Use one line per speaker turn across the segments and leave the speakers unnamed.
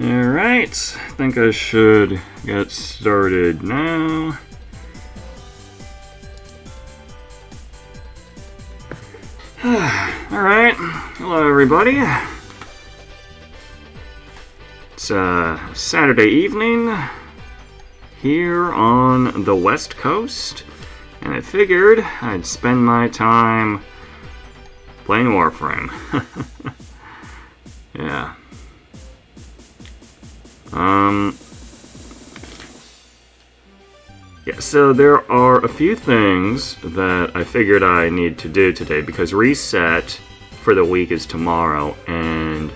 Alright, I think I should get started now. Alright, hello everybody. It's Saturday evening here on the West Coast, and I figured I'd spend my time playing Warframe. Yeah. Yeah, so there are a few things that I figured I need to do today because reset for the week is tomorrow, and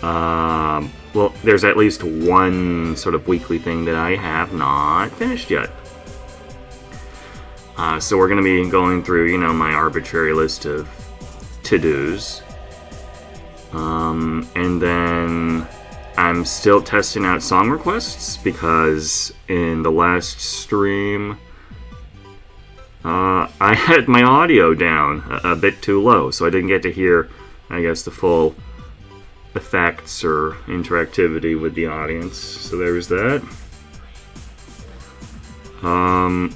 well, there's at least one sort of weekly thing that I have not finished yet. So we're going to be going through, you know, my arbitrary list of to-dos. And then I'm still testing out song requests because in the last stream I had my audio down a bit too low, so I didn't get to hear, I guess, the full effects or interactivity with the audience. So there's that.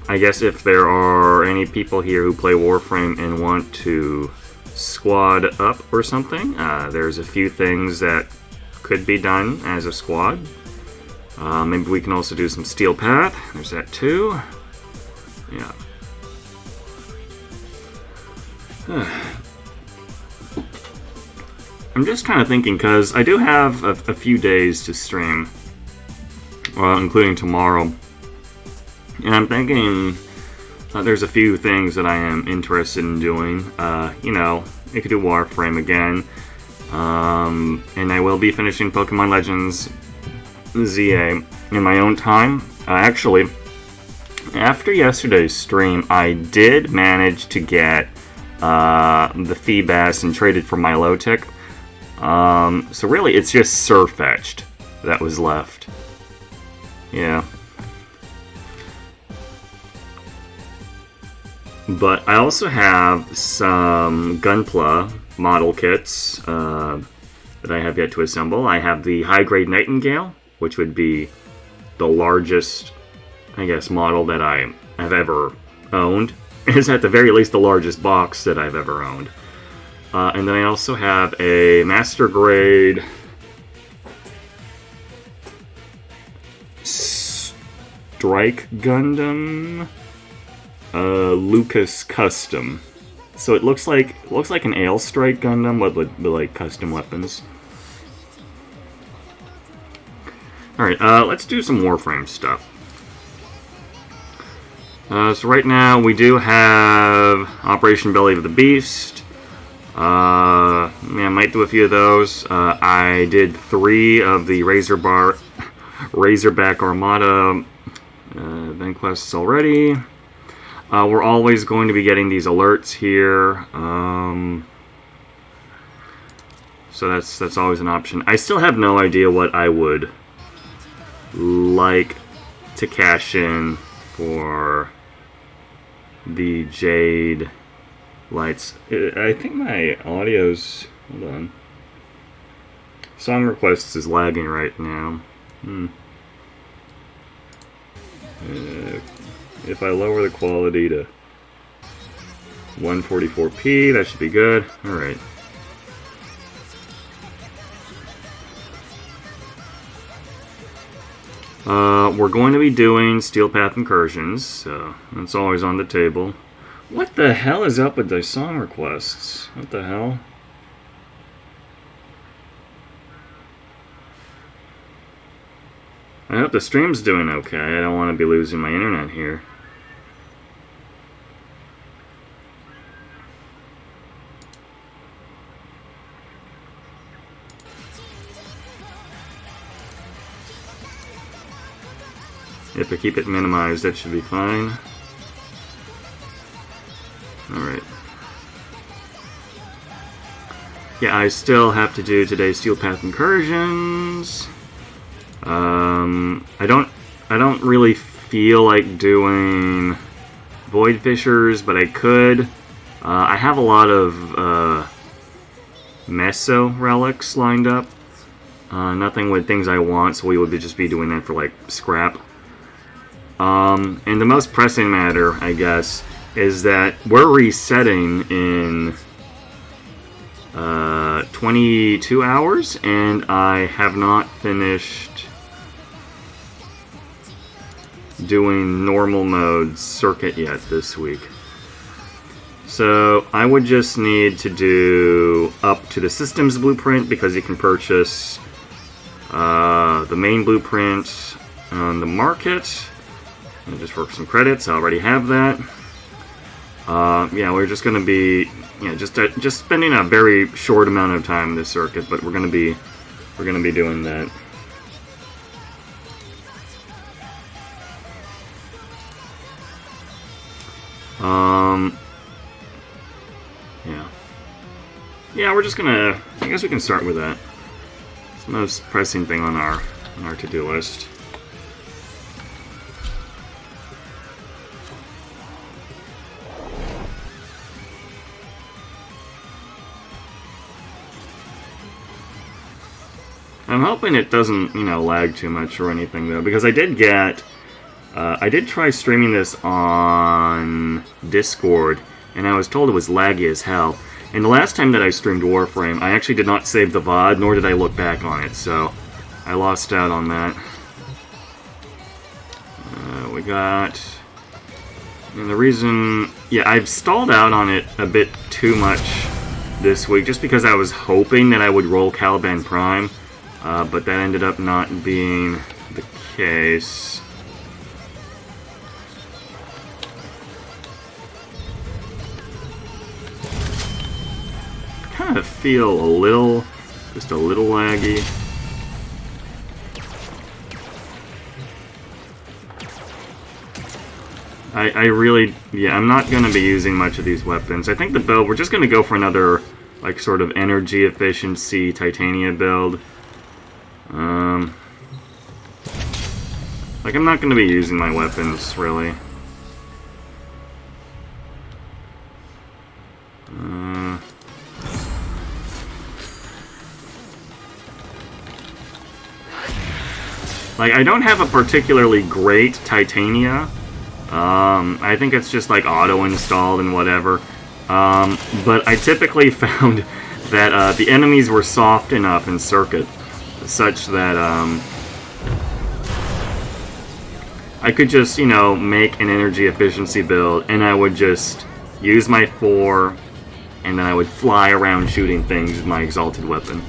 I guess if there are any people here who play Warframe and want to squad up or something, there's a few things that could be done as a squad. Maybe we can also do some Steel Path. There's that too. Yeah. I'm just kind of thinking, because I do have a few days to stream, including tomorrow. And I'm thinking there's a few things that I am interested in doing. You know, I could do Warframe again. And I will be finishing Pokemon Legends ZA in my own time. Actually, after yesterday's stream, I did manage to get the Feebas and traded for Milotic. So really, it's just Sirfetch'd that was left. Yeah. But I also have some Gunpla model kits that I have yet to assemble. I have the high-grade Nightingale, which would be the largest, I guess, model that I have ever owned. It's at the very least the largest box that I've ever owned. And then I also have a Master Grade Strike Gundam Lucas Custom. So it looks like an Ale Strike Gundam with like custom weapons. Alright, let's do some Warframe stuff. So right now we do have Operation Belly of the Beast. Yeah, I might do a few of those. I did 3 of the Razorback Armada event quests already. We're always going to be getting these alerts here, so that's always an option. I still have no idea what I would like to cash in for the Jade lights. I think my audio's... hold on. Song requests is lagging right now. If I lower the quality to 144p, that should be good. Alright. We're going to be doing Steel Path Incursions, so that's always on the table. What the hell is up with those song requests? What the hell? I hope the stream's doing okay. I don't want to be losing my internet here. If I keep it minimized, that should be fine. Alright. Yeah, I still have to do today's Steel Path Incursions. I don't really feel like doing Void Fissures, but I could. I have a lot of Meso relics lined up. Nothing with things I want, so we would just be doing that for like scrap. And the most pressing matter, I guess, is that we're resetting in 22 hours, and I have not finished doing normal mode circuit yet this week. So I would just need to do up to the systems blueprint, because you can purchase the main blueprint on the market. And just work some credits. I already have that. Yeah, we're just going to be, just spending a very short amount of time in this circuit, but we're going to be doing that. Yeah, we're just gonna, I guess we can start with that. It's the most pressing thing on our to-do list. I'm hoping it doesn't, lag too much or anything, though, because I did try streaming this on Discord, and I was told it was laggy as hell. And the last time that I streamed Warframe, I actually did not save the VOD, nor did I look back on it, so I lost out on that. We got... And the reason... Yeah, I've stalled out on it a bit too much this week, just because I was hoping that I would roll Caliban Prime, but that ended up not being the case. I feel just a little laggy. I really, I'm not going to be using much of these weapons. I think the build, we're just going to go for another, like, sort of energy efficiency Titania build. Like, I'm not going to be using my weapons, really. Like, I don't have a particularly great Titania. I think it's just, like, auto-installed and whatever. But I typically found that the enemies were soft enough in Circuit, such that I could just, make an energy efficiency build, and I would just use my 4, and then I would fly around shooting things with my exalted weapon.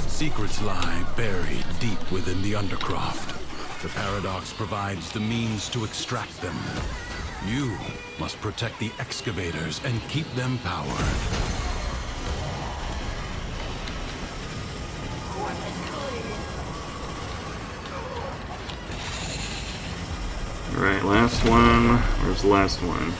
Secrets lie buried deep within the Undercroft. The Paradox provides the means to extract them. You must protect the excavators and keep them powered.
Alright, last one. Where's the last one?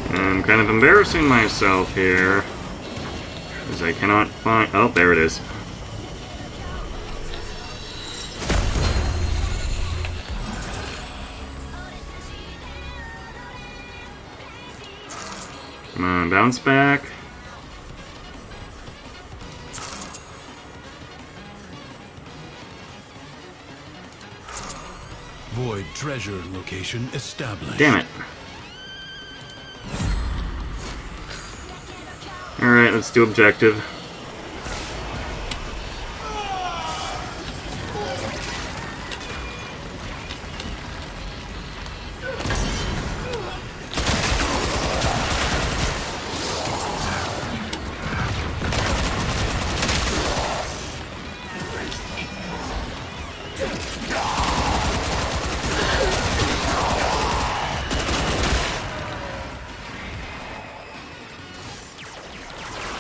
I'm kind of embarrassing myself here, because I cannot find... Oh, there it is. Come on, bounce back.
Void treasure location established.
Damn it. Alright, let's do objective.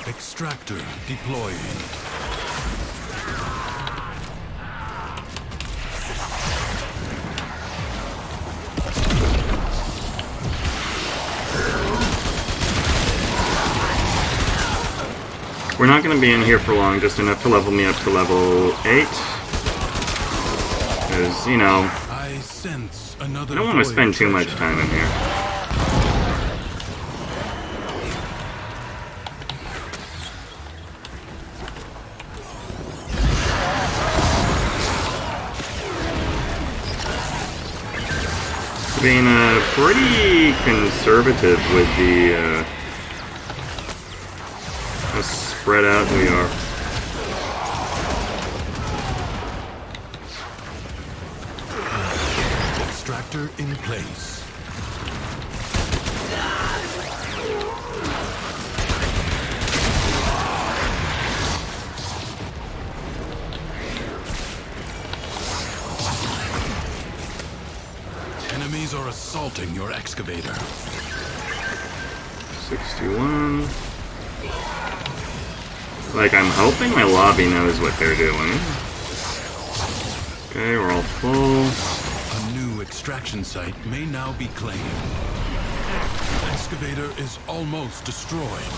Extractor deploying.
We're not going to be in here for long, just enough to level me up to level 8. Because, you know,
I sense another
I don't want to spend too much
treasure.
time in here. Being pretty conservative with the how spread out we are.
Extractor in place. Enemies are assaulting your excavator.
61. Like, I'm hoping my lobby knows what they're doing. Okay, we're all full.
A new extraction site may now be claimed. The excavator is almost destroyed.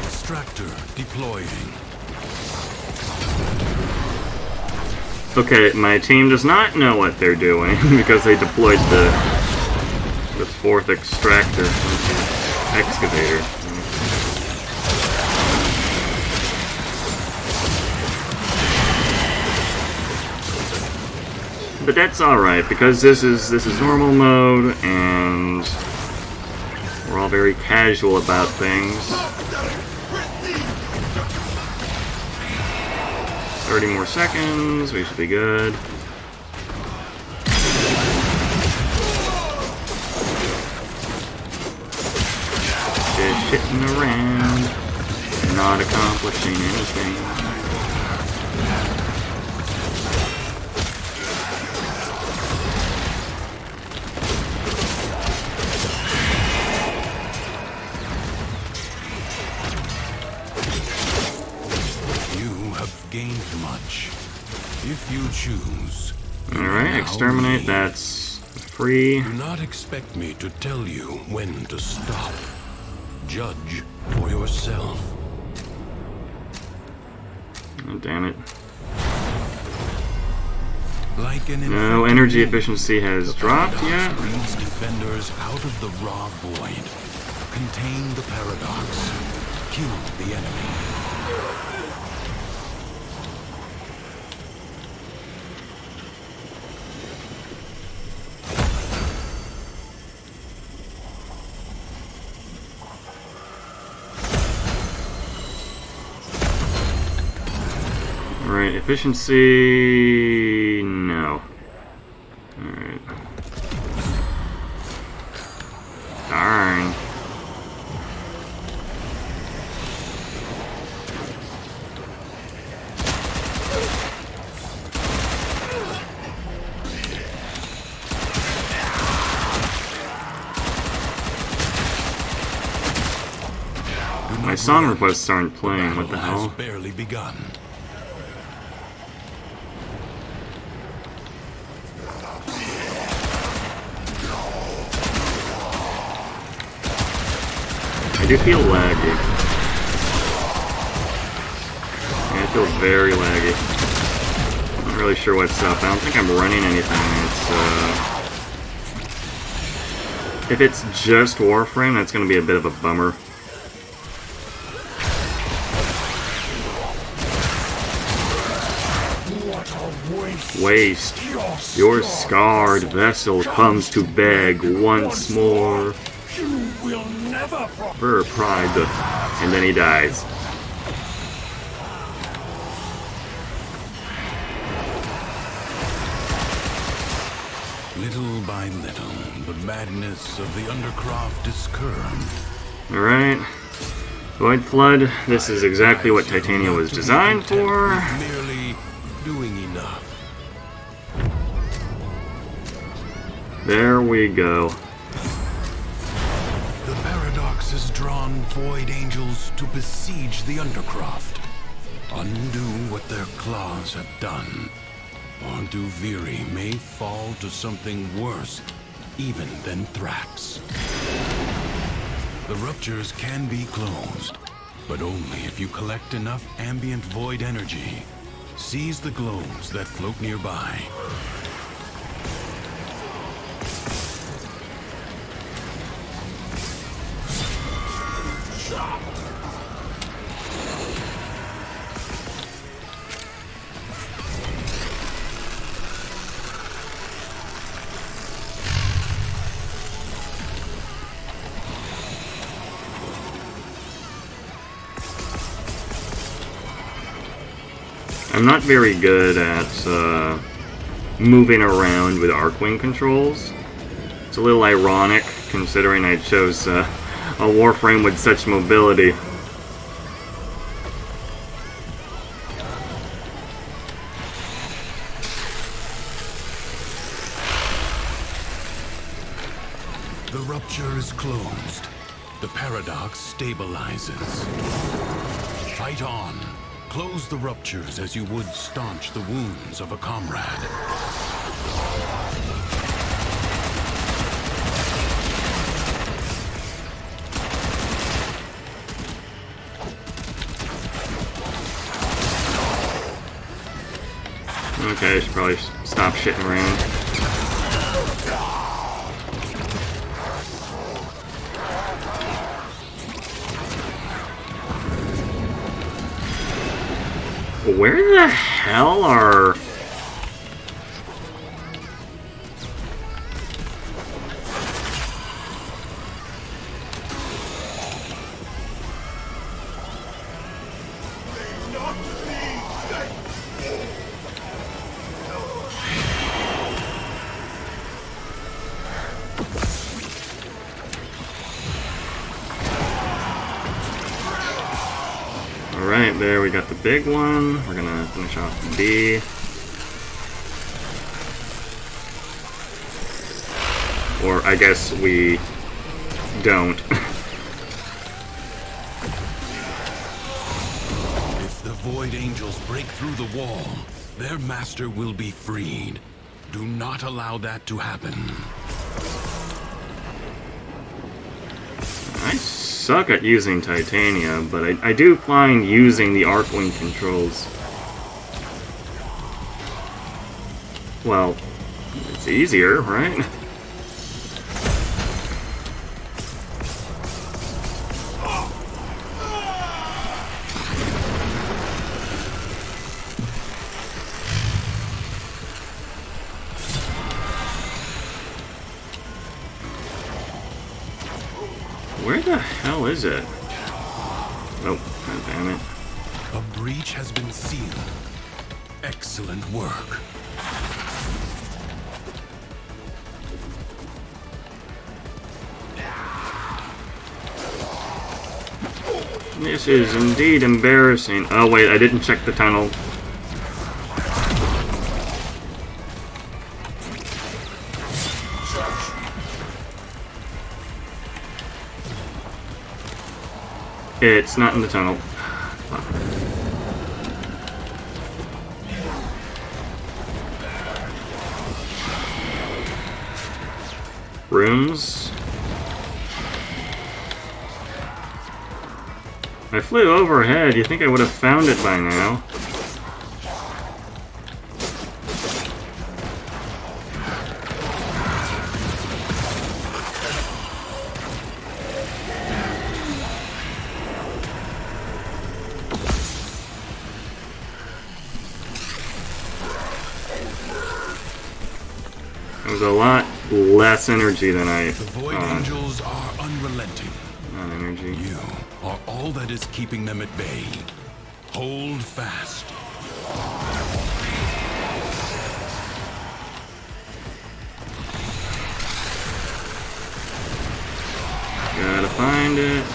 Extractor deploying.
Okay, my team does not know what they're doing because they deployed the fourth extractor excavator. But that's alright, because this is normal mode, and we're all very casual about things. 30 more seconds, we should be good. Just shitting around, not accomplishing anything.
Gained much. If you choose.
Alright, exterminate, that's free.
Do not expect me to tell you when to stop. Judge for yourself.
Oh, damn it.
Like an
No, energy efficiency has dropped yet.
Brings defenders out of the raw void. Contain the paradox. Kill the enemy.
Alright, efficiency... no. Alright. Darn. My song requests aren't playing, what the hell?
Has barely begun.
I do feel laggy. Yeah, it feels very laggy. I'm not really sure what's up. I don't think I'm running anything. If it's just Warframe, that's going to be a bit of a bummer. Waste. Your scarred vessel comes to beg once more. For pride, and then he dies.
Little by little, the madness of the Undercroft is curbed.
Alright. Void Flood, this is exactly what Titania was designed for.
Merely doing enough.
There we go.
The paradox has drawn void angels to besiege the Undercroft. Undo what their claws have done. Or Duviri may fall to something worse even than Thrax. The ruptures can be closed, but only if you collect enough ambient void energy. Seize the globes that float nearby.
I'm not very good at moving around with Arcwing controls. It's a little ironic considering I chose a Warframe with such mobility.
The rupture is closed. The paradox stabilizes. Fight on. Close the ruptures as you would staunch the wounds of a comrade.
Okay, I should probably stop shitting around. Where the hell are... Alright, there we got the big one. We're gonna finish off B. Or I guess we don't.
If the Void Angels break through the wall, their master will be freed. Do not allow that to happen.
I suck at using Titania, but I do find using the Arcwing controls, well, it's easier, right? Where the hell is it? Oh, god damn it.
A breach has been sealed. Excellent work.
This is indeed embarrassing. Oh wait, I didn't check the tunnel. It's not in the tunnel. Fuck. Rooms. I flew overhead. You think I would have found it by now? There's a lot less energy than I
The Void Angels are unrelenting.
Not energy.
You are all that is keeping them at bay. Hold fast.
Gotta find it.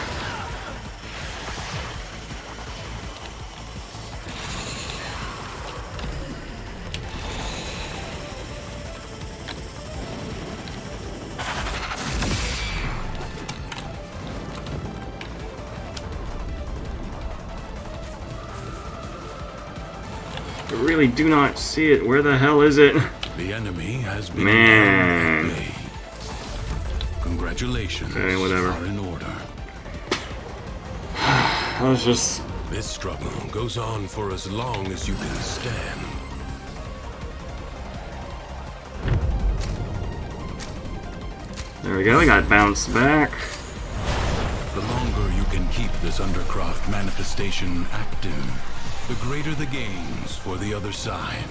I really do not see it. Where the hell is it?
The enemy has been
Man.
held at bay. Congratulations.
Okay, whatever.
Are in order.
I was just...
This struggle goes on for as long as you can stand.
There we go, we got bounced back.
The longer you can keep this Undercroft manifestation active, the greater the gains for the other side.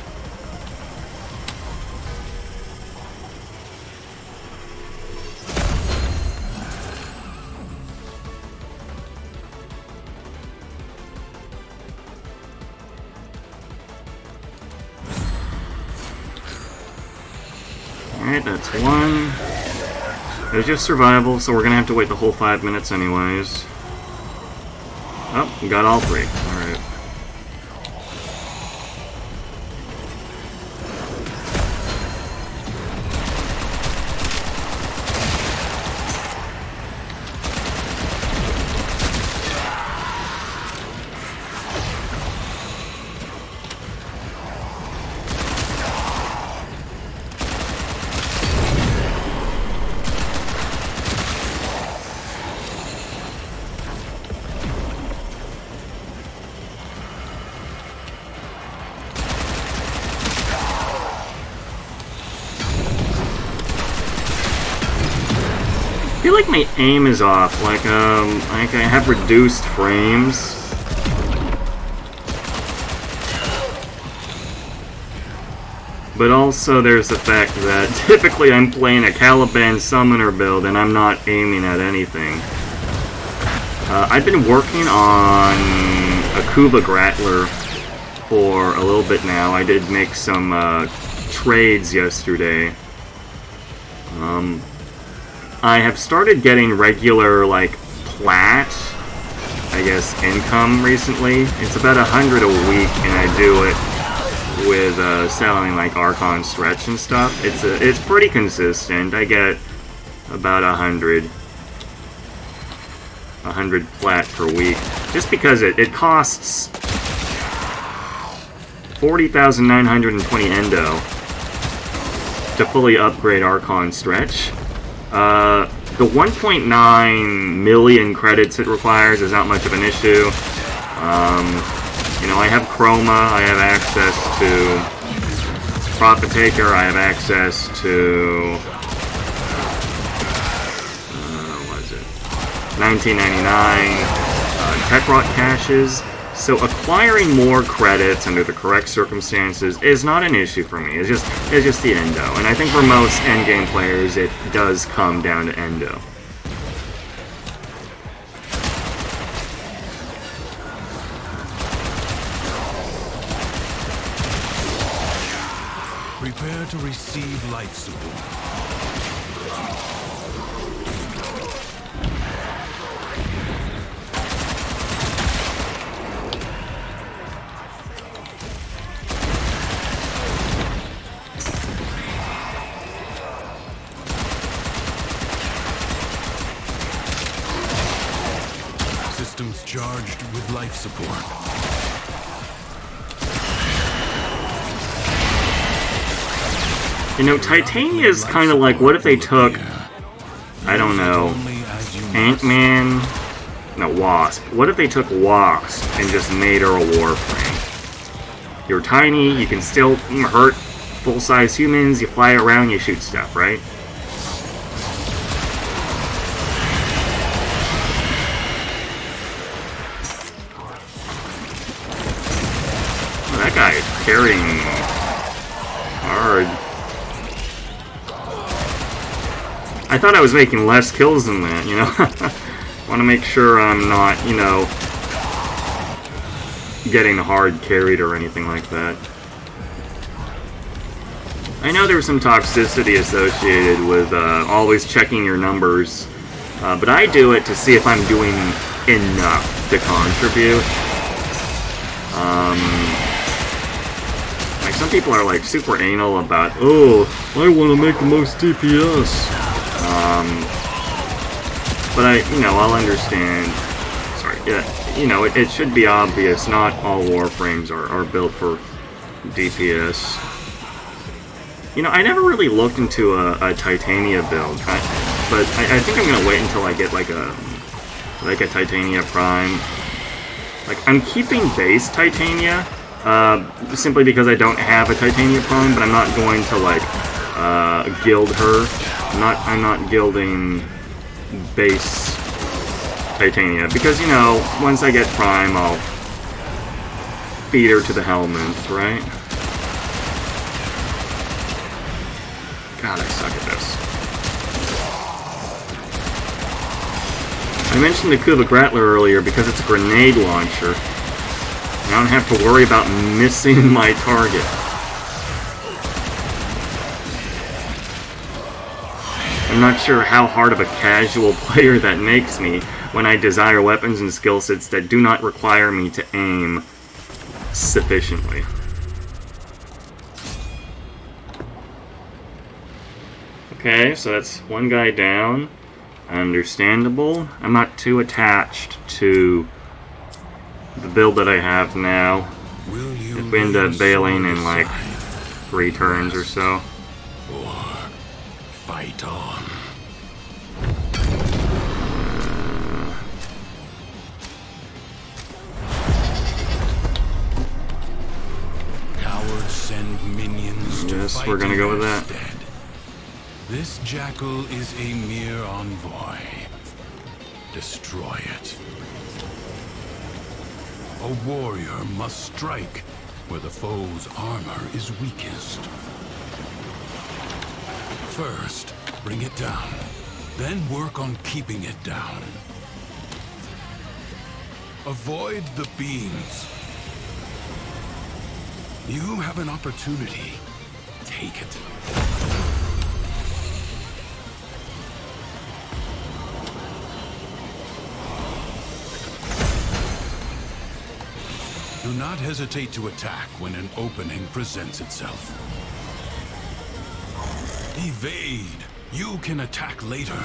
Alright, that's one. It was just survival, so we're gonna have to wait the whole 5 minutes anyways. Oh, we got all three. Alright. I feel like my aim is off, like I have reduced frames. But also there's the fact that typically I'm playing a Caliban Summoner build and I'm not aiming at anything. I've been working on a Kuva Grattler for a little bit now. I did make some trades yesterday. I have started getting regular, like, plat, I guess, income recently. It's about 100 a week, and I do it with selling, like, Archon Stretch and stuff. It's pretty consistent. I get about 100 plat per week. Just because it costs 40,920 Endo to fully upgrade Archon Stretch. The 1.9 million credits it requires is not much of an issue. You know, I have Chroma, I have access to Profit Taker, I have access to... what is it? 1999 Tekrot caches. So acquiring more credits under the correct circumstances is not an issue for me. It's just the endo. And I think for most endgame players it does come down to endo.
Prepare to receive life support. Systems charged with life support.
You know, Titania is kind of like, what if they took, I don't know, Ant-Man, no, Wasp. What if they took Wasp and just made her a Warframe? You're tiny, you can still hurt full-size humans, you fly around, you shoot stuff, right? Oh, that guy is carrying hard. I thought I was making less kills than that, you know? Want to make sure I'm not, you know, getting hard carried or anything like that. I know there's some toxicity associated with always checking your numbers, but I do it to see if I'm doing enough to contribute. Like, some people are, like, super anal about, oh, I want to make the most DPS. But I'll understand. Sorry, yeah, you know, it should be obvious. Not all Warframes are built for DPS. You know, I never really looked into a Titania build, but I think I'm gonna wait until I get like a Titania Prime. Like, I'm keeping base Titania, simply because I don't have a Titania pawn, but I'm not going to, like, guild her. I'm not guilding base Titania, because, you know, once I get Prime, I'll feed her to the Helminth, right? God, I suck at this. I mentioned the Kubik Rattler earlier because it's a grenade launcher. I don't have to worry about missing my target. I'm not sure how hard of a casual player that makes me when I desire weapons and skill sets that do not require me to aim sufficiently. Okay, so that's one guy down. Understandable. I'm not too attached to the build that I have now. If we end up bailing in like 3 turns or so.
Or fight on. Cowards send minions to
Yes,
fight
we're gonna go with
in
that.
their stead. This jackal is a mere envoy. Destroy it. A warrior must strike where the foe's armor is weakest. First, bring it down. Then work on keeping it down. Avoid the beams. You have an opportunity. Take it. Do not hesitate to attack when an opening presents itself. Evade. You can attack later.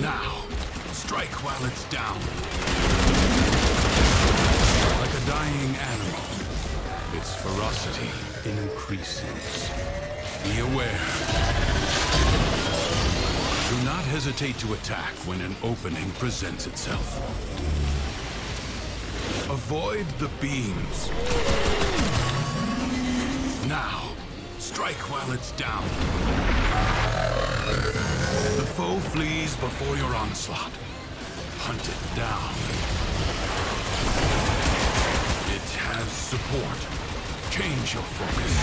Now, strike while it's down. Like a dying animal, its ferocity increases. Be aware. Do not hesitate to attack when an opening presents itself. Avoid the beams. Now, strike while it's down. The foe flees before your onslaught. Hunt it down. It has support. Change your focus.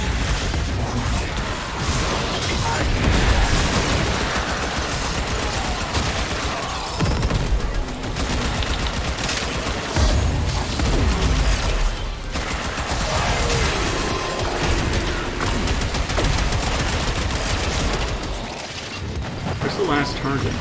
Where's the last target?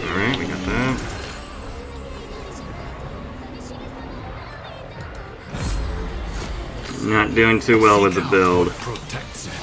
Alright, we got that. Not doing too well with the build.
Protects it.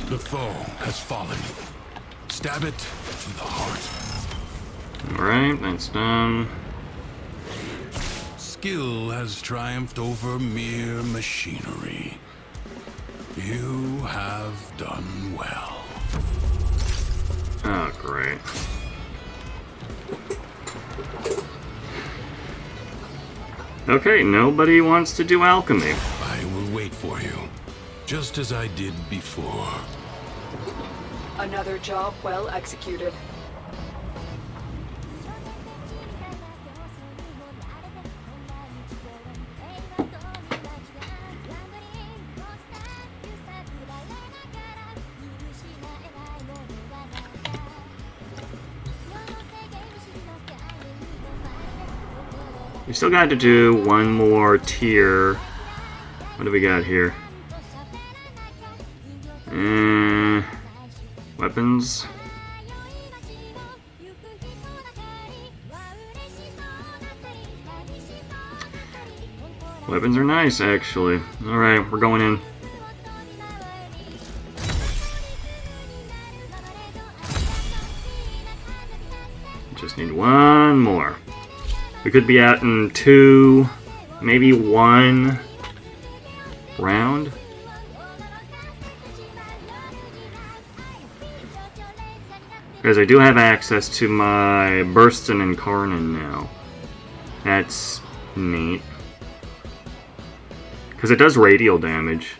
The foe has fallen. Stab it to the heart.
Alright, that's done.
Skill has triumphed over mere machinery. You have done well.
Oh, great. Okay, nobody wants to do alchemy.
I will wait for you, just as I did before.
Another job well executed.
We still got to do one more tier. What do we got here? Weapons. Weapons are nice, actually. Alright, we're going in. Just need one more. We could be out in 2, maybe 1 round. Because I do have access to my Burston and Karnan now. That's neat. Because it does radial damage.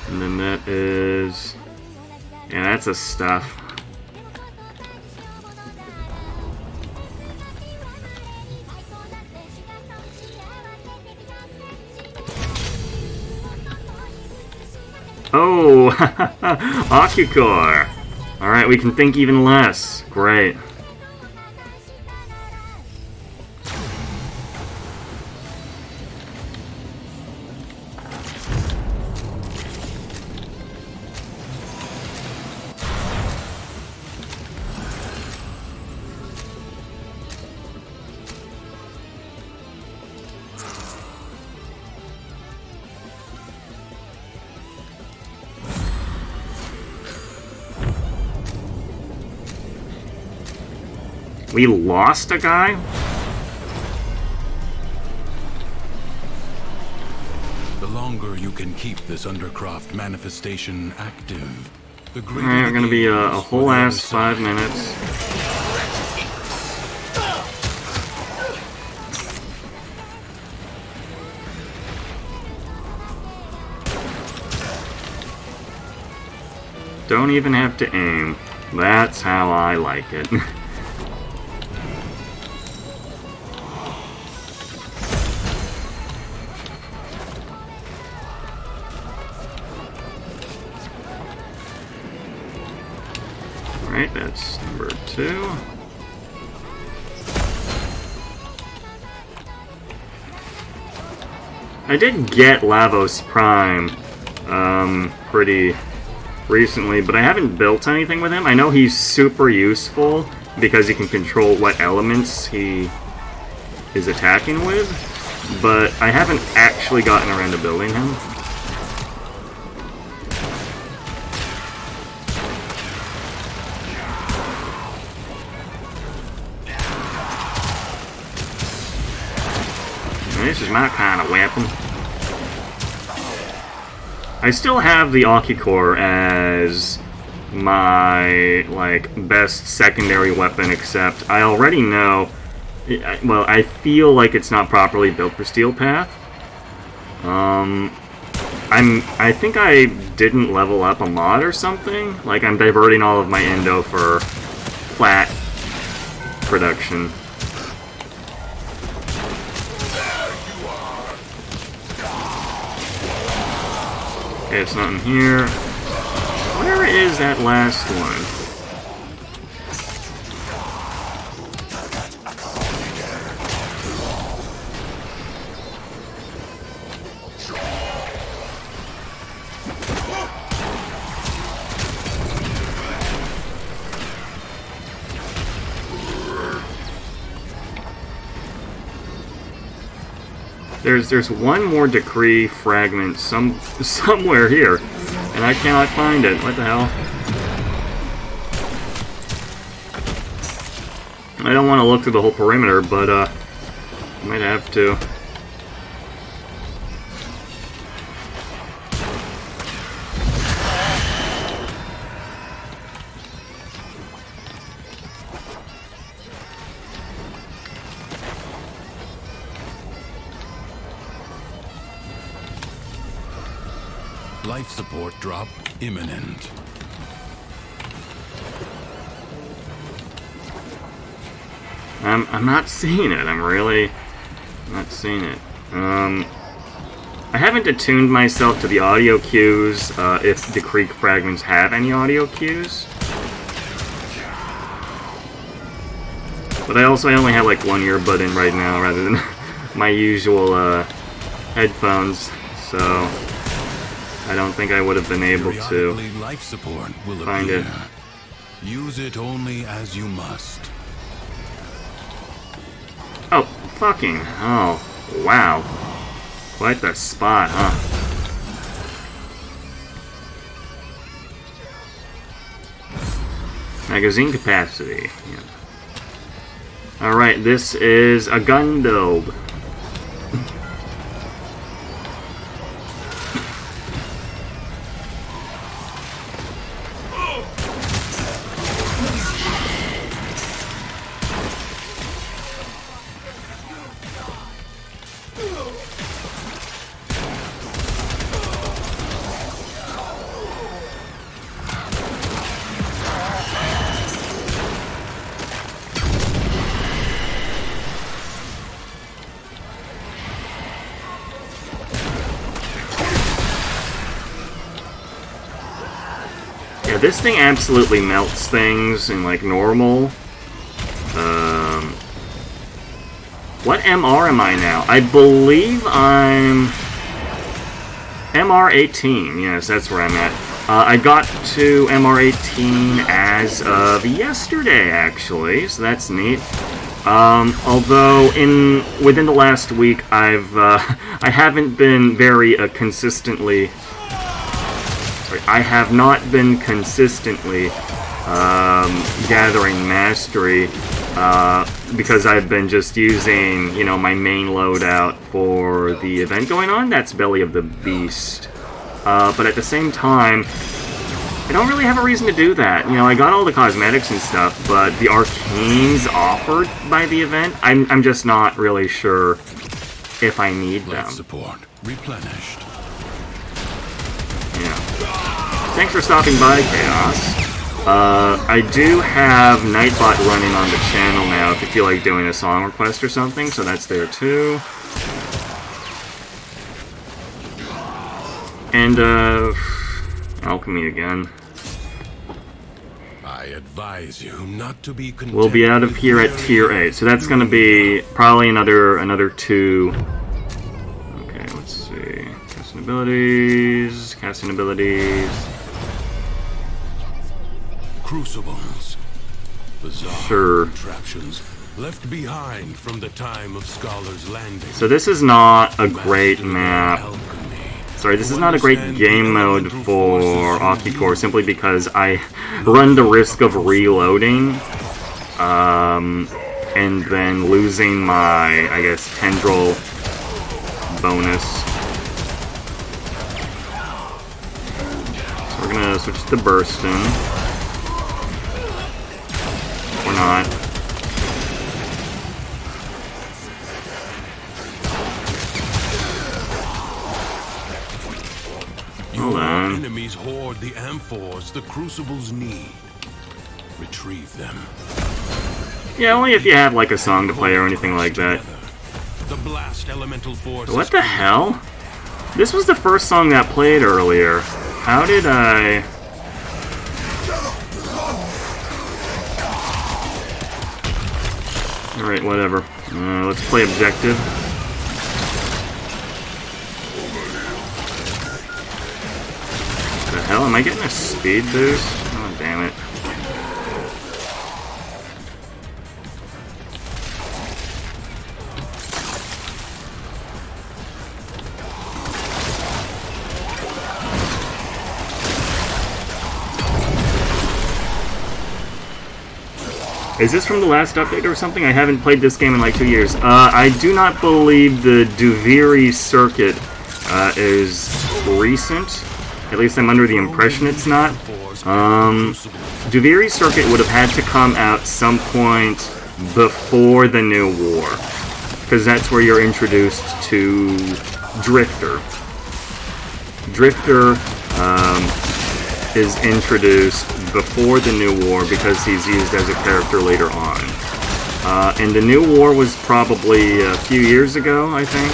And then that is... yeah, that's a stuff. Oh! Ocucore! Alright, we can think even less. Great. We lost a guy?
The longer you can keep this Undercroft manifestation active, the greater.
Alright, we're gonna be a whole ass
ass
5 minutes. Don't even have to aim. That's how I like it. Alright, that's number 2. I did get Lavos Prime pretty recently, but I haven't built anything with him. I know he's super useful because he can control what elements he is attacking with, but I haven't actually gotten around to building him. This is my kind of weapon. I still have the Ocucore as my, like, best secondary weapon, except I already know... well, I feel like it's not properly built for Steel Path. I think I didn't level up a mod or something. Like, I'm diverting all of my endo for flat production. Okay, it's not in here. Where is that last one? There's one more decree fragment somewhere here, and I cannot find it. What the hell? I don't want to look through the whole perimeter, but I might have to.
life support drop imminent.
I'm not seeing it. I'm really not seeing it. I haven't attuned myself to the audio cues, if the Creek fragments have any audio cues. But I only have like one earbud in right now rather than my usual headphones, so I don't think I would have been able to
Periodically, life support will
find
appear.
it.
Use it only as you must.
Oh, fucking hell. Wow. Quite the spot, huh? Magazine capacity. Yeah. Alright, this is a Gundobe. Yeah, this thing absolutely melts things in like normal. What MR am I now? I believe I'm MR18. Yes, that's where I'm at. I got to MR18 as of yesterday, actually, so that's neat. Although within the last week, I haven't been very consistently. I have not been consistently gathering mastery because I've been just using, you know, my main loadout for the event going on. That's Belly of the Beast. But at the same time, I don't really have a reason to do that. You know, I got all the cosmetics and stuff, but the arcanes offered by the event, I'm just not really sure if I need them.
Life support replenished.
Yeah. Thanks for stopping by, Chaos. I do have Nightbot running on the channel now if you feel like doing a song request or something, so that's there too. And, Alchemy again.
I advise you not to be content.
We'll be out of here at tier 8, so that's gonna be probably another 2. Okay, let's see. Casting abilities.
Crucibles. Bizarre
Sure.
contraptions left behind from the time of Scholar's Landing.
So this is not a great map.
Alchemy.
Sorry, this is not a great game mode for Akicore simply because I run the risk of reloading and then losing my, I guess, tendril bonus. So we're gonna switch to Burstin. Or not. Hold on.
Enemies hoard the amphors the Crucibles need. Retrieve them.
Yeah, only if you have like a song to play or anything like that.
The blast elemental force.
What the hell? This was the first song that played earlier. How did I... Alright, whatever. Let's play objective. What the hell? Am I getting a speed boost? Oh, damn it. Is this from the last update or something? I haven't played this game in like 2 years. I do not believe the Duviri circuit is recent. At least I'm under the impression it's not. Duviri circuit would have had to come out some point before the new war. Because that's where you're introduced to Drifter. Drifter is introduced before the New War because he's used as a character later on. And the New War was probably a few years ago, I think.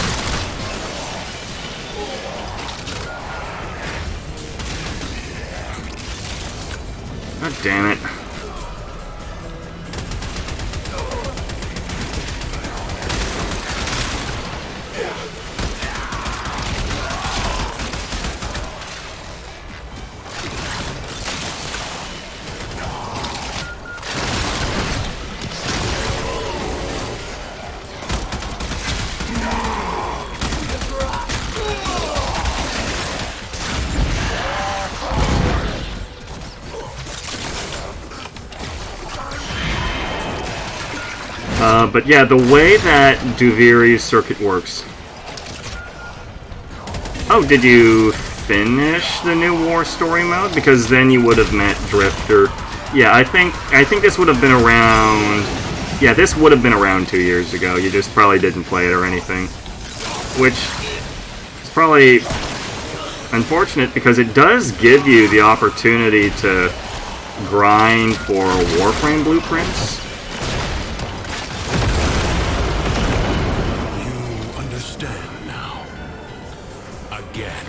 God damn it. But yeah, the way that Duviri's circuit works. Oh, did you finish the New War story mode? Because then you would have met Drifter. Yeah, I think this would have been around. Yeah, this would have been around 2 years ago. You just probably didn't play it or anything, which is probably unfortunate because it does give you the opportunity to grind for Warframe blueprints.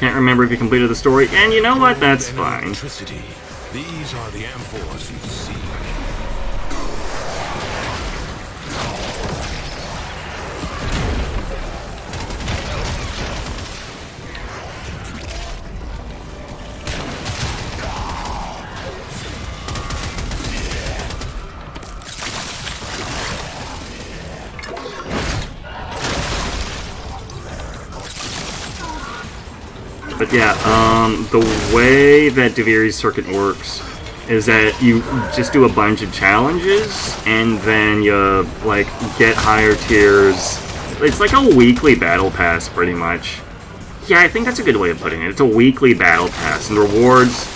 Can't remember if you completed the story, and you know what? That's fine.
These are the amphors you see.
But yeah, the way that Duviri's circuit works is that you just do a bunch of challenges, and then you, like, get higher tiers. It's like a weekly battle pass, pretty much. Yeah, I think that's a good way of putting it. It's a weekly battle pass, and rewards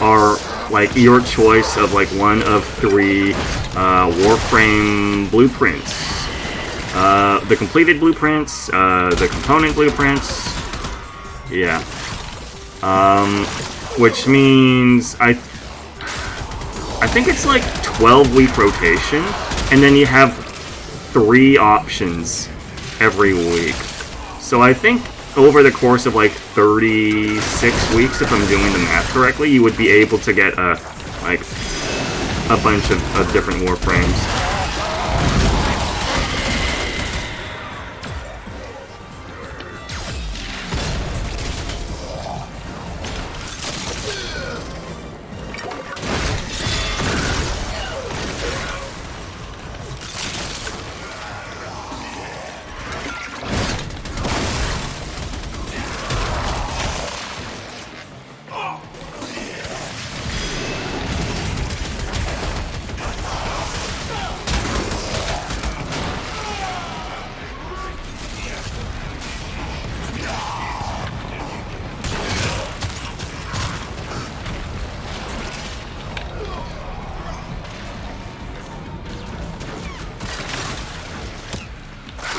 are, like, your choice of, like, one of 3 Warframe blueprints. The completed blueprints, the component blueprints, yeah. Which means I think it's like 12-week rotation, and then you have 3 options every week. So I think over the course of like 36 weeks, if I'm doing the math correctly, you would be able to get a bunch of different Warframes.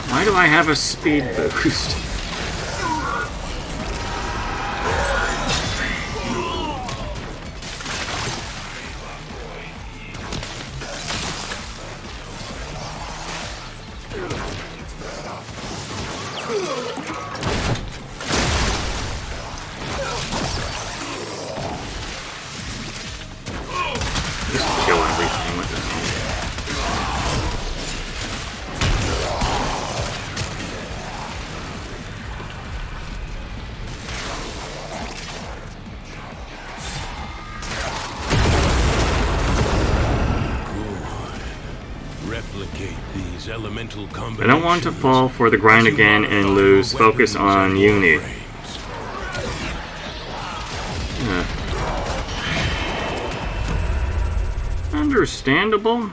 Why do I have a speed boost? Just kill everything with this.
These elemental combinations.
I don't want to fall for the grind again and lose focus on Uni. Understandable.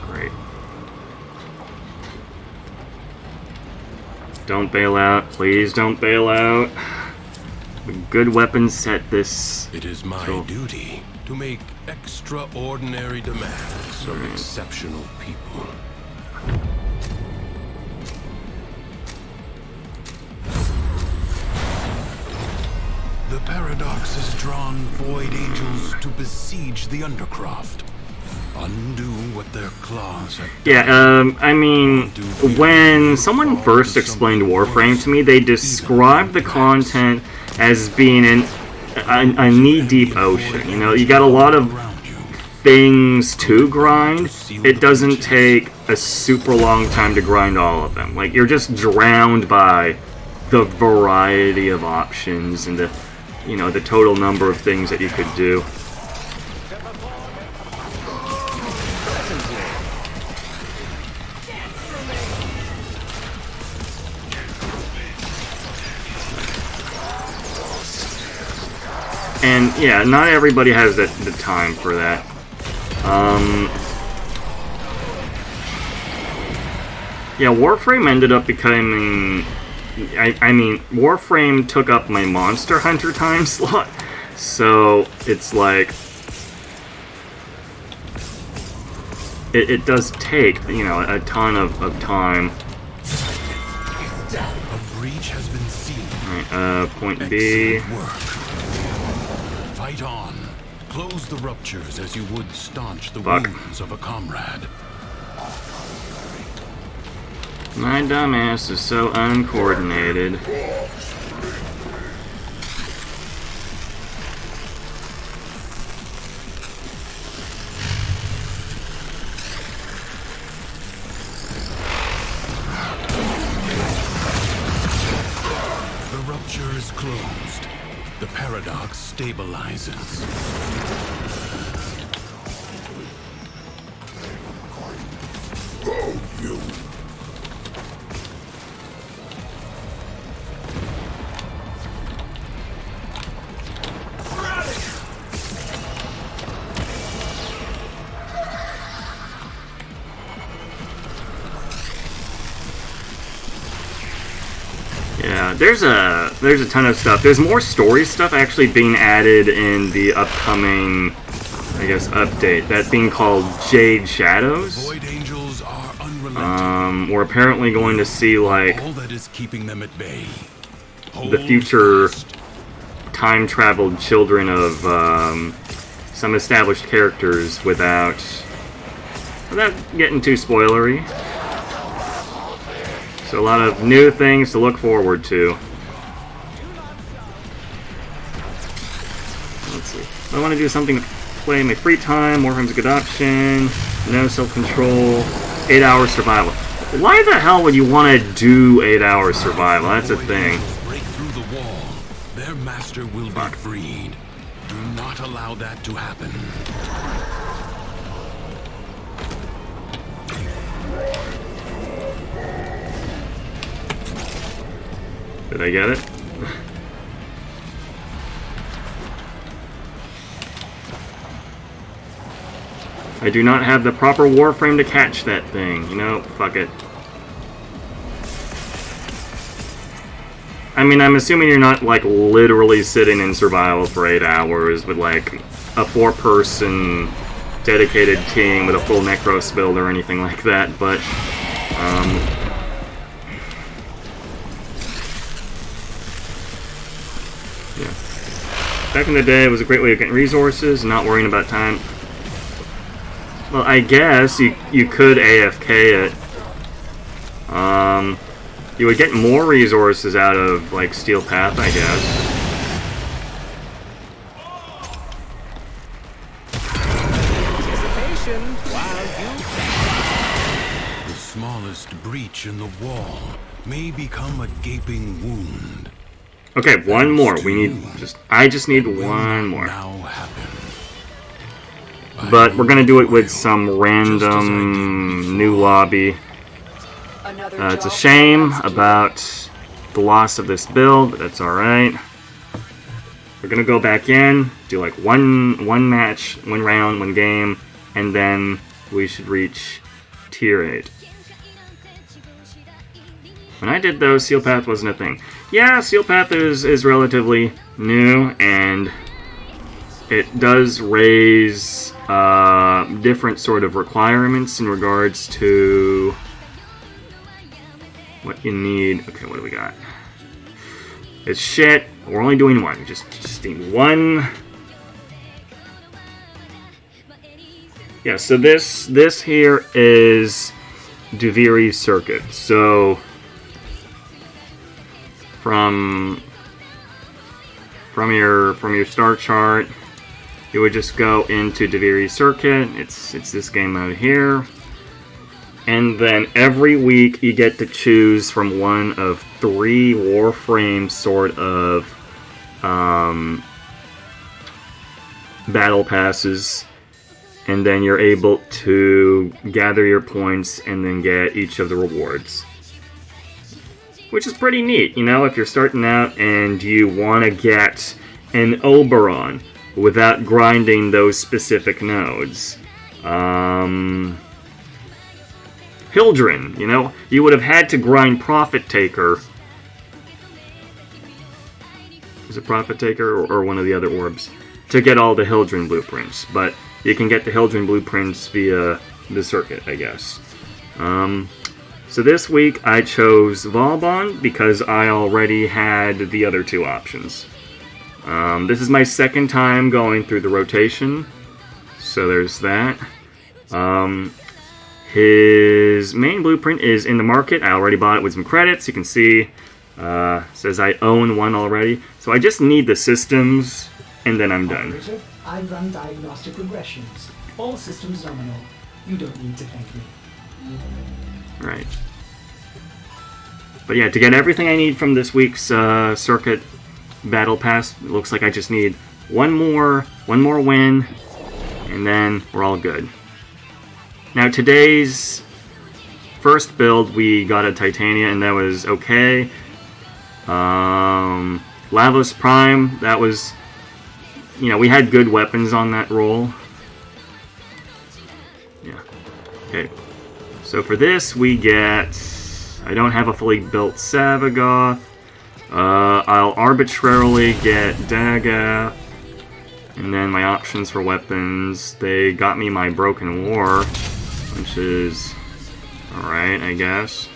Great. Don't bail out. Please don't bail out. A good weapon set this.
It is my duty to make extraordinary demands of exceptional people. The Paradox has drawn Void Angels to besiege the Undercroft. Undo what their claws have done.
Yeah, I mean, when someone first explained Warframe to me, they described the content as being a knee-deep ocean. You know, you got a lot of things to grind. It doesn't take a super long time to grind all of them. Like, you're just drowned by the variety of options and the, you know, the total number of things that you could do. And yeah, not everybody has the time for that. Yeah, Warframe ended up becoming... I mean, Warframe took up my Monster Hunter time slot, so it's like... It does take, you know, a ton of time.
A breach has been seen.
Alright, point B.
Excellent work. Fight on. Close the ruptures as you would staunch the wounds of a comrade.
My dumbass is so uncoordinated.
The rupture is closed. The Paradox stabilizes.
Yeah, there's a ton of stuff. There's more story stuff actually being added in the upcoming, I guess, update. That being called Jade Shadows.
Void Angels are unrelenting.
We're apparently going to see like
All that is keeping them at bay.
the future time-traveled children of some established characters without getting too spoilery. So a lot of new things to look forward to. Let's see. I want to do something to play in my free time. Warframe's a good option. No self-control. 8-hour survival. Why the hell would you want to do 8-hour survival? That's a thing.
Break through the wall. Their master will be freed. Do not allow that to happen.
Did I get it? I do not have the proper Warframe to catch that thing. You know, fuck it. I mean, I'm assuming you're not, like, literally sitting in survival for 8 hours with, like, a 4-person dedicated team with a full Necros build or anything like that, but, yeah. Back in the day, it was a great way of getting resources and not worrying about time. Well, I guess you could AFK it. You would get more resources out of, like, Steel Path, I guess.
The smallest breach in the wall may become a gaping wound.
Okay, one more. I just need one more.
Now happen.
But we're gonna do it with some random new lobby. It's a shame about the loss of this build, but that's alright. We're gonna go back in, do like one match, one round, one game, and then we should reach tier 8. When I did those, Seal Path wasn't a thing. Yeah, Seal Path is relatively new, and it does raise different sort of requirements in regards to what you need. Okay, what do we got? It's shit. We're only doing one. Just need one. Yeah, so this here is Duviri Circuit. So from your star chart, you would just go into Duviri Circuit. It's this game mode here. And then every week you get to choose from one of 3 Warframe sort of battle passes. And then you're able to gather your points and then get each of the rewards. Which is pretty neat, you know, if you're starting out and you want to get an Oberon without grinding those specific nodes. Hildren, you know, you would have had to grind Prophet Taker. Is it Prophet Taker or one of the other orbs? To get all the Hildren blueprints, but you can get the Hildren blueprints via the circuit, I guess. So this week I chose Vauban because I already had the other 2 options. This is my second time going through the rotation, so there's that. His main blueprint is in the market. I already bought it with some credits. You can see, says I own one already. So I just need the systems, and then I'm done.
Operator, I run diagnostic regressions. All systems nominal. You don't need to thank me.
Right. But yeah, to get everything I need from this week's circuit battle pass, it looks like I just need one more win, and then we're all good. Now today's first build, we got a Titania, and that was okay. Lavos Prime, that was, you know, we had good weapons on that roll. Yeah. Okay. So for this, we get, I don't have a fully built Savagoth. I'll arbitrarily get Dagath. And then my options for weapons, they got me my Broken War, which is alright, I guess.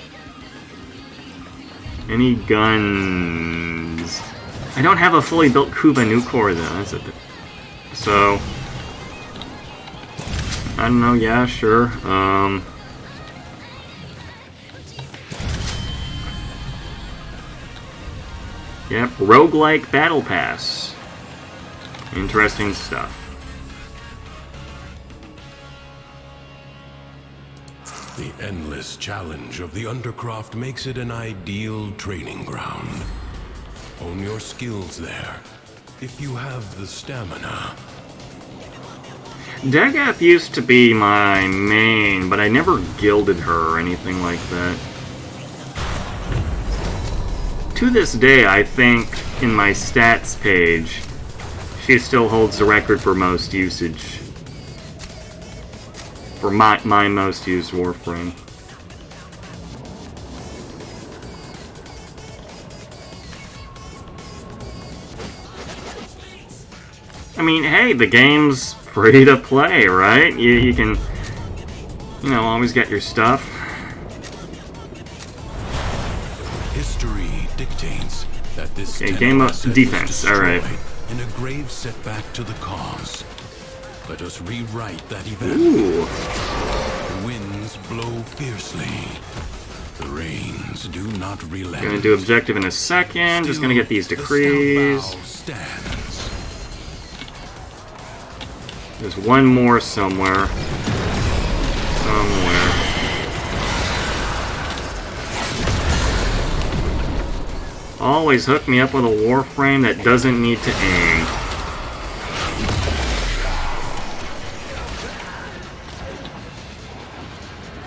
Any guns? I don't have a fully built Kuba Nukor though, that's a so, I don't know, yeah, sure. Yep, roguelike battle pass. Interesting stuff.
The endless challenge of the Undercroft makes it an ideal training ground. Hone your skills there, if you have the stamina.
Dagath used to be my main, but I never gilded her or anything like that. To this day, I think in my stats page, she still holds the record for most usage. For my most used Warframe. I mean, hey, the game's free to play, right? You can, you know, always get your stuff.
History dictates that this
game of defense, alright.
In a grave setback to the cause. Let us rewrite that event.
Ooh.
The winds blow fiercely. The rains do not relent.
Gonna do objective in a second. Just gonna get these decrees. There's one more somewhere. Always hook me up with a Warframe that doesn't need to aim.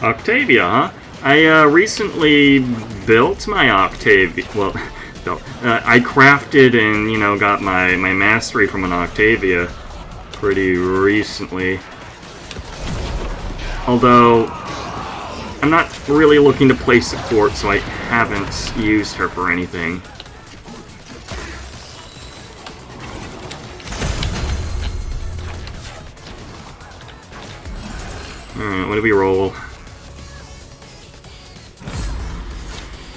Octavia, huh? I recently built my Octavia. Well, no, I crafted and, you know, got my mastery from an Octavia pretty recently. Although, I'm not really looking to play support, so I haven't used her for anything. Alright, what do we roll?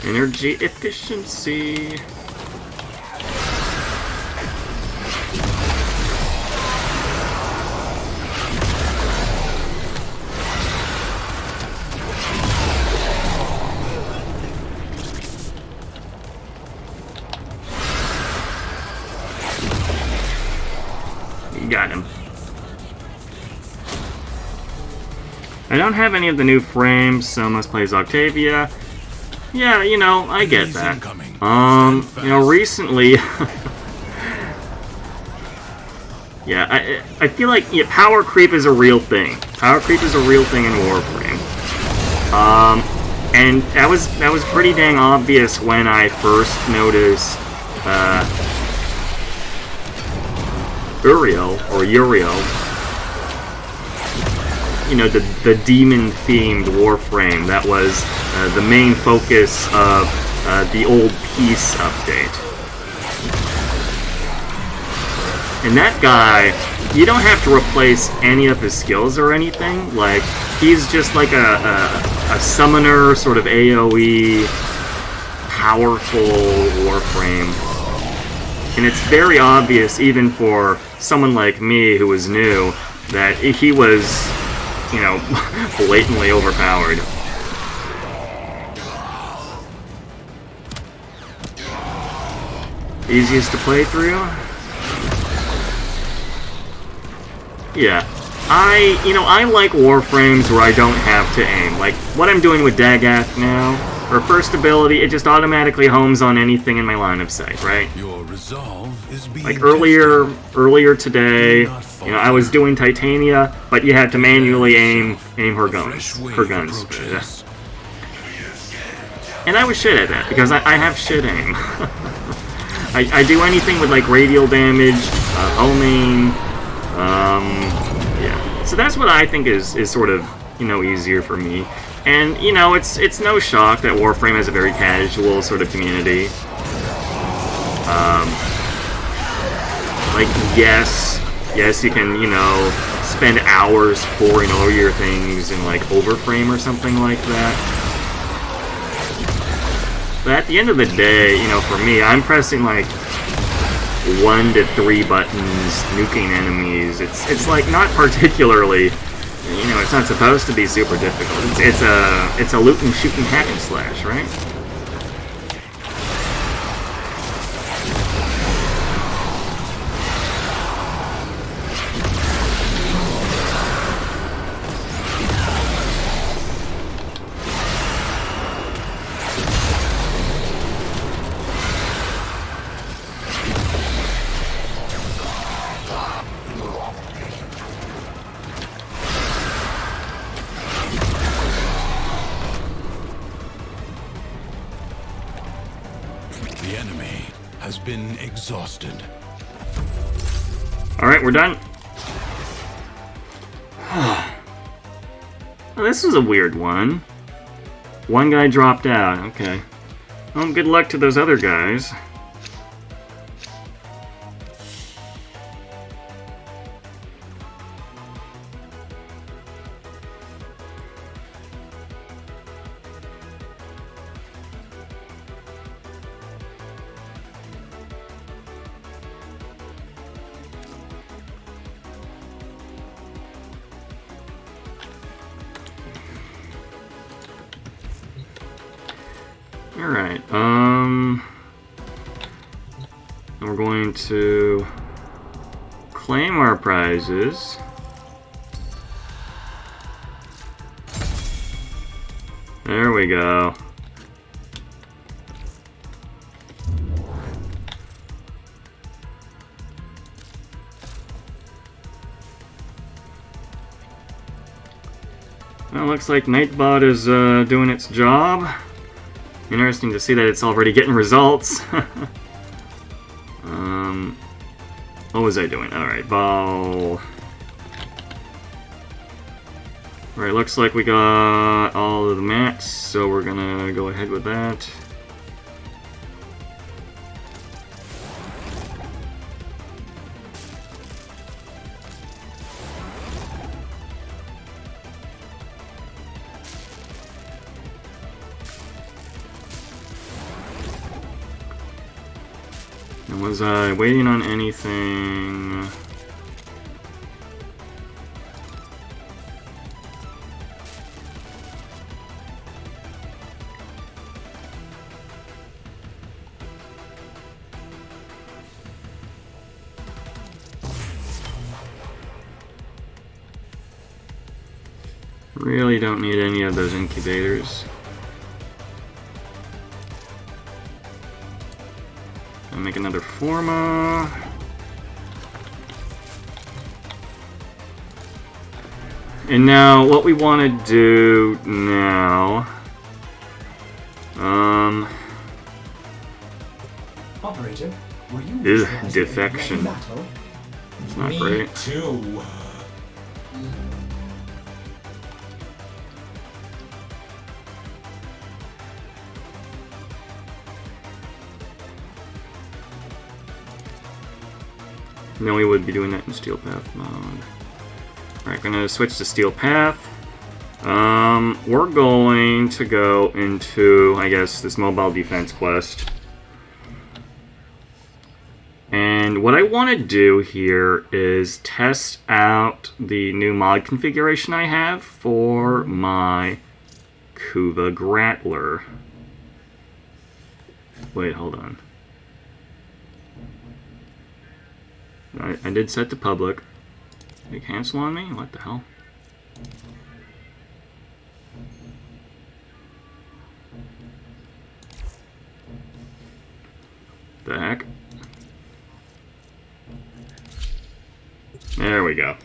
Energy efficiency. Got him. I don't have any of the new frames, so must play as Octavia. Yeah, you know, I get
Enemies
that.
incoming.
You know, recently... yeah, I feel like power creep is a real thing. Power creep is a real thing in Warframe. And that was pretty dang obvious when I first noticed Uriel, you know, the demon-themed Warframe that was the main focus of the old Peace update. And that guy, you don't have to replace any of his skills or anything. Like, he's just like a summoner, sort of AoE, powerful Warframe. And it's very obvious, even for someone like me who was new, that he was, you know, blatantly overpowered. Easiest to play through? Yeah. I like Warframes where I don't have to aim. Like, what I'm doing with Dagath now, her first ability, it just automatically homes on anything in my line of sight, right?
Your resolve is being
Like earlier today, you know, I was doing Titania, but you had to manually aim her guns. And I was shit at that, because I have shit aim. I do anything with, like, radial damage, homing, yeah. So that's what I think is sort of, you know, easier for me. And, you know, it's no shock that Warframe has a very casual sort of community. Like, yes, you can, you know, spend hours pouring over your things in, like, Overframe or something like that. But at the end of the day, you know, for me, I'm pressing, like, 1 to 3 buttons, nuking enemies. It's like, not particularly, you know, it's not supposed to be super difficult. It's a loot and shoot and hack and slash, right?
The enemy has been exhausted.
Alright, we're done. Well, this was a weird one. One guy dropped out, okay. Well, good luck to those other guys. Alright, we're going to claim our prizes. There we go. Well, looks like Nightbot is doing its job. Interesting to see that it's already getting results. What was I doing? Alright, ball. Alright, looks like we got all of the mats, so we're gonna go ahead with that. Was I waiting on anything? Really don't need any of those incubators. I'll make another Forma. And now, what we want to do now...
Operator, were you
Ugh,
neutralized with
defection.
a battle?
It's not great.
Too.
No, we would be doing that in Steel Path mode. Alright, gonna switch to Steel Path. We're going to go into, I guess, this mobile defense quest. And what I want to do here is test out the new mod configuration I have for my Kuva Grappler. Wait, hold on. I did set to public. They cancel on me? What the hell? The heck? There we go.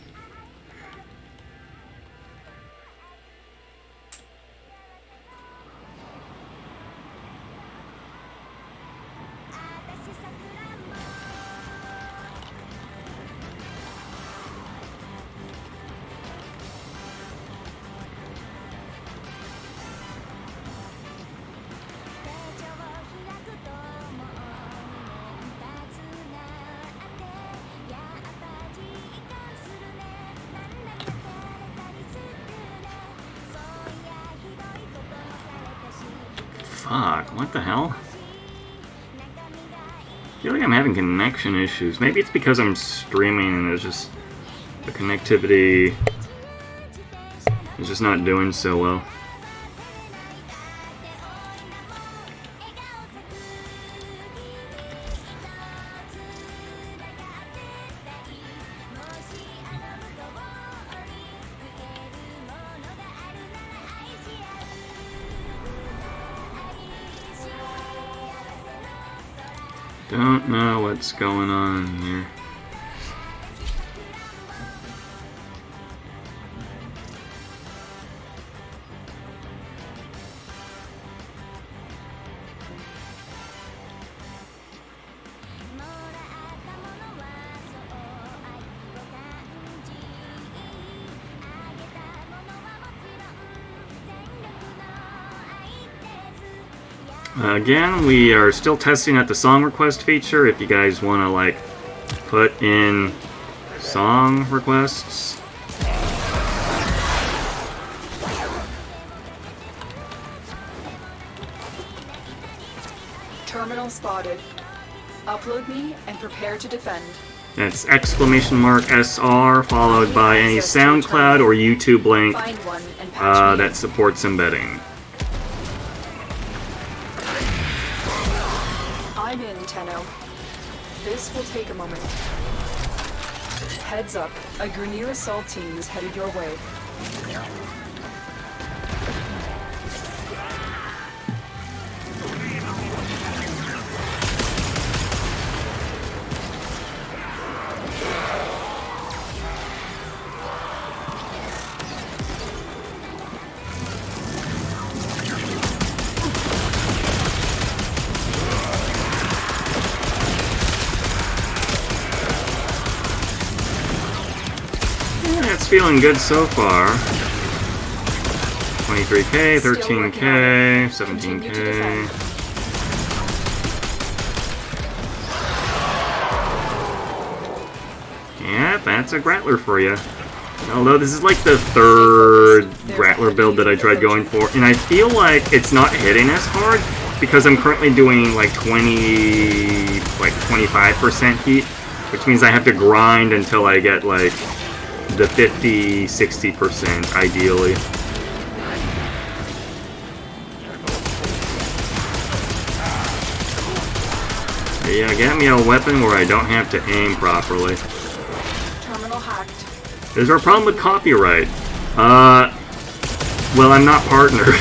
Fuck, what the hell? I feel like I'm having connection issues. Maybe it's because I'm streaming and there's just... the connectivity is just not doing so well. Don't know what's going on here. Again, we are still testing out the song request feature. If you guys want to, like, put in song requests.
Terminal spotted. Upload me and prepare to defend.
That's !SR followed by any SoundCloud or YouTube link
Find one and patch me
that supports embedding.
I'm in, Tenno. This will take a moment. Heads up, a Grineer assault team is headed your way.
It's feeling good so far. 23k, 13k, 17k. Yeah, that's a Grappler for you. Although this is like the third Grappler build that I tried going for, and I feel like it's not hitting as hard because I'm currently doing like 25% heat, which means I have to grind until I get like the 50-60% ideally. But yeah, get me a weapon where I don't have to aim properly.
Terminal hacked.
There's our problem with copyright. Well, I'm not partnered.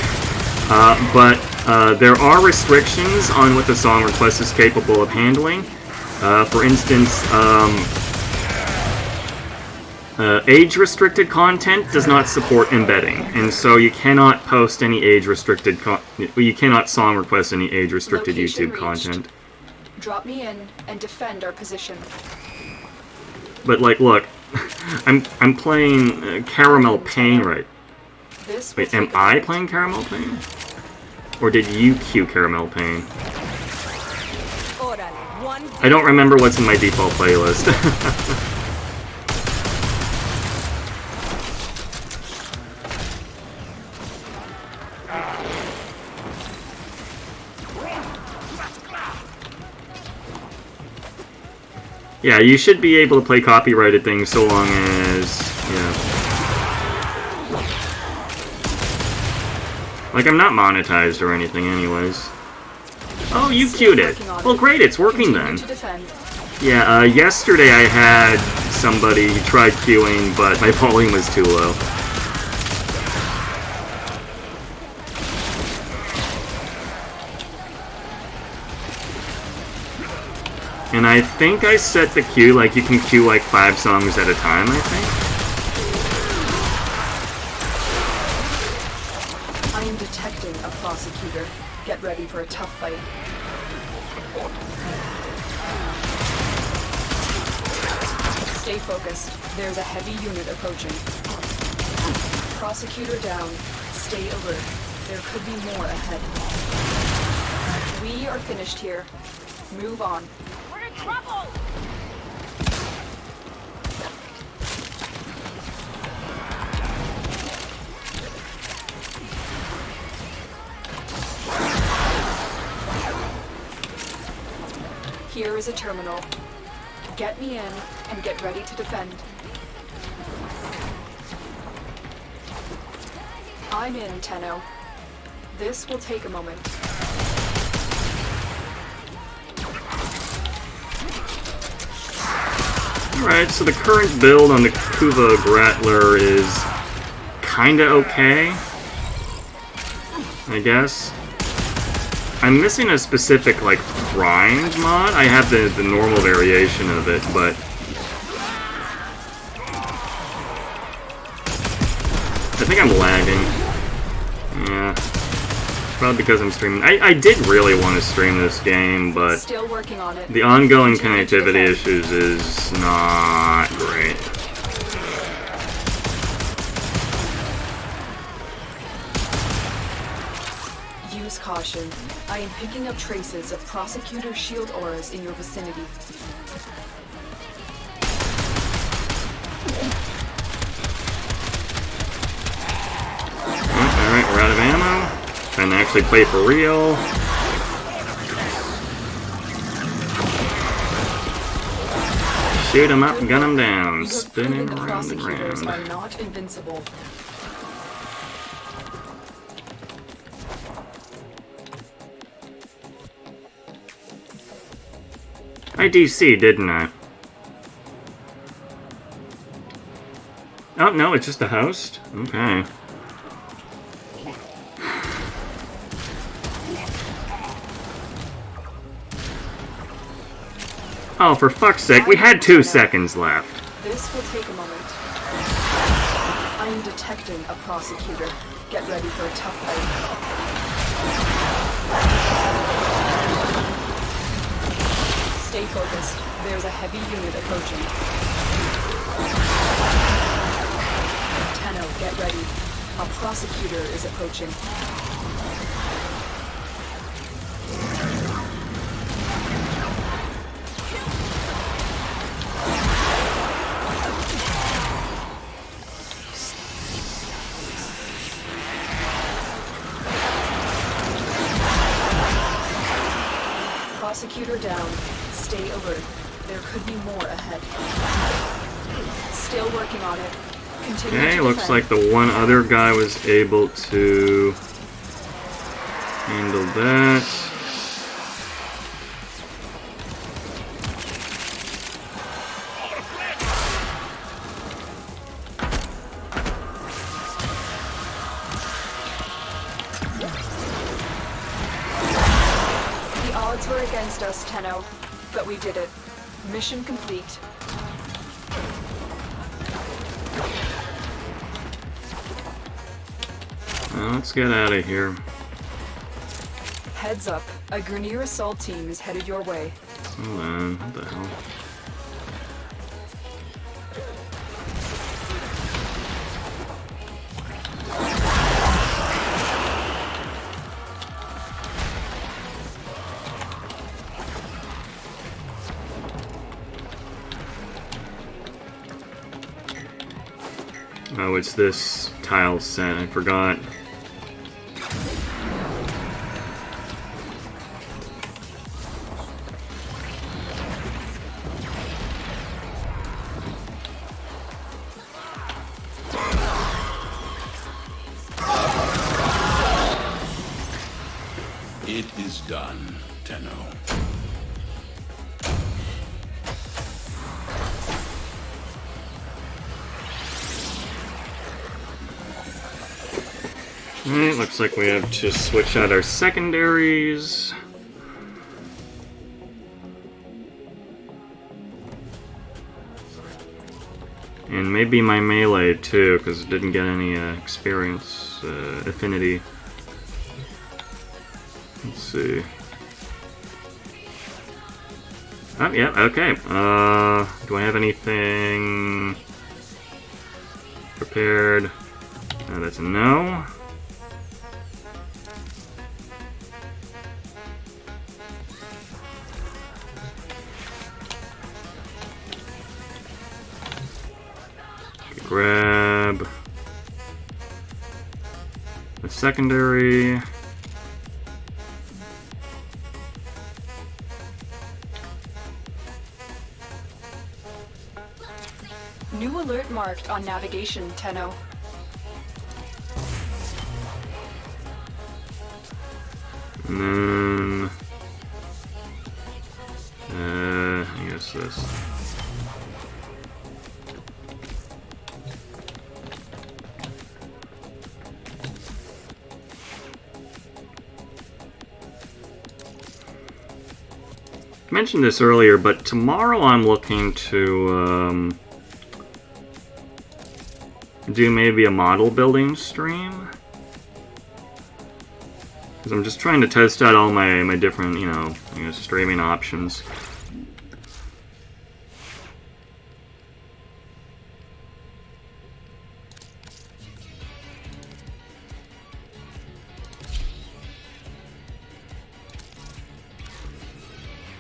But there are restrictions on what the song request is capable of handling. For instance, age-restricted content does not support embedding, and so you cannot post any age-restricted you cannot song request any age-restricted
Location
YouTube
reached.
content.
Drop me in and defend our position.
But like, look, I'm playing Caramel Pain right.
This will
Wait, am
take a
I
minute.
playing Caramel Pain? Or did you cue Caramel Pain? I don't remember what's in my default playlist. Yeah, you should be able to play copyrighted things so long as, yeah. Like, I'm not monetized or anything anyways. Oh, you queued it. Well, great, it's working then.
Continue to defend.
Yeah, yesterday I had somebody who tried queuing, but my volume was too low. And I think I set the queue, like, you can queue like 5 songs at a time, I think.
I am detecting a prosecutor. Get ready for a tough fight. Stay focused. There's a heavy unit approaching. Prosecutor down. Stay alert. There could be more ahead. We are finished here. Move on.
We're in trouble!
Here is a terminal. Get me in and get ready to defend. I'm in, Tenno. This will take a moment.
Alright, so the current build on the Kuva Grattler is kinda okay, I guess. I'm missing a specific, like, grind mod. I have the normal variation of it, but... I think I'm lagging. Yeah. Probably because I'm streaming. I did really want to stream this game, but...
Still working on it.
the ongoing
Continue to
connectivity
defend.
issues is not great.
Use caution. I am picking up traces of prosecutor shield auras in your vicinity.
Alright, we're out of ammo. Trying to actually play for real. Shoot him up and gun him down.
You have
Spinning
proven the
around and
prosecutors are
around.
not invincible.
I DC, didn't I? Oh, no, it's just a host? Okay. Oh, for fuck's sake, we had 2 seconds left.
This will take a moment. I am detecting a prosecutor. Get ready for a tough fight. Stay focused. There's a heavy unit approaching. Tenno, get ready. A prosecutor is approaching. Prosecutor down. Stay alert. There could be more ahead. Still working on it. Continue
Okay,
to
looks
defend.
like the one other guy was able to handle that.
against us, Tenno, but we did it. Mission complete.
Let's get out of here.
Heads up, a Grineer assault team is headed your way.
Hold on, what the hell? Oh, it's this tile set, I forgot.
It is done, Tenno.
Alright, looks like we have to switch out our secondaries. And maybe my melee too, because it didn't get any experience affinity. Let's see. Oh, yeah, okay. Do I have anything prepared? That's a no. Grab the secondary.
New alert marked on navigation, Tenno.
And then I guess this. I mentioned this earlier, but tomorrow I'm looking to do maybe a model building stream. Because I'm just trying to test out all my different, I guess, streaming options.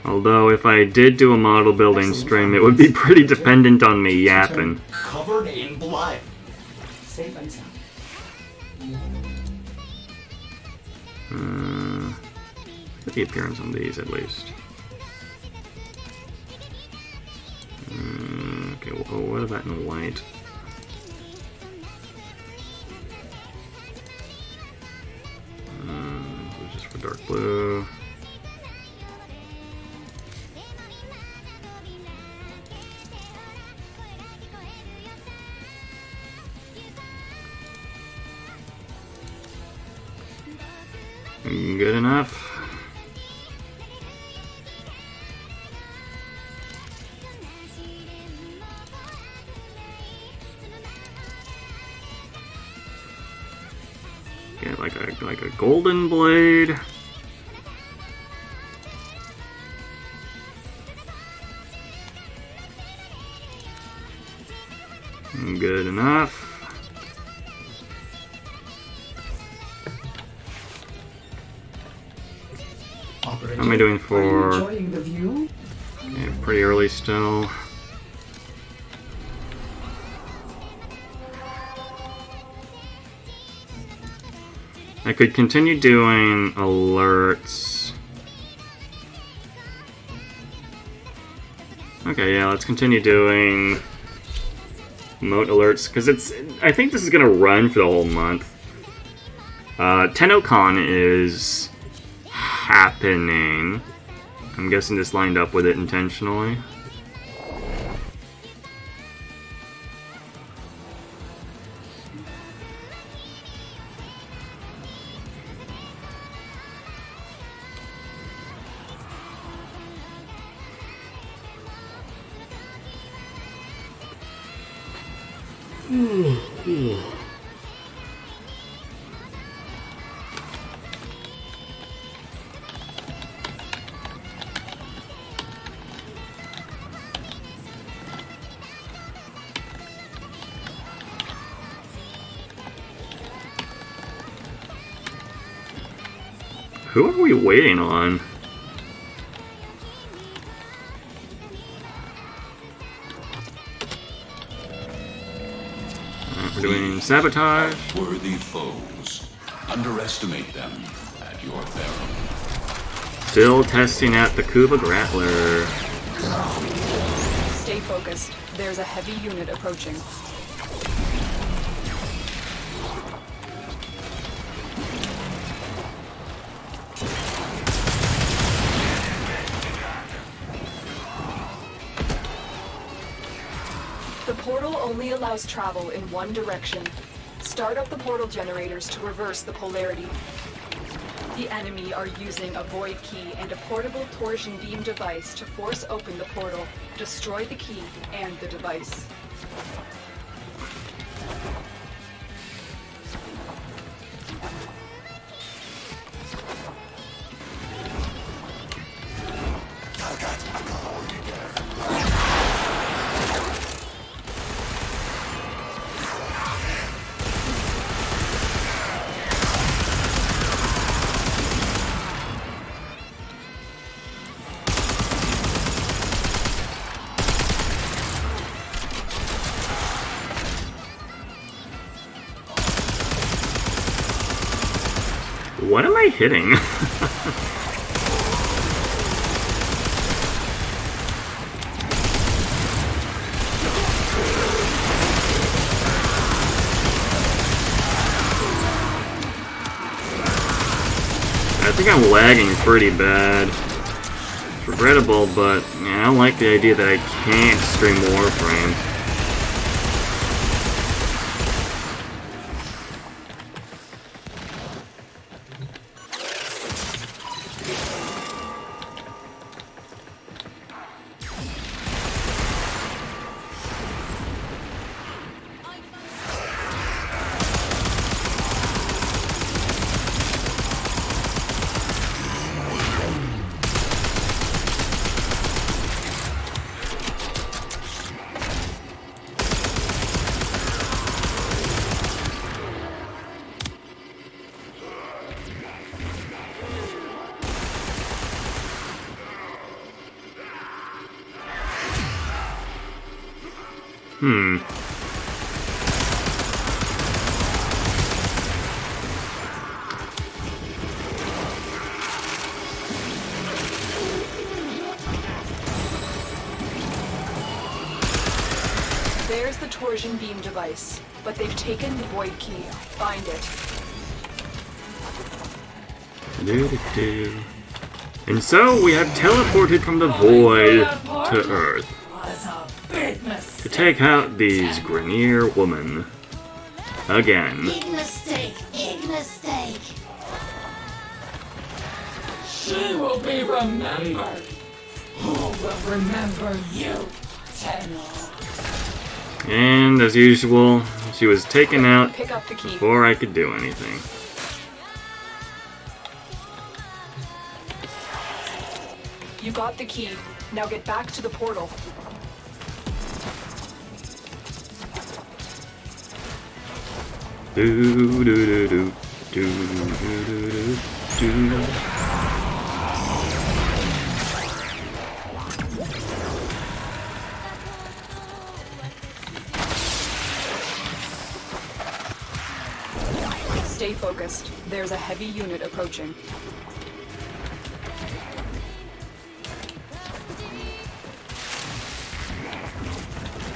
Although, if I did do a model building stream, it would be pretty dependent on me yapping.
Covered in blood. Safe and sound.
Get the appearance on these, at least. Okay, well, what about in white? Just for dark blue. Good enough. Get like a golden blade. Good enough. How am I doing for?
Are you enjoying the view?
Yeah, pretty early still. I could continue doing alerts. Okay, yeah, let's continue doing emote alerts, because I think this is gonna run for the whole month. TennoCon is happening. I'm guessing this lined up with it intentionally. Who are we waiting on? We're doing sabotage.
Worthy foes. Underestimate them at your peril.
Still testing out the Kuva Grappler.
Stay focused. There's a heavy unit approaching. The portal only allows travel in one direction. Start up the portal generators to reverse the polarity. The enemy are using a void key and a portable torsion beam device to force open the portal, destroy the key and the device.
What am I hitting? I think I'm lagging pretty bad. It's regrettable, but I don't like the idea that I can't stream Warframe.
There's the torsion beam device, but they've taken the void key. Find it.
And so we have teleported from the void to Earth to take out these Grineer women again.
Big mistake, big mistake.
She will be remembered. Who will remember you, Tenno?
And as usual, she was taken out
Pick up the key.
before I could do anything.
You got the key. Now get back to the portal.
Do do do do do do do do.
Stay focused. There's a heavy unit approaching.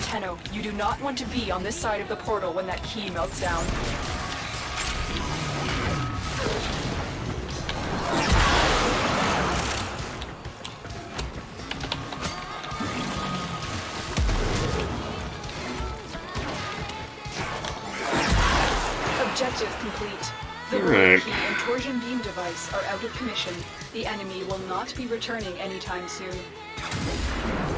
Tenno, you do not want to be on this side of the portal when that key melts down. Objective complete. The
Alright.
void key and torsion beam device are out of commission. The enemy will not be returning anytime soon.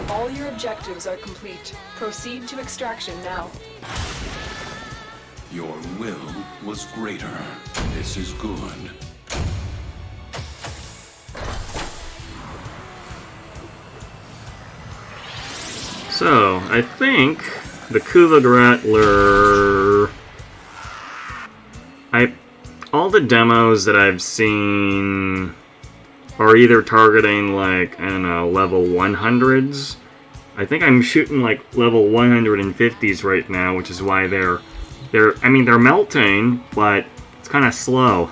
All your objectives are complete. Proceed to extraction now.
Your will was greater. This is good.
So, I think the Kuvag Rattler... all the demos that I've seen are either targeting, like, I don't know, level 100s. I think I'm shooting, like, level 150s right now, which is why they're melting, but it's kind of slow.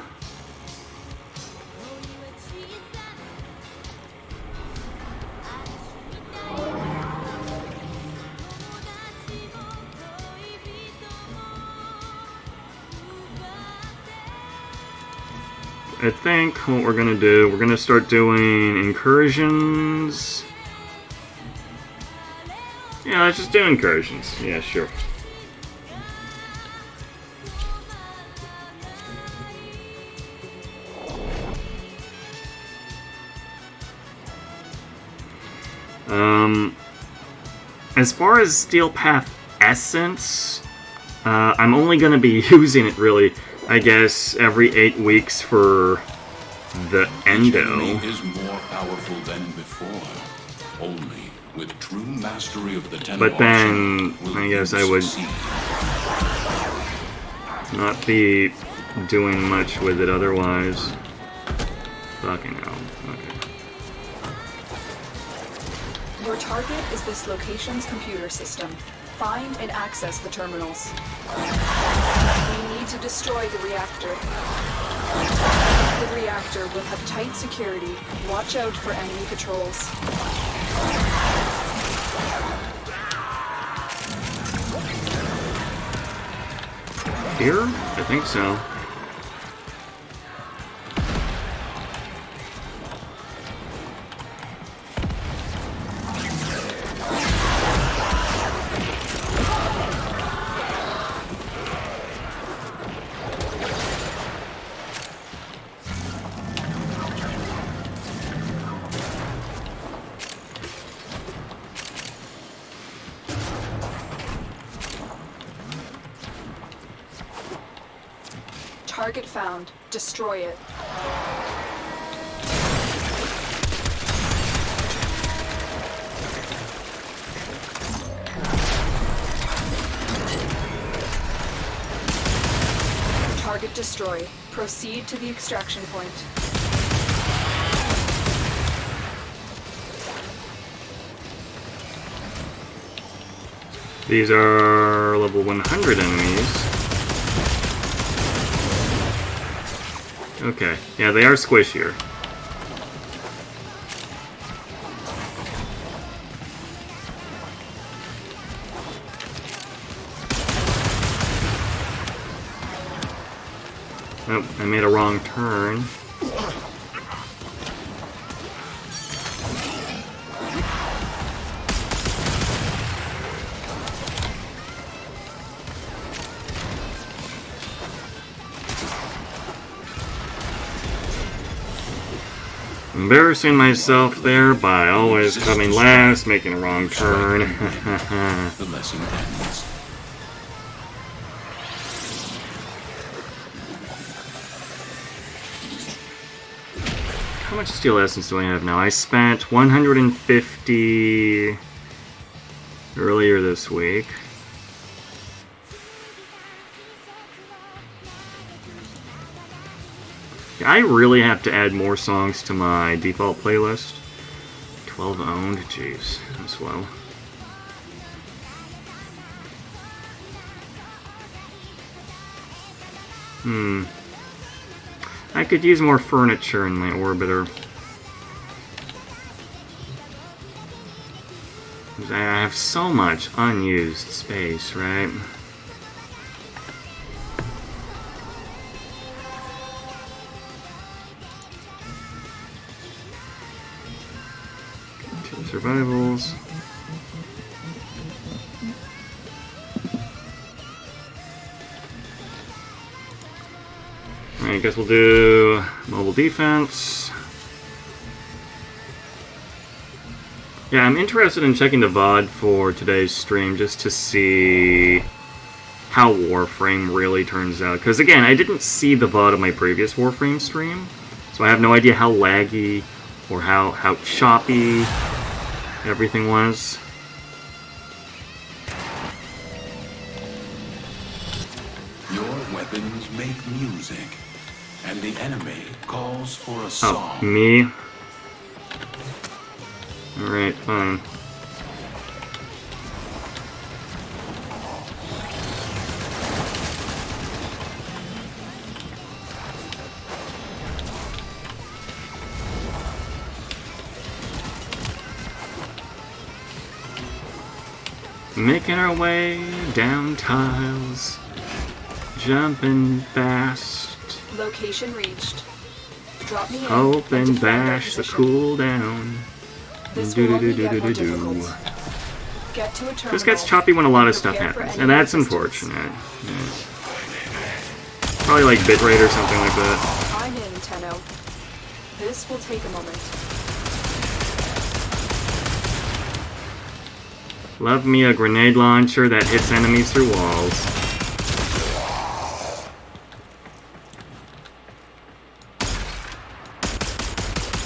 I think what we're gonna do, we're gonna start doing incursions. Yeah, let's just do incursions. Yeah, sure. As far as Steel Path Essence, I'm only gonna be using it really, I guess, every 8 weeks for the Endo.
Each enemy is more powerful than before. Only with true mastery of the Ten
But then,
will
I guess
you
I would
succeed.
not be doing much with it otherwise. Fucking hell. Okay.
Your target is this location's computer system. Find and access the terminals. We need to destroy the reactor. The reactor will have tight security. Watch out for enemy patrols.
Here? I think so.
Target found. Destroy it. Target destroyed. Proceed to the extraction point.
These are level 100 enemies. Okay, yeah, they are squishier. Oh, I made a wrong turn. Embarrassing myself there by always coming last, making a wrong turn.
The lesson ends.
How much steel essence do I have now? I spent 150 earlier this week. I really have to add more songs to my default playlist. 12 owned, jeez, that's low. I could use more furniture in my orbiter. I have so much unused space, right? Two survivals. I guess we'll do mobile defense. Yeah, I'm interested in checking the VOD for today's stream just to see how Warframe really turns out. Because again, I didn't see the VOD of my previous Warframe stream, so I have no idea how laggy or how choppy everything was.
Your weapons make music, and the enemy calls for a song.
Oh, me? Alright, fine. Making our way down tiles, jumping fast.
Location reached. Drop me in.
Hope and
defend our
bash the
position.
cooldown.
This will only get more difficult. Get to a terminal.
This gets choppy when a lot of stuff
Prepare for
happens,
enemy
and that's
resistance.
unfortunate. Yeah. Probably like bitrate or something like that.
I'm in, Tenno. This will take a moment.
Love me a grenade launcher that hits enemies through walls.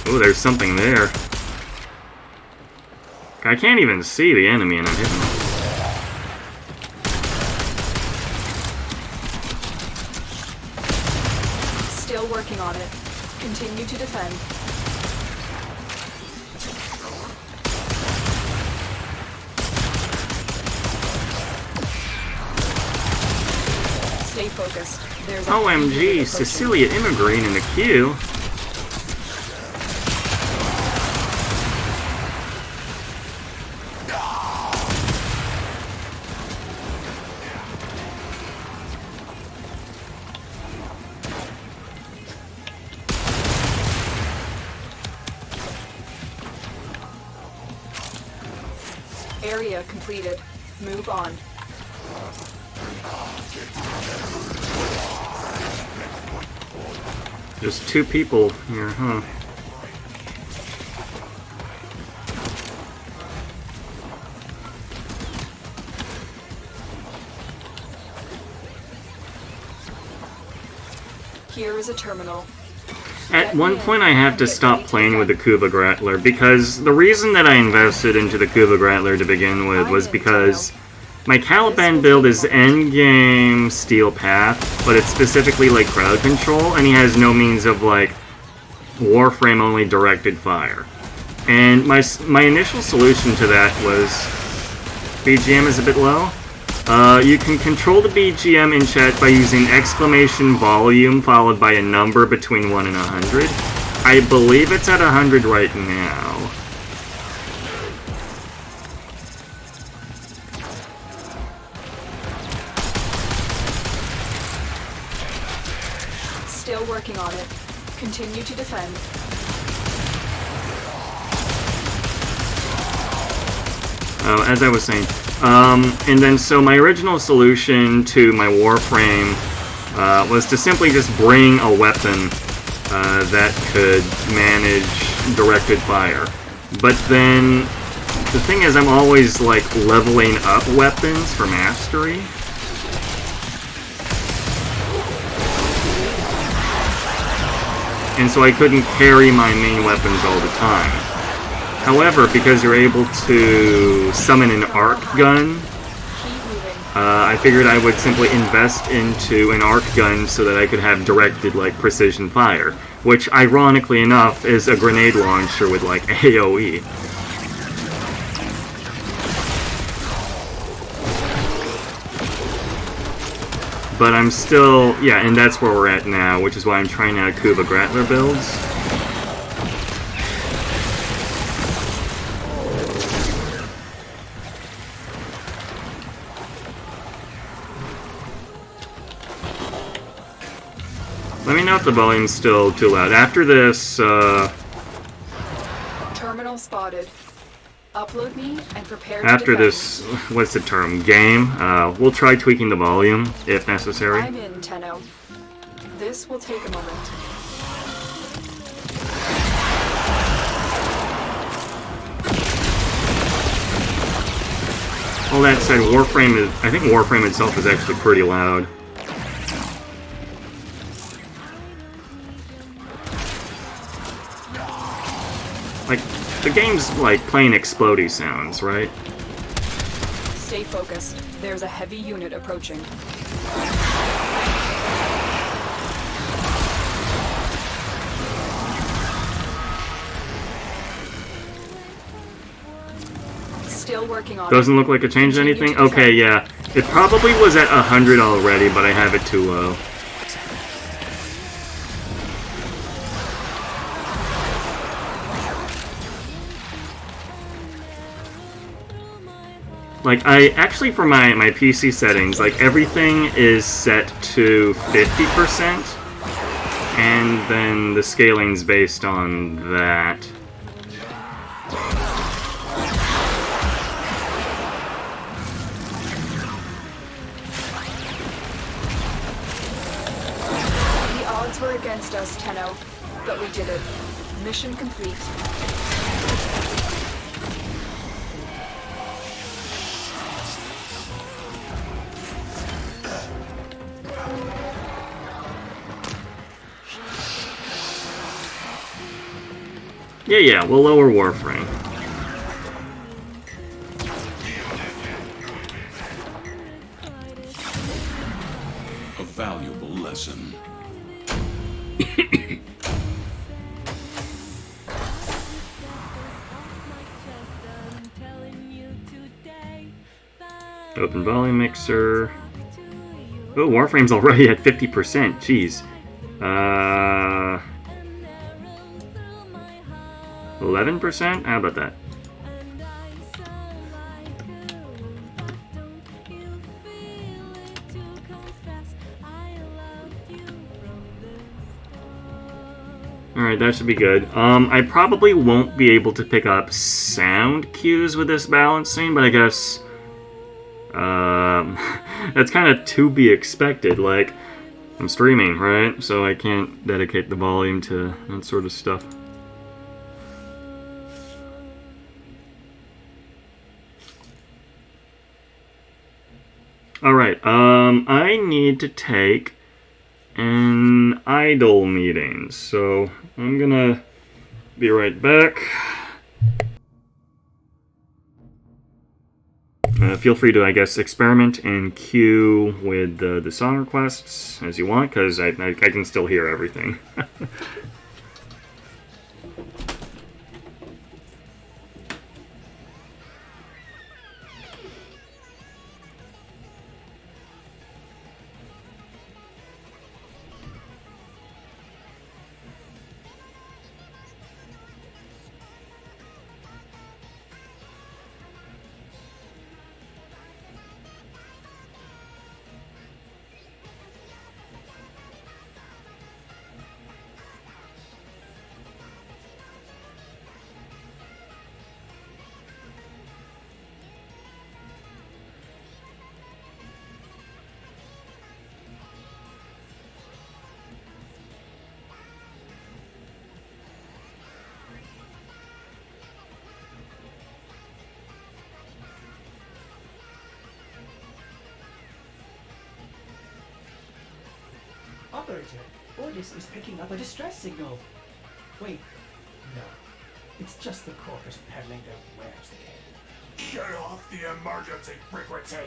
Ooh, there's something there. I can't even see the enemy and I'm hitting them.
Still working on it. Continue to defend. Stay focused. There's a
OMG,
approaching.
Cecilia Immigrant in the queue.
Area completed. Move on.
Just two people here, huh?
Here is a terminal.
At one point I have to stop playing with the Kuva Grappler because the reason that I invested into the Kuva Grappler to begin with was because my Caliban build is endgame Steel Path, but it's specifically like crowd control, and he has no means of like Warframe only directed fire. And my initial solution to that was BGM is a bit low. You can control the BGM in chat by using exclamation volume followed by a number between 1 and 100. I believe it's at 100 right now.
Still working on it. Continue to defend.
As I was saying. And then so my original solution to my Warframe was to simply just bring a weapon that could manage directed fire. But then the thing is I'm always like leveling up weapons for mastery. And so I couldn't carry my main weapons all the time. However, because you're able to summon an arc gun, I figured I would simply invest into an arc gun so that I could have directed, like, precision fire. Which, ironically enough, is a grenade launcher with, like, AoE. But I'm still, yeah, and that's where we're at now, which is why I'm trying out Kuva Grappler builds. Let me know if the volume's still too loud. After this,
Terminal spotted. Upload me and prepare to
after
defend.
this, what's the term, game, we'll try tweaking the volume, if necessary.
I'm in, Tenno. This will take a moment.
all that said, Warframe is... I think Warframe itself is actually pretty loud. Like, the game's like playing explodey sounds, right?
Stay focused. There's a heavy unit approaching. Still working on
Doesn't
it.
look like it changed
Continue
anything?
to
Okay,
defend.
yeah. It probably was at 100 already, but I have it too low. Like, I actually, for my PC settings, like, everything is set to 50%, and then the scaling's based on that.
The odds were against us, Tenno, but we did it. Mission complete.
Yeah, we'll lower Warframe.
A valuable lesson.
Open volume mixer. Oh, Warframe's already at 50%. Jeez. 11%? How about that? Alright, that should be good. I probably won't be able to pick up sound cues with this balancing, but I guess... that's kind of to be expected. Like, I'm streaming, right? So I can't dedicate the volume to that sort of stuff. Alright, I need to take an idle meeting, so I'm gonna be right back. Feel free to, I guess, experiment and queue with the song requests as you want, because I can still hear everything.
Operator, Ordis is picking up a distress signal. Wait, no. It's just the Corpus peddling their wares again.
Get off the emergency frequency!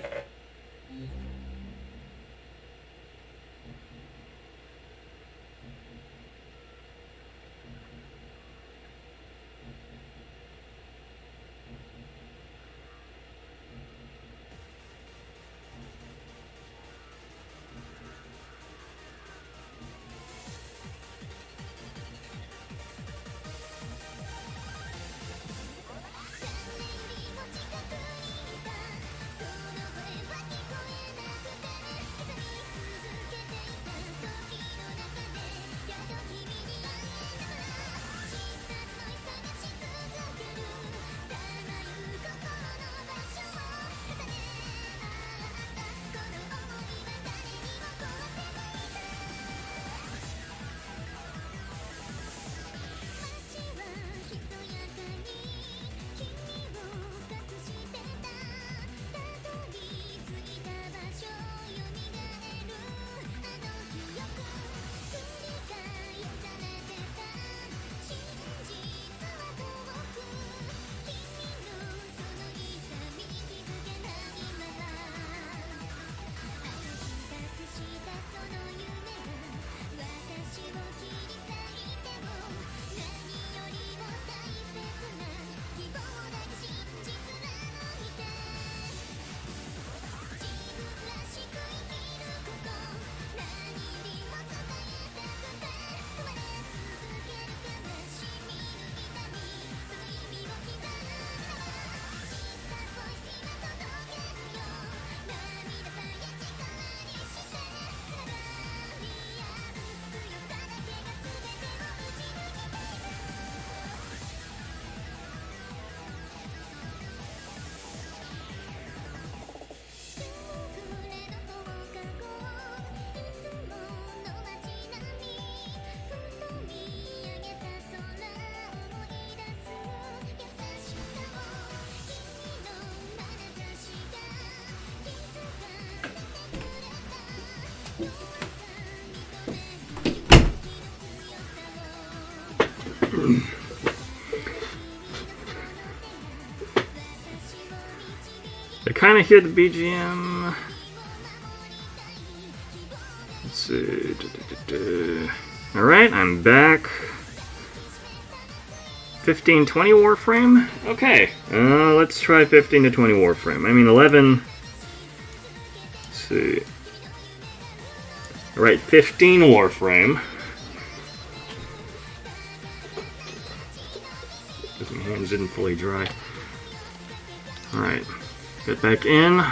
I kind of hear the BGM. Let's see. Alright, I'm back. 15, 20 Warframe? Okay, let's try 15 to 20 Warframe. I mean, 11... Let's see. Alright, 15 Warframe. Because my hands didn't fully dry. Alright, get back in.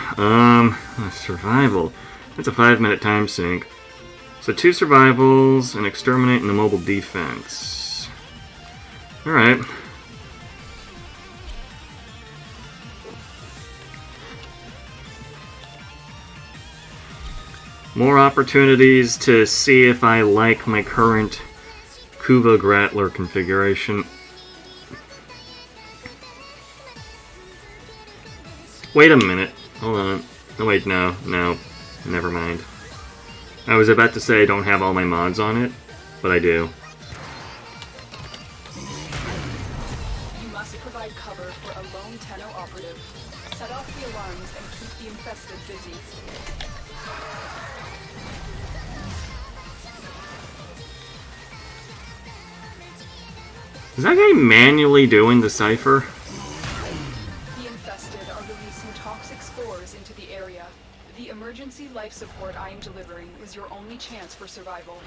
Survival. That's a 5-minute time sink. So 2 survivals, an exterminate, and a mobile defense. Alright. More opportunities to see if I like my current Kuva Grattler configuration. Wait a minute. Hold on. Oh wait, no. Never mind. I was about to say I don't have all my mods on it, but I do.
You must provide cover for a lone Tenno operative. Set off the alarms and keep the infested busy.
Is that guy manually doing the cipher?
The infested are releasing toxic spores into the area. The emergency life support I am delivering is your only chance for survival.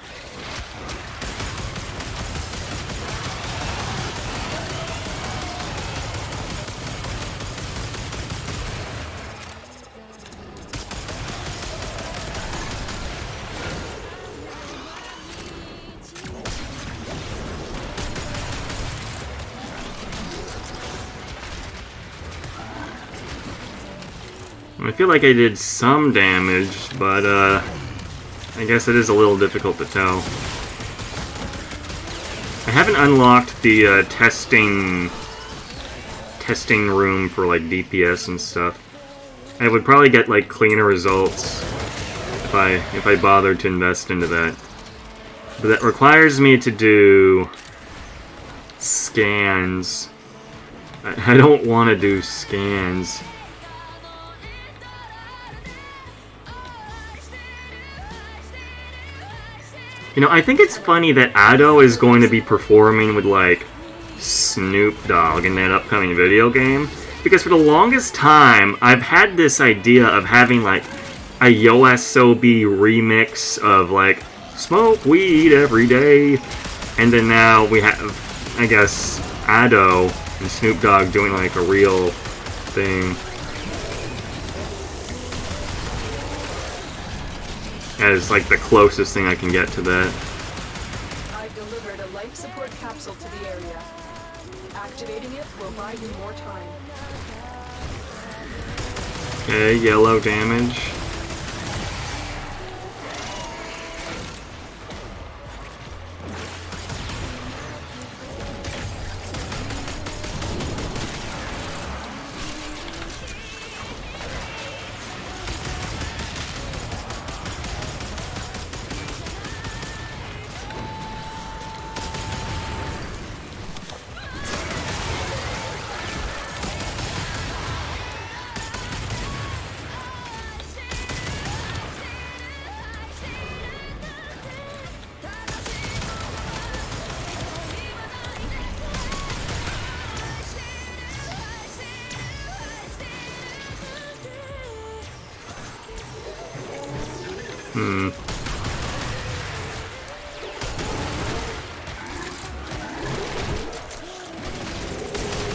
I feel like I did some damage, but I guess it is a little difficult to tell. I haven't unlocked the testing room for like DPS and stuff. I would probably get like cleaner results if I bothered to invest into that. But that requires me to do scans. I don't want to do scans. You know, I think it's funny that Ado is going to be performing with, like, Snoop Dogg in that upcoming video game. Because for the longest time, I've had this idea of having, like, a YOASOBI remix of, like, smoke weed every day. And then now we have, I guess, Ado and Snoop Dogg doing, like, a real thing. As like the closest thing I can get to that.
I've delivered a life support capsule to the area. Activating it will buy you more time.
Okay, yellow damage.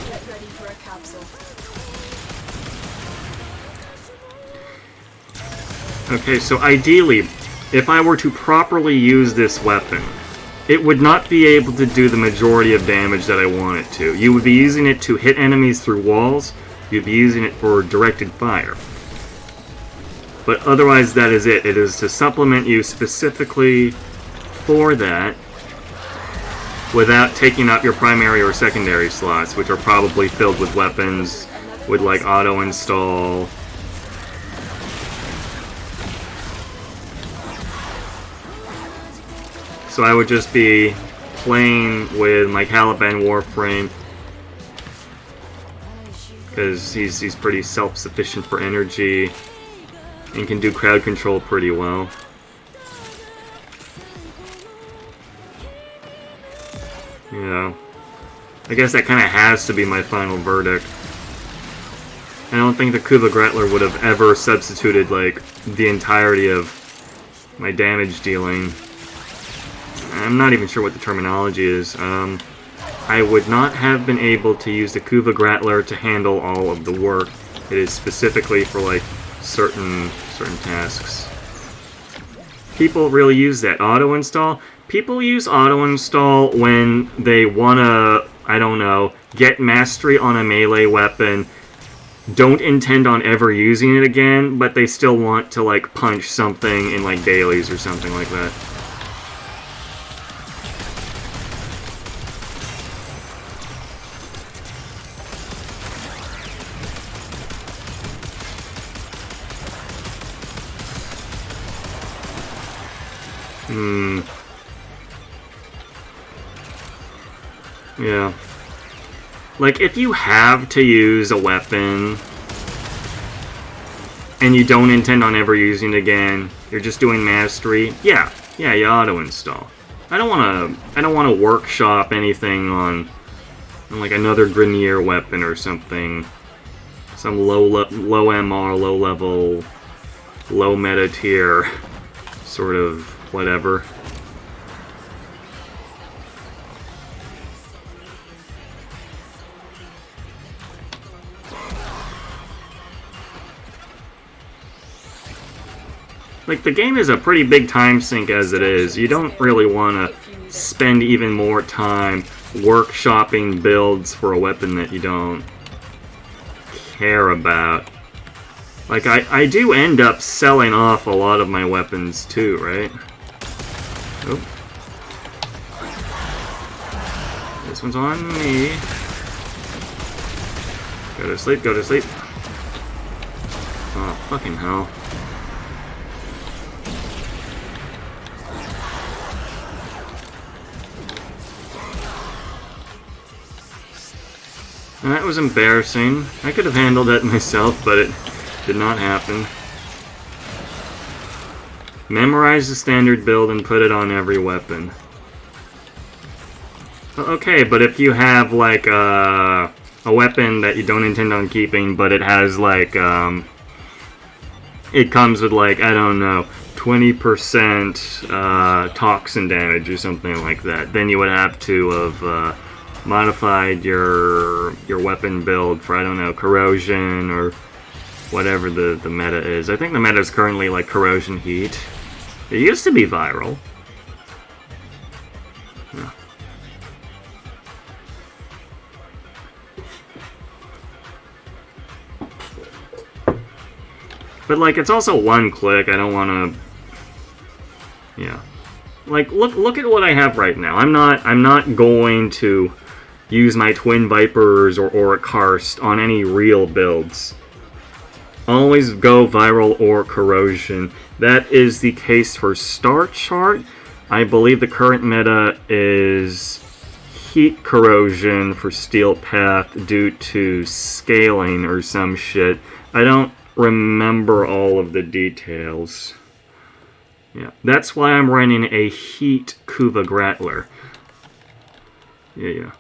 Get ready for a capsule.
Okay, so ideally, if I were to properly use this weapon, it would not be able to do the majority of damage that I want it to. You would be using it to hit enemies through walls, you'd be using it for directed fire. But otherwise, that is it. It is to supplement you specifically for that, without taking up your primary or secondary slots, which are probably filled with weapons, with like auto install. So I would just be playing with my Caliban Warframe because he's pretty self-sufficient for energy and can do crowd control pretty well. Yeah, I guess that kind of has to be my final verdict. I don't think the Kuva Gretler would have ever substituted like the entirety of my damage dealing. I'm not even sure what the terminology is. I would not have been able to use the Kuva Gretler to handle all of the work. It is specifically for like certain tasks. People really use that auto install. People use auto install when they wanna, I don't know, get mastery on a melee weapon, don't intend on ever using it again, but they still want to like punch something in like dailies or something like that. Yeah. Like, if you have to use a weapon and you don't intend on ever using it again, you're just doing mastery, yeah, you auto-install. I don't wanna workshop anything on like another Grineer weapon or something. Some low MR, low level, low meta tier sort of whatever. Like, the game is a pretty big time sink as it is. You don't really want to spend even more time workshopping builds for a weapon that you don't care about. Like, I do end up selling off a lot of my weapons too, right? Oh. This one's on me. Go to sleep, go to sleep. Oh, fucking hell. That was embarrassing. I could have handled that myself, but it did not happen. Memorize the standard build and put it on every weapon. Okay, but if you have like a weapon that you don't intend on keeping, but it has like it comes with like, I don't know, 20% toxin damage or something like that, then you would have to have modified your weapon build for, I don't know, corrosion or whatever the meta is. I think the meta is currently like corrosion heat. It used to be viral. Yeah. But like, it's also one click. I don't want to. Yeah. Like, look at what I have right now. I'm not going to use my Twin Vipers or Auric Karst on any real builds. Always go viral or corrosion. That is the case for Star Chart. I believe the current meta is heat corrosion for Steel Path due to scaling or some shit. I don't remember all of the details. Yeah, that's why I'm running a heat Kuva Gretler. Yeah.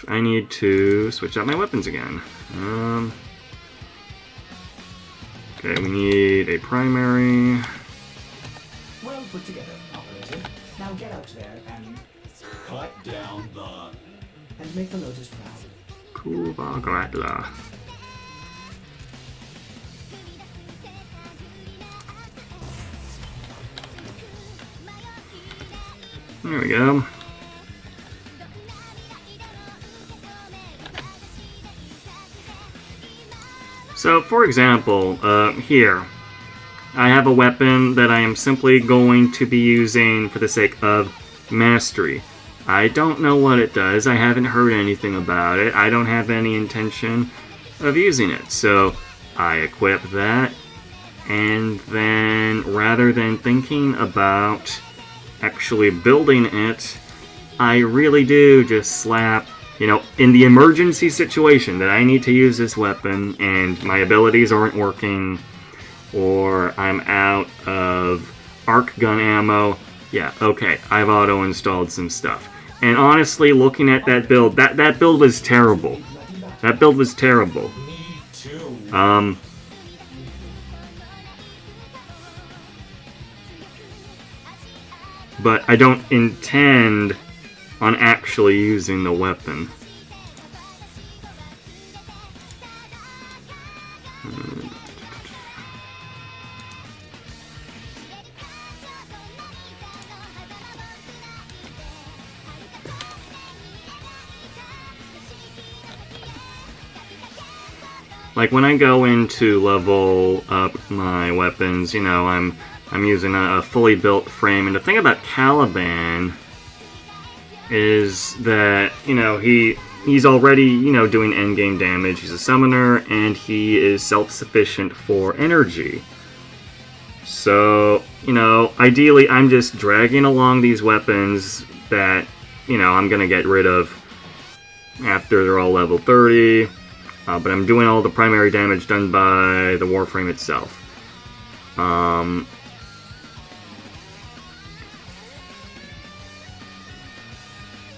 I need to switch out my weapons again. Okay, we need a primary.
Well put together, operator. Now get out there and
Cut down the...
and make the Lotus proud.
Kuva Gretler. There we go. So, for example, here, I have a weapon that I am simply going to be using for the sake of mastery. I don't know what it does. I haven't heard anything about it. I don't have any intention of using it. So, I equip that, and then rather than thinking about actually building it, I really do just slap, you know, in the emergency situation that I need to use this weapon and my abilities aren't working, or I'm out of arc gun ammo, yeah, okay, I've auto-installed some stuff. And honestly, looking at that build, that build was terrible. That build was terrible.
Me too.
But I don't intend on actually using the weapon. Like when I go in to level up my weapons, you know, I'm using a fully built frame, and the thing about Caliban is that, you know, he's already, you know, doing endgame damage. He's a summoner, and he is self-sufficient for energy. So, you know, ideally I'm just dragging along these weapons that, you know, I'm gonna get rid of after they're all level 30. But I'm doing all the primary damage done by the Warframe itself.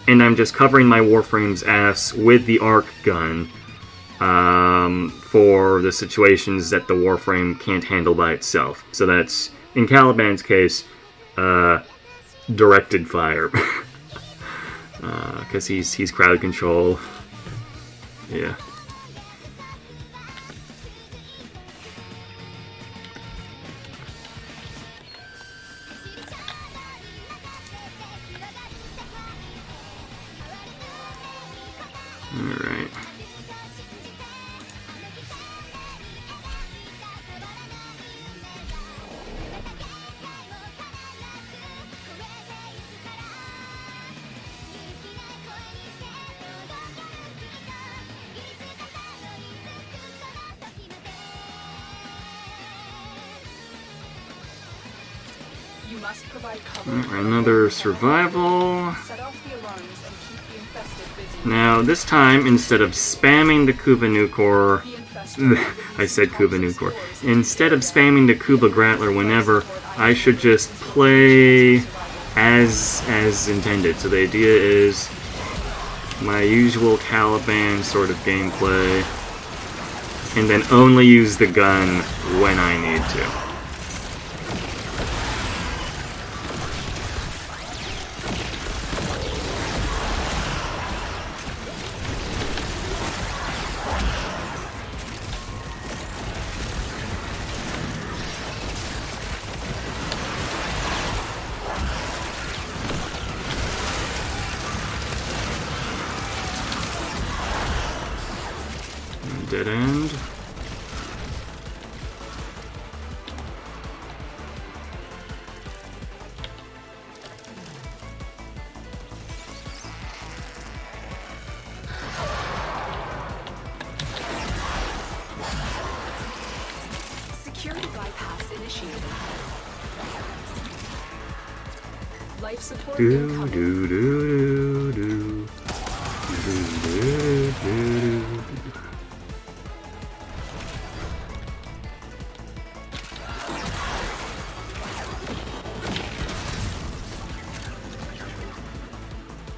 And I'm just covering my Warframe's ass with the arc gun for the situations that the Warframe can't handle by itself. So that's, in Caliban's case, directed fire. Because he's crowd control. Yeah. Alright.
You must provide cover.
Another survival.
Set off the alarms and keep the infested busy.
Now, this time, instead of spamming the Kuba Nukor,
The infested
I said Kuba Nukor. Instead of spamming the Kuba Grattler whenever, I should just play as intended. So the idea is my usual Caliban sort of gameplay, and then only use the gun when I need to. Dead end.
Security bypass initiated. Life support
Do
incoming.
do do do do. Do do do do.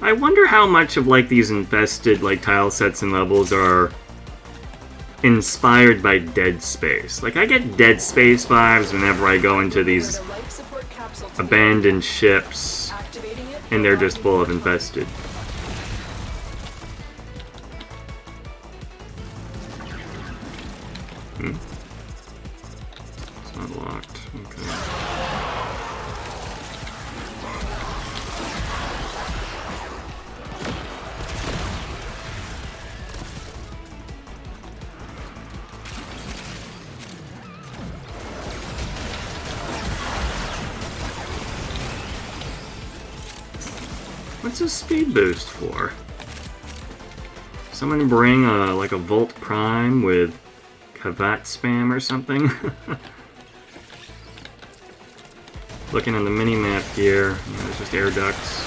I wonder how much of like these infested like tile sets and levels are inspired by Dead Space. Like I get Dead Space vibes whenever I go into these
The life support capsule to
abandoned ships
activating it.
and they're just full of infested. It's not locked. Okay. What's a speed boost for? Someone bring like a Volt Prime with Kavat spam or something? Looking at the mini-map here, there's just air ducts.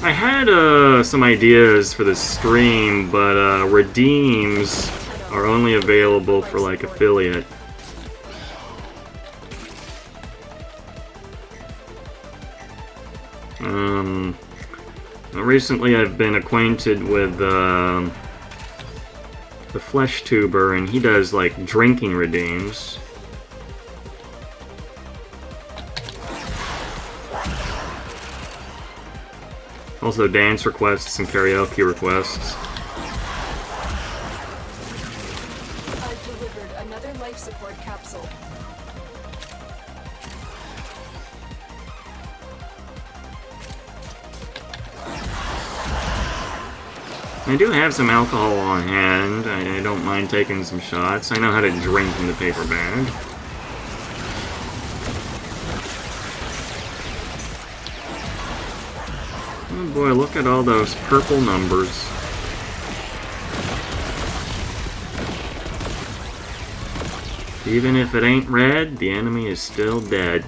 I had some ideas for the stream, but redeems are only available for like affiliate. Recently I've been acquainted with the Flesh Tuber, and he does like drinking redeems. Also dance requests and karaoke requests.
I've delivered another life support capsule.
I do have some alcohol on hand. I don't mind taking some shots. I know how to drink in the paper bag. Oh boy, look at all those purple numbers. Even if it ain't red, the enemy is still dead.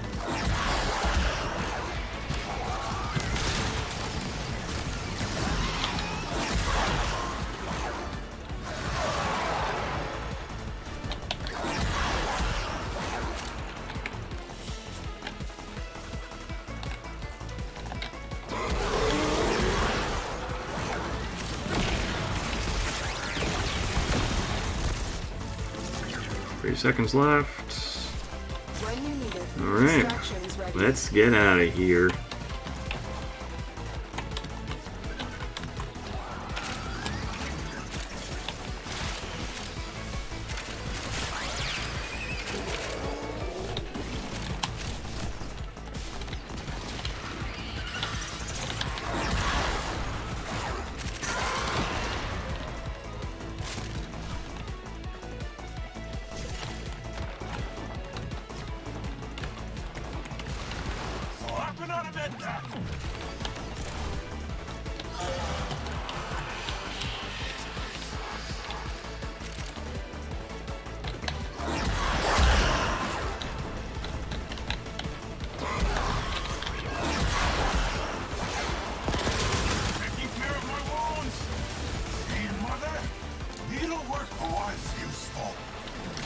Seconds left.
When you need it,
Alright,
extraction's ready.
let's get out of here.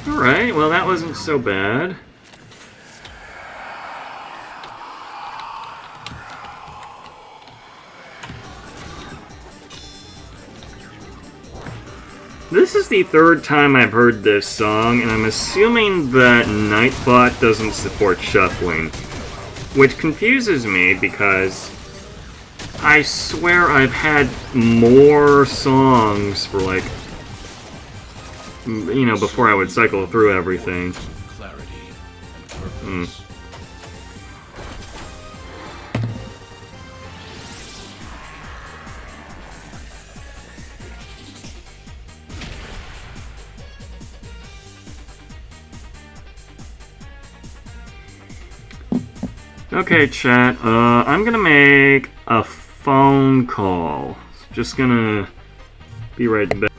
Alright, well that wasn't so bad. This is the third time I've heard this song, and I'm assuming that Nightbot doesn't support shuffling. Which confuses me because I swear I've had more songs for like, you know, before I would cycle through everything.
Clarity and purpose.
Okay, chat, I'm gonna make a phone call. Just gonna be right back.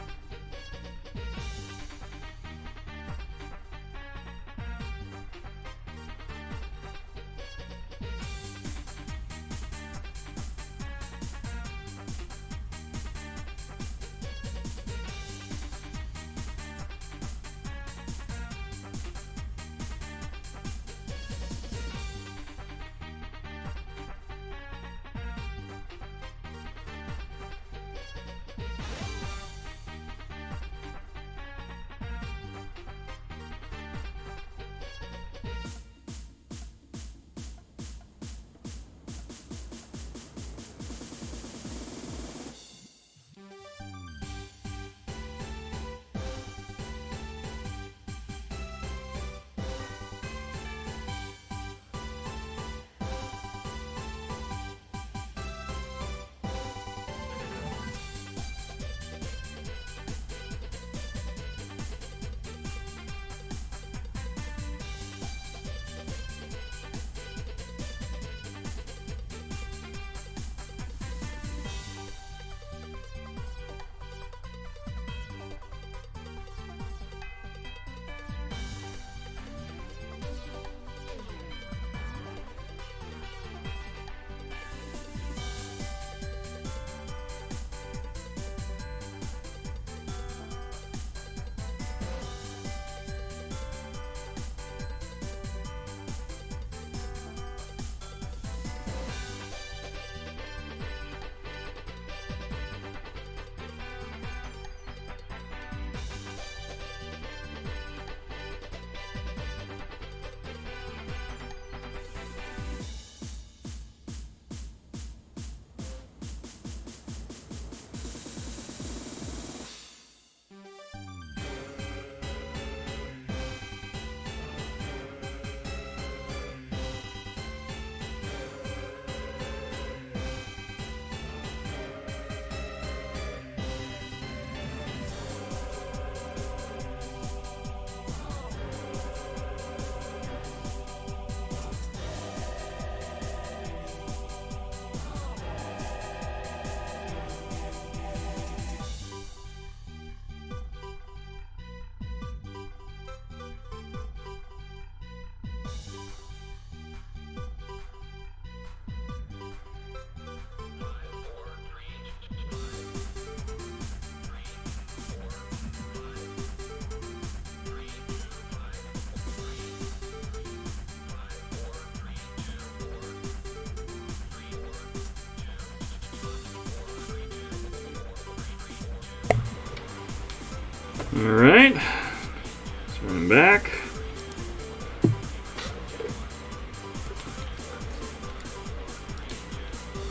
Alright. Let's run back.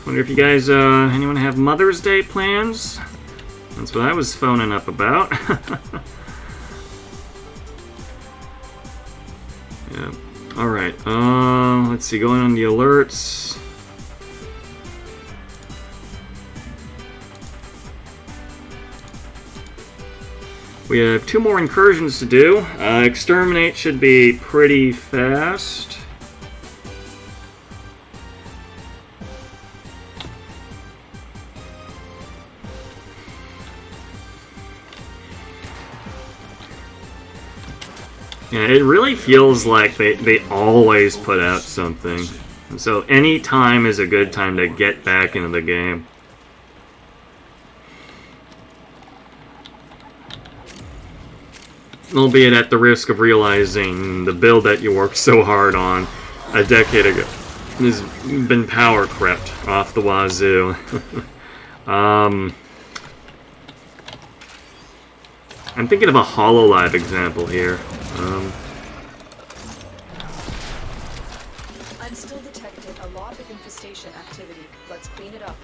Wonder if you guys, anyone have Mother's Day plans? That's what I was phoning up about. Yeah. Alright, let's see, going on the alerts. We have 2 more incursions to do. Exterminate should be pretty fast. Yeah, it really feels like they always put out something. And so any time is a good time to get back into the game. Albeit at the risk of realizing the build that you worked so hard on a decade ago has been power crept off the wazoo. I'm thinking of a HoloLive example here.
I'm still detecting a lot of infestation activity. Let's clean it up.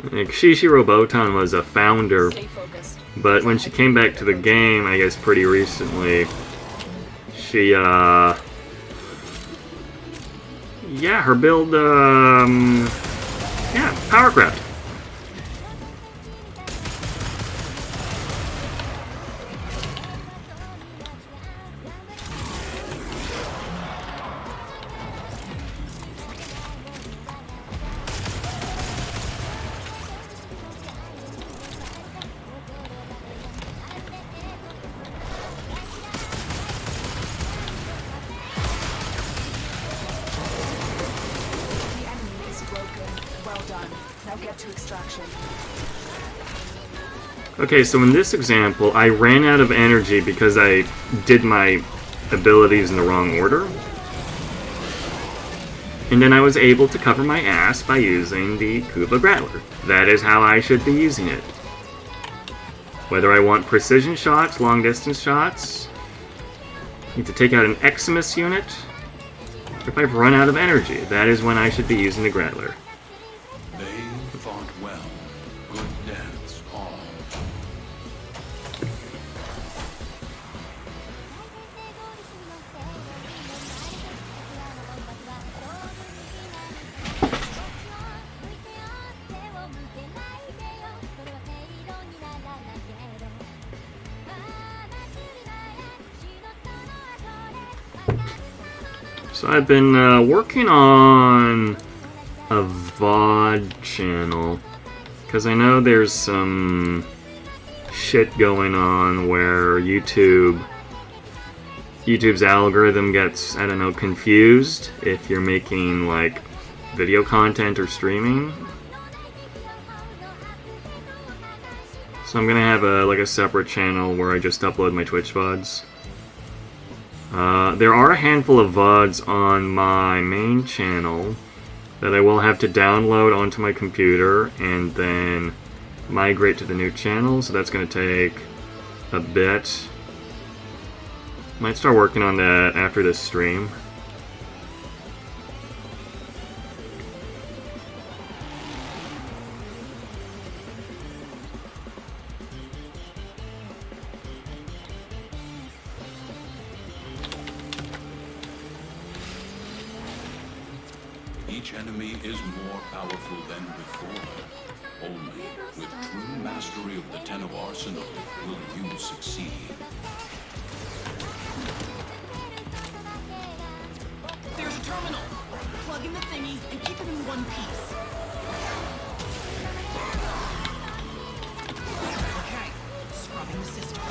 Like Shishi Roboton was a founder,
Stay focused.
but when she came back to the game, I guess pretty recently, she, yeah, her build, yeah, power crept.
The enemy is broken. Well done. Now get to extraction.
Okay, so in this example, I ran out of energy because I did my abilities in the wrong order. And then I was able to cover my ass by using the Kuba Grattler. That is how I should be using it. Whether I want precision shots, long distance shots, need to take out an Eximus unit, or if I've run out of energy, that is when I should be using the Grattler.
They fought well. Good dance, all.
So I've been working on a VOD channel, because I know there's some shit going on where YouTube's algorithm gets, I don't know, confused if you're making like video content or streaming. So I'm gonna have a separate channel where I just upload my Twitch VODs. There are a handful of VODs on my main channel that I will have to download onto my computer and then migrate to the new channel, so that's going to take a bit. Might start working on that after this stream.
Each enemy is more powerful than before. Only with true mastery of the Ten of Arsenal will you succeed.
There's a terminal. Plug in the thingy and keep it in one piece. Okay, scrubbing the system.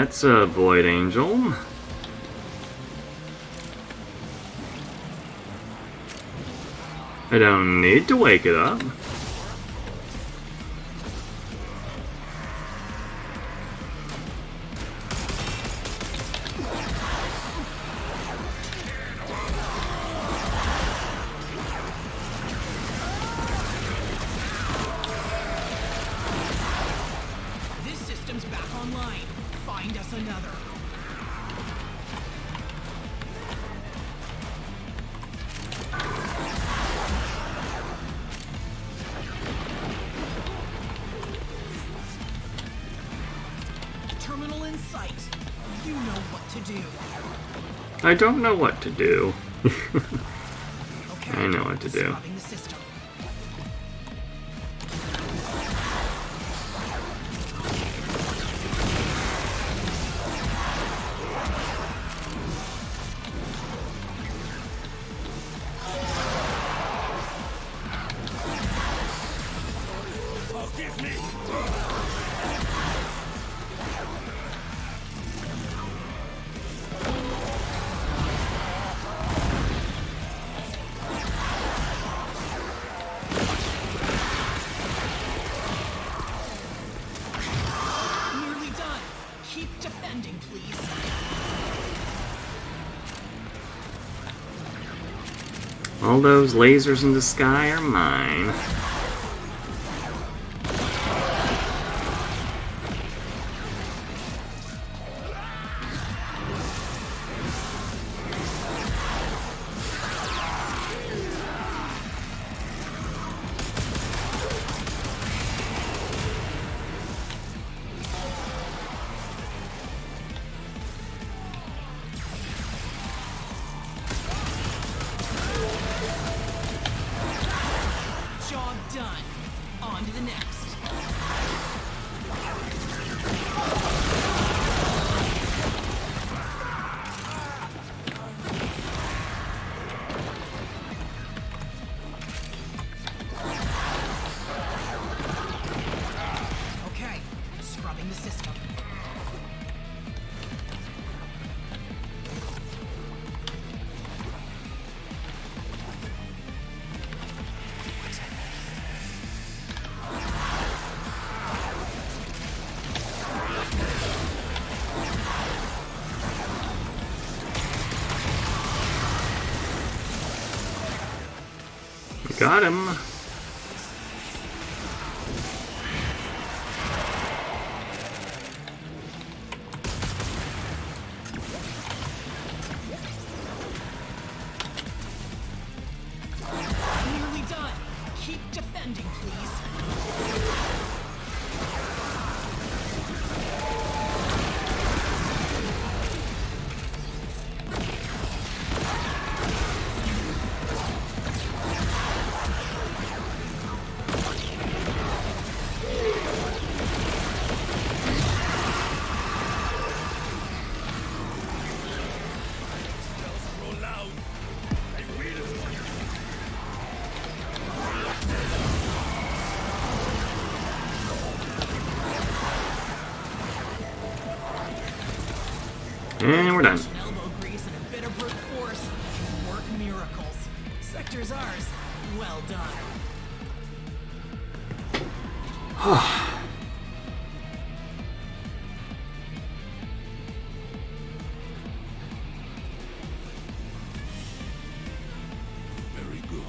that's a Void Angel. I don't need to wake it up.
This system's back online. Find us another. Terminal in sight. You know what to do.
I don't know what to do.
Okay.
I know what to do.
Stopping the system. Nearly done. Keep defending, please.
All those lasers in the sky are mine.
Job done. On to the next. Okay, scrubbing the system.
Got him.
Nearly done. Keep defending, please.
And we're done.
Elbow grease and a bit of brute force can work miracles. Sector's ours. Well done.
Very good.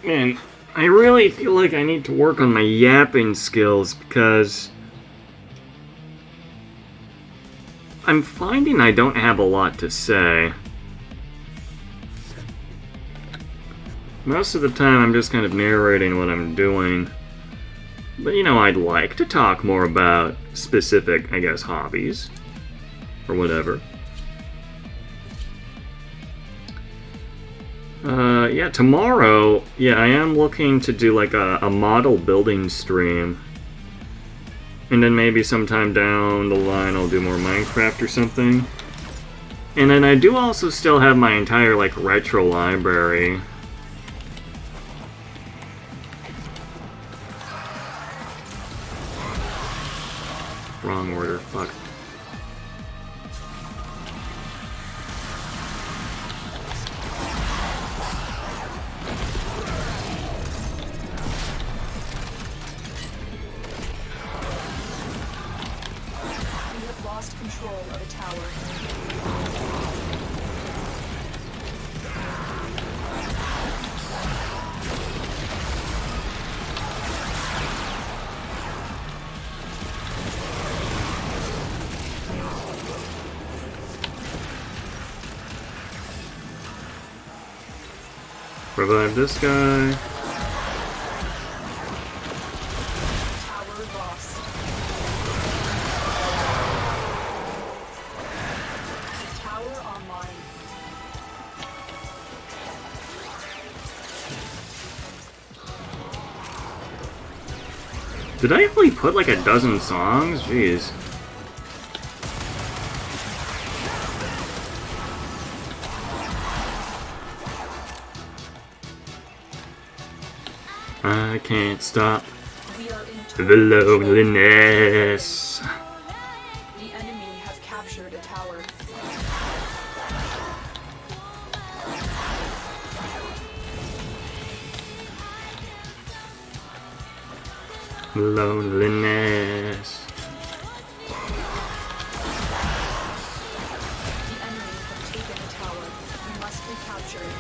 Man, I really feel like I need to work on my yapping skills because I'm finding I don't have a lot to say. Most of the time I'm just kind of narrating what I'm doing. But you know, I'd like to talk more about specific, I guess, hobbies. Or whatever. Yeah, tomorrow, yeah, I am looking to do like a model building stream. And then maybe sometime down the line I'll do more Minecraft or something. And then I do also still have my entire, like, retro library. Wrong order, fuck.
We have lost control of a tower.
Revive this guy.
Tower lost. Tower online.
Did I only put like a dozen songs? Jeez. I can't stop
We are in
the loneliness.
The enemy has captured a tower.
Loneliness.
The enemy have taken a tower. We must recapture it.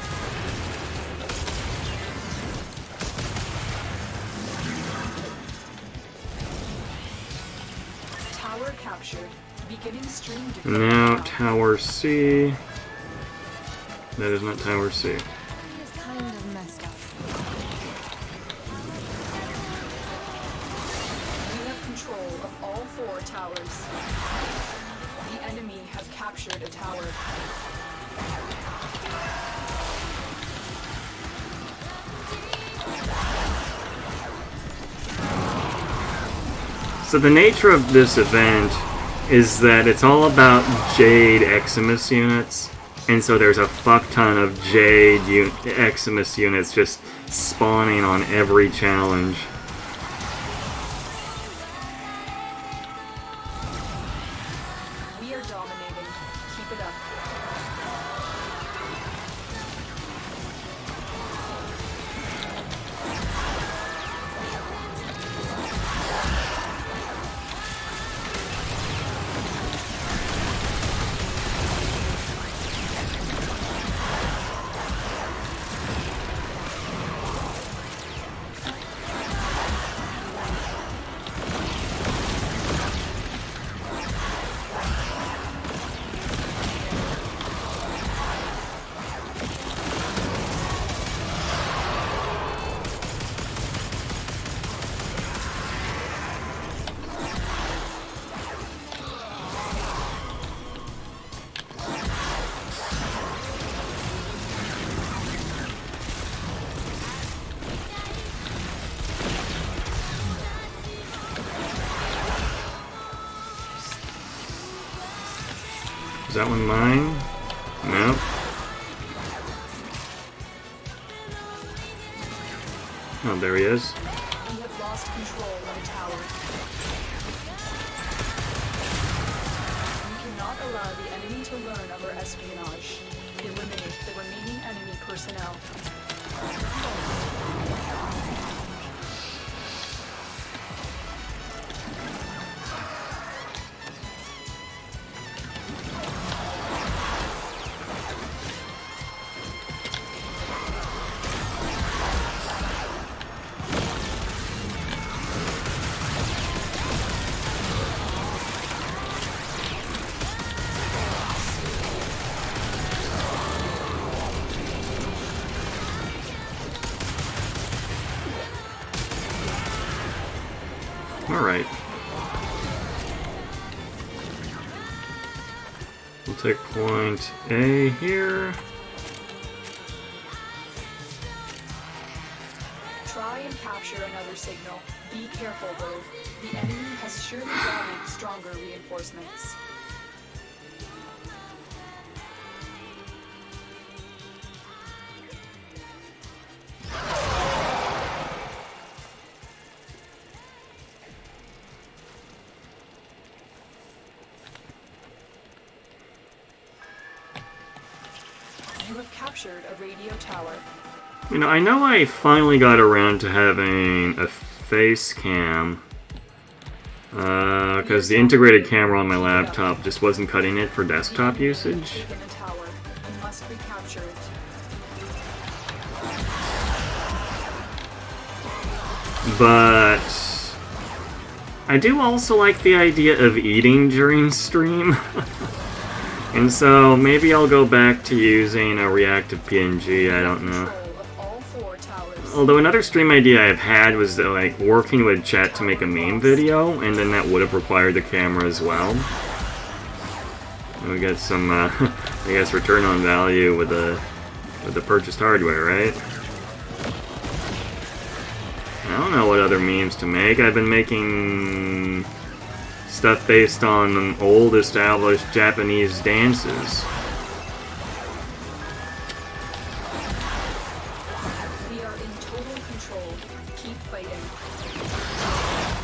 Tower captured. Beginning stream decay
Now
now.
Tower C. That is not Tower C.
It's kind of messed up.
We have control of all 4 towers. The enemy has captured a tower.
So the nature of this event is that it's all about Jade Eximus units, and so there's a fuck ton of Jade Eximus units just spawning on every challenge.
We are dominating. Keep it up.
Is that one mine? Nope. Oh, there he is.
We have lost control of a tower. We cannot allow the enemy to learn of our espionage. Eliminate the remaining enemy personnel.
Alright. We'll take point A here.
Try and capture another signal. Be careful, though. The enemy has surely gathered stronger reinforcements. You have captured a radio tower.
You know, I know I finally got around to having a face cam. Because the integrated camera on my laptop just wasn't cutting it for desktop usage.
Taken a tower. You must recapture it.
But I do also like the idea of eating during stream. And so maybe I'll go back to using a reactive PNG, I don't know.
Control of all 4 towers.
Although another stream idea I've had was that, like, working with chat to make a meme video, and then that would have required the camera as well. And we get some, I guess, return on value with the purchased hardware, right? I don't know what other memes to make. I've been making stuff based on old established Japanese dances.
We are in total control. Keep fighting.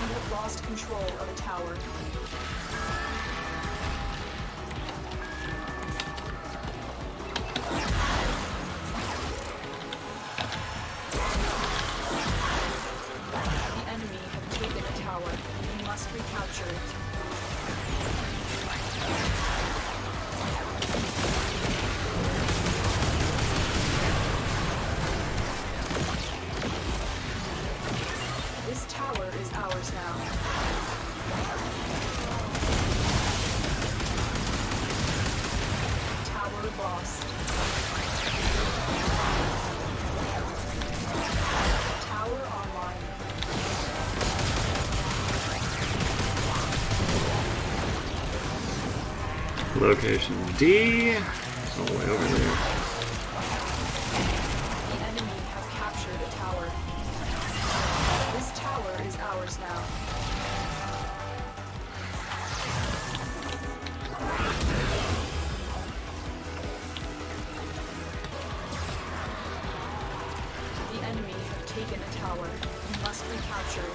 We have lost control of a tower. The enemy have taken a tower. We must recapture it. This tower is ours now. Tower lost. Tower online.
Location D. All the way over there.
The enemy have captured a tower. This tower is ours now. The enemy have taken a tower. We must recapture it.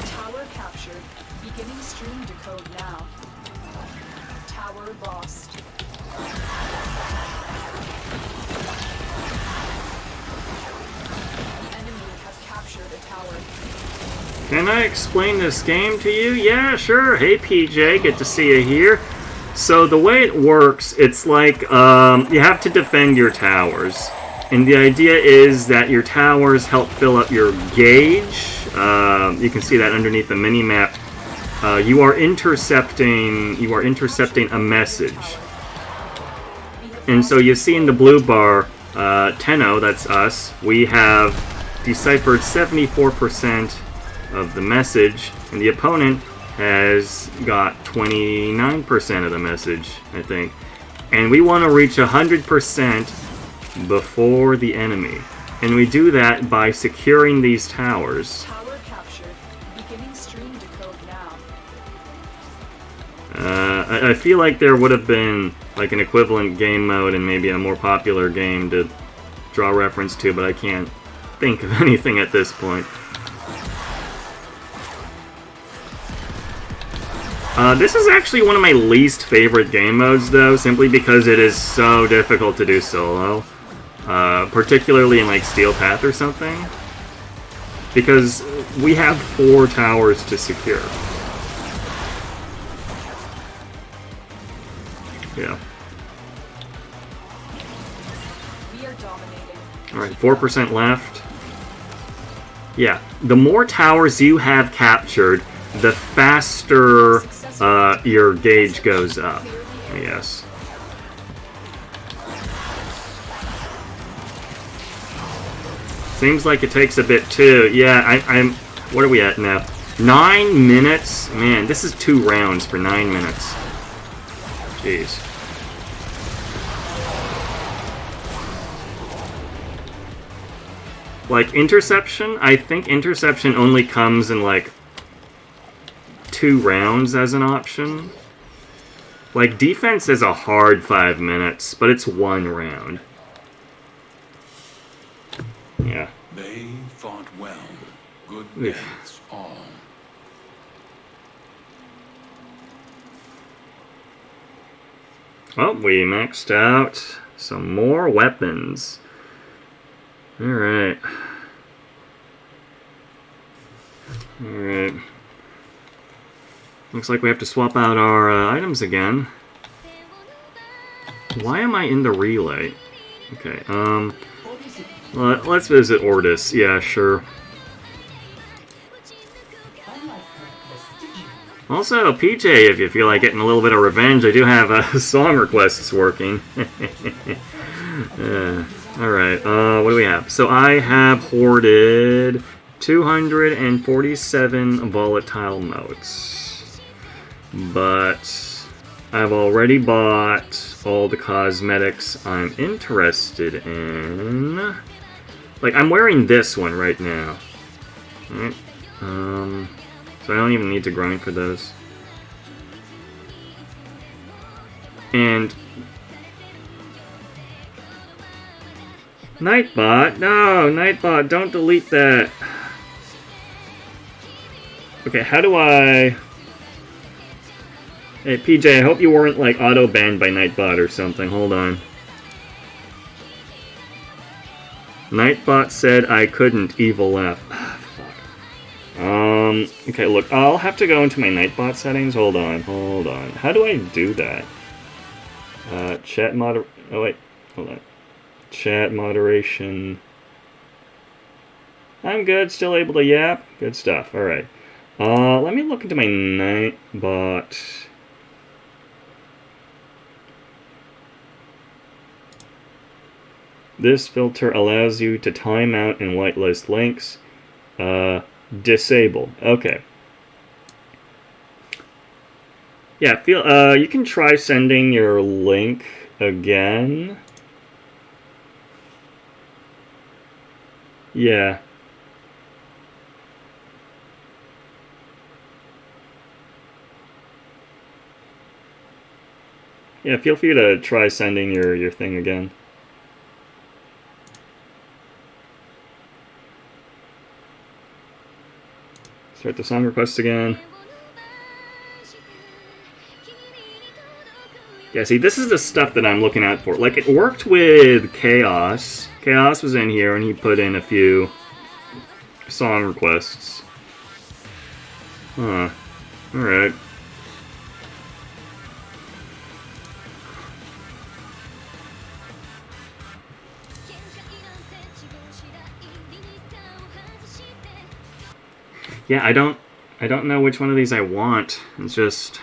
Tower captured. Beginning stream decode now. Tower lost. The enemy have captured a tower.
Can I explain this game to you? Yeah, sure. Hey, PJ, good to see you here. So the way it works, it's like you have to defend your towers. And the idea is that your towers help fill up your gauge. You can see that underneath the mini-map. You are intercepting a message. And so you see in the blue bar, Tenno, that's us, we have deciphered 74% of the message, and the opponent has got 29% of the message, I think. And we want to reach 100% before the enemy. And we do that by securing these towers.
Tower captured. Beginning stream decode now.
I feel like there would have been like an equivalent game mode and maybe a more popular game to draw reference to, but I can't think of anything at this point. This is actually one of my least favorite game modes, though, simply because it is so difficult to do solo. Particularly in, like, Steel Path or something. Because we have 4 towers to secure. Yeah.
We are dominating.
Alright, 4% left. Yeah, the more towers you have captured, the faster your gauge goes up, I guess. Seems like it takes a bit too. Yeah, I'm. What are we at now? 9 minutes? Man, this is 2 rounds for 9 minutes. Jeez. Like, interception? I think interception only comes in, like, 2 rounds as an option. Like, defense is a hard 5 minutes, but it's 1 round. Yeah.
They fought well. Good
Oof.
deaths all.
Well, we maxed out some more weapons. Alright. Alright. Looks like we have to swap out our items again. Why am I in the relay? Okay, let's visit Ordis. Yeah, sure. Also, PJ, if you feel like getting a little bit of revenge, I do have song requests working. Alright, what do we have? So I have hoarded 247 volatile motes. But I've already bought all the cosmetics I'm interested in. Like, I'm wearing this one right now. Alright, so I don't even need to grind for those. And Nightbot, no, Nightbot, don't delete that. Okay, how do I... Hey, PJ, I hope you weren't, like, auto-banned by Nightbot or something. Hold on. Nightbot said I couldn't. Evil F. Okay, look, I'll have to go into my Nightbot settings. Hold on. How do I do that? Chat moder... Oh, wait. Hold on. Chat moderation. I'm good. Still able to yap. Good stuff. Alright. Let me look into my Nightbot... This filter allows you to time out and whitelist links. Disable. Okay. Yeah, you can try sending your link again. Yeah. Yeah, feel free to try sending your thing again. Start the song request again. Yeah, see, this is the stuff that I'm looking out for. Like, it worked with Chaos. Chaos was in here, and he put in a few song requests. Huh. Alright. Yeah, I don't know which one of these I want. It's just...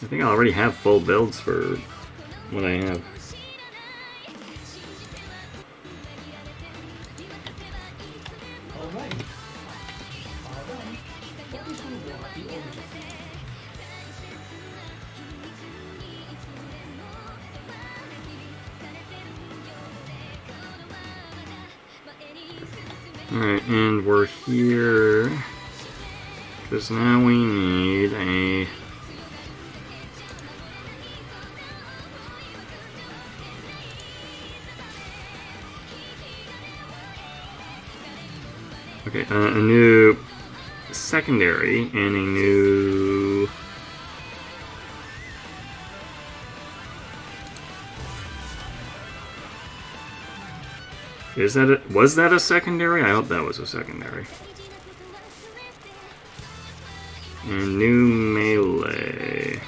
I think I already have full builds for what I have.
Alright. What is the origin?
Alright, and we're here because now we need a... Okay, a new secondary and a new... Was that a secondary? I hope that was a secondary. And new melee.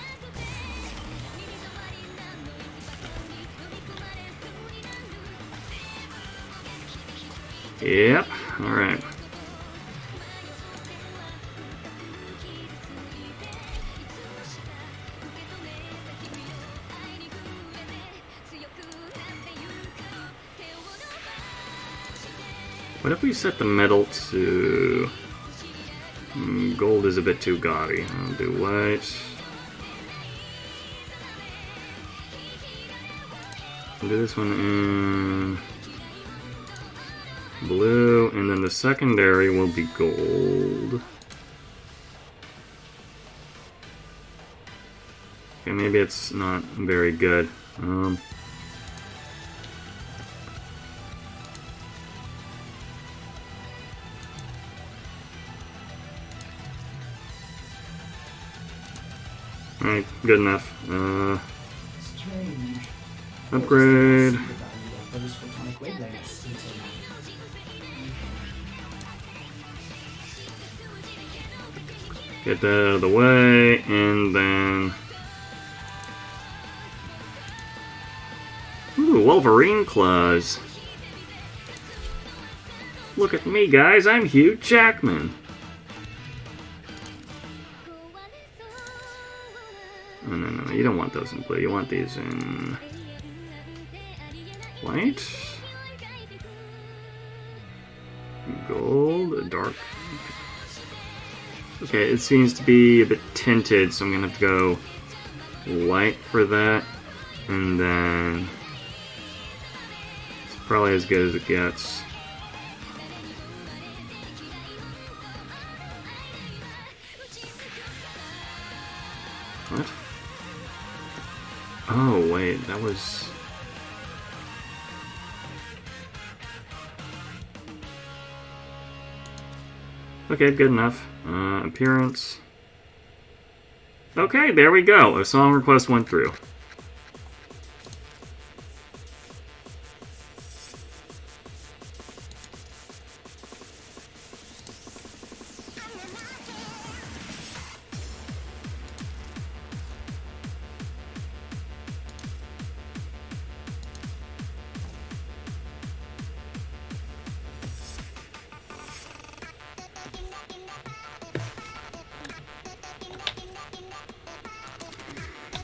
Yep, alright. What if we set the metal to... gold is a bit too gaudy. I'll do white. I'll do this one in blue, and then the secondary will be gold. Okay, maybe it's not very good. Alright, good enough.
Strange.
Upgrade.
The value of those photonic wavelengths until now.
Get that out of the way, and then... Ooh, Wolverine claws. Look at me, guys, I'm Hugh Jackman. Oh, no, you don't want those in blue. You want these in white, gold, dark. Okay, it seems to be a bit tinted, so I'm gonna have to go white for that, and then it's probably as good as it gets. What? Oh, wait, that was... Okay, good enough. Appearance. Okay, there we go. A song request went through.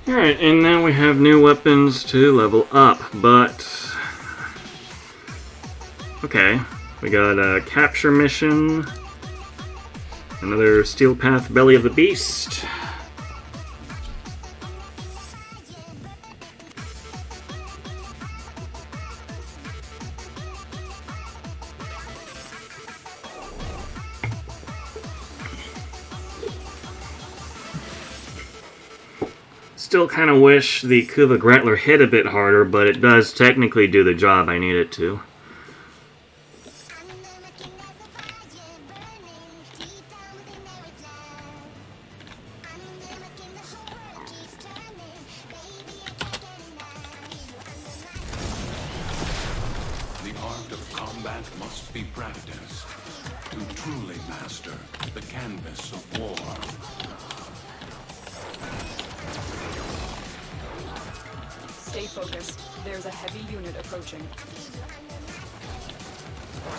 Alright, and now we have new weapons to level up, but... Okay, we got a capture mission, another Steel Path Belly of the Beast. Still kind of wish the Kuva Gretler hit a bit harder, but it does technically do the job I need it to.
The art of combat must be practiced to truly master the canvas of war.
Stay focused. There's a heavy unit approaching.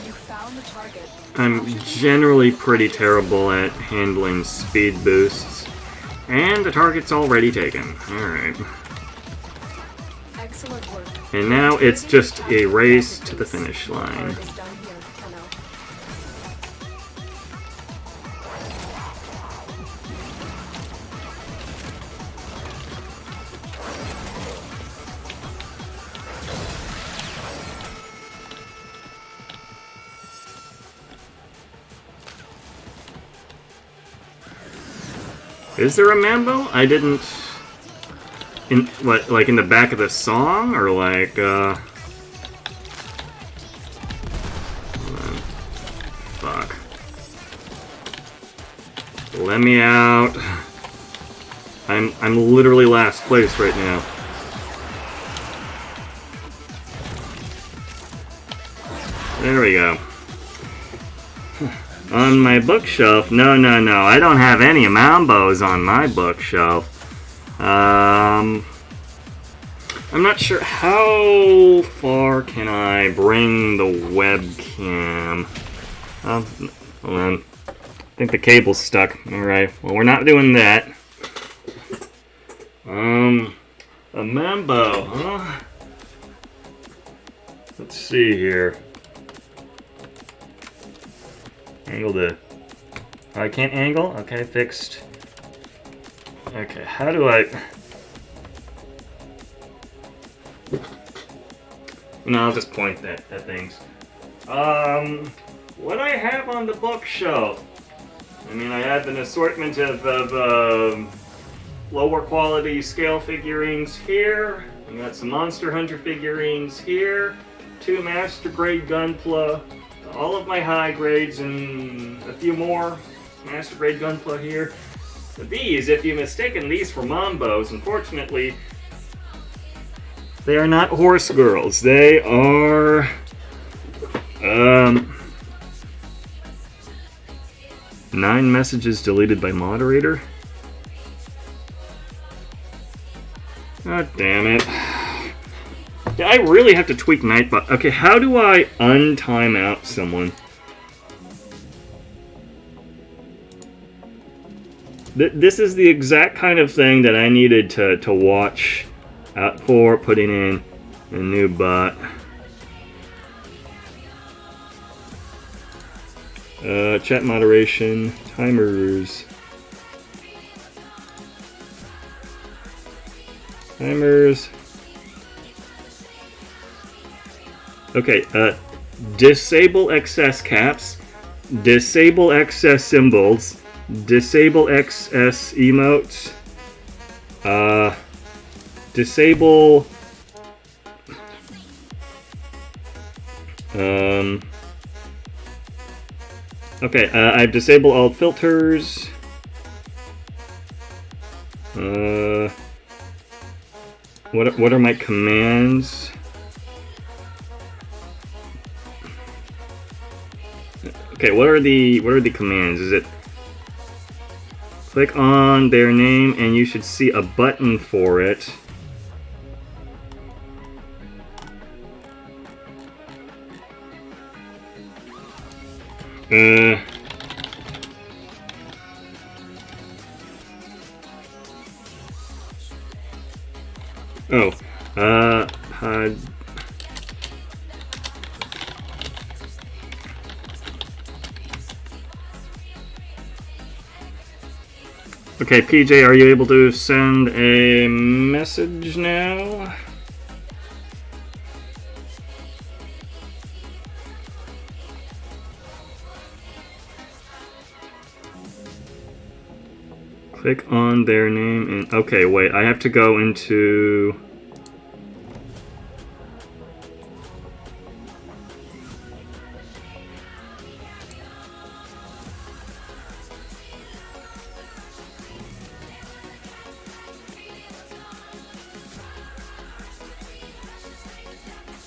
You found the target.
I'm generally pretty terrible at handling speed boosts. And the target's already taken. Alright.
Excellent work.
And now it's just a race to the finish line.
Is done here, Tenno.
Is there a Mambo? I didn't... In what, like in the back of the song? Or like, fuck. Let me out. I'm literally last place right now. There we go. On my bookshelf? No, I don't have any Mambos on my bookshelf. I'm not sure how far can I bring the webcam. Hold on. I think the cable's stuck. Alright, well we're not doing that. A Mambo, huh? Let's see here. Angle the... I can't angle? Okay, fixed. Okay, how do I... No, I'll just point at things. What I have on the bookshelf? I mean, I have an assortment of lower quality scale figurines here. I got some Monster Hunter figurines here. 2 Master Grade Gunpla. All of my high grades and a few more Master Grade Gunpla here. These, if you've mistaken these for Mambos, unfortunately, they are not horse girls. They are... 9 messages deleted by moderator. God damn it. Yeah, I really have to tweak Nightbot. Okay, how do I untime out someone? This is the exact kind of thing that I needed to watch out for putting in a new bot. Chat moderation, timers. Timers. Okay, disable excess caps, disable excess symbols, disable excess emotes, disable, okay, I've disabled all filters, what are my commands? Okay, what are the commands? Is it click on their name and you should see a button for it. Okay, PJ, are you able to send a message now? Click on their name and... Okay, wait, I have to go into...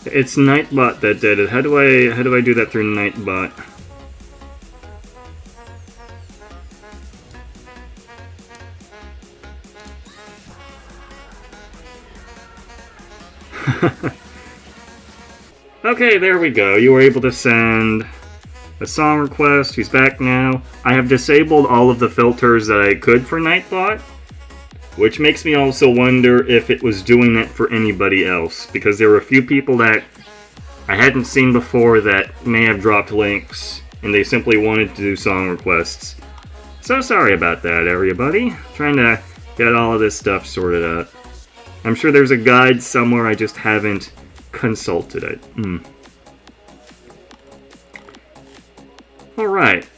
It's Nightbot that did it. How do I do that through Nightbot? Okay, there we go. You were able to send a song request. He's back now. I have disabled all of the filters that I could for Nightbot, which makes me also wonder if it was doing that for anybody else, because there were a few people that I hadn't seen before that may have dropped links, and they simply wanted to do song requests. So sorry about that, everybody. Trying to get all of this stuff sorted out. I'm sure there's a guide somewhere, I just haven't consulted it. Alright,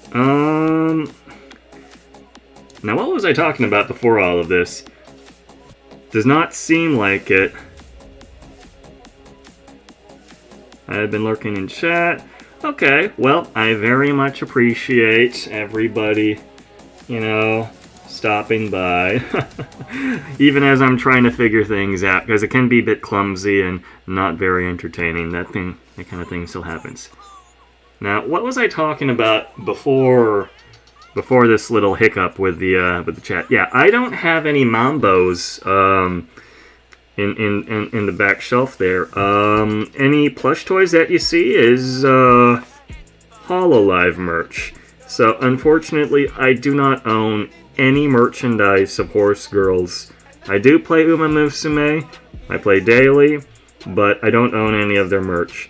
now what was I talking about before all of this? Does not seem like it. I've been lurking in chat. Okay, well, I very much appreciate everybody, you know, stopping by. Even as I'm trying to figure things out, because it can be a bit clumsy and not very entertaining. That kind of thing still happens. Now, what was I talking about before this little hiccup with the chat? Yeah, I don't have any Mambos in the back shelf there. Any plush toys that you see is HoloLive merch. So unfortunately, I do not own any merchandise of Horse Girls. I do play Uma Musume. I play daily, but I don't own any of their merch.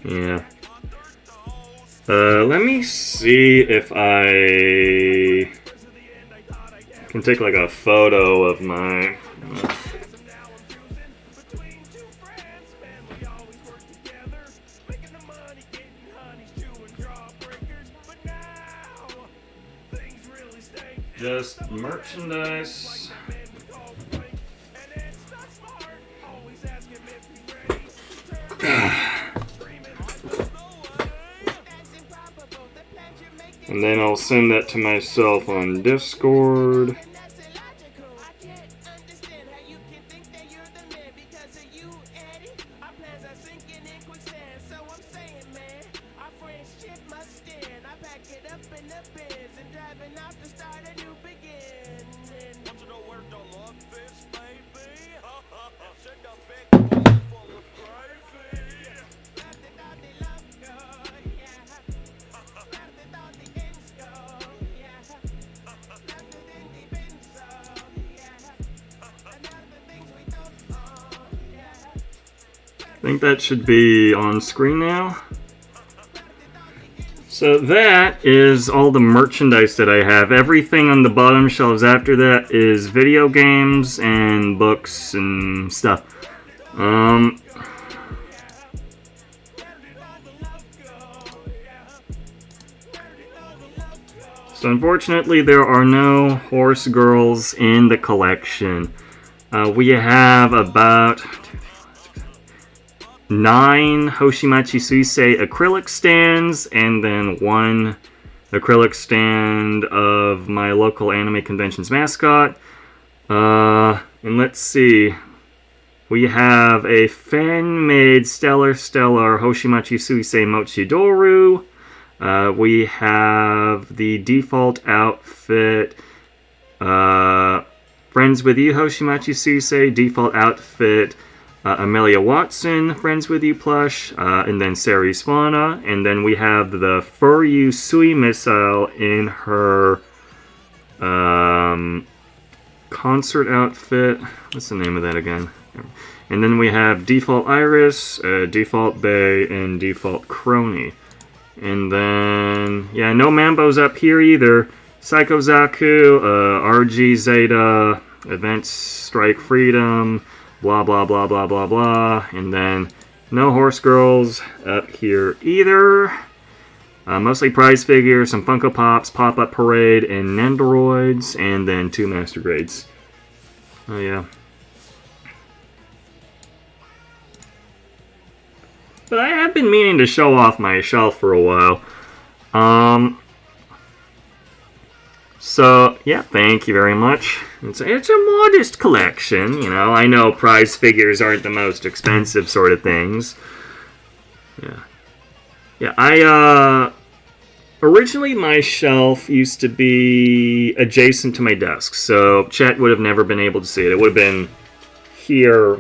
Yeah. Let me see if I can take like a photo of my... Just merchandise. And then I'll send that to myself on Discord. I think that should be on screen now. So that is all the merchandise that I have. Everything on the bottom shelves after that is video games and books and stuff. So unfortunately there are no horse girls in the collection. We have about 9 Hoshimachi Suisei acrylic stands, and then 1 acrylic stand of my local anime convention's mascot. And let's see. We have a fan-made Stellar Hoshimachi Suisei Mochidoru. We have the default outfit, Friends with You Hoshimachi Suisei, default outfit, Amelia Watson, Friends with You plush, and then Sari Swana, and then we have the Furyu Sui Missile in her concert outfit. What's the name of that again? And then we have default Iris, default Bay, and default Crony. And then, yeah, no Mambos up here either. Psycho Zaku, RG Zeta, Events Strike Freedom, blah blah blah blah blah blah, and then no horse girls up here either. Mostly prize figures, some Funko Pops, Pop-Up Parade, and Nendoroids, and then 2 Master Grades. Oh yeah. But I have been meaning to show off my shelf for a while. So, yeah, thank you very much. It's a modest collection, you know. I know prize figures aren't the most expensive sort of things. Yeah. Yeah, originally my shelf used to be adjacent to my desk, so Chet would have never been able to see it. It would have been here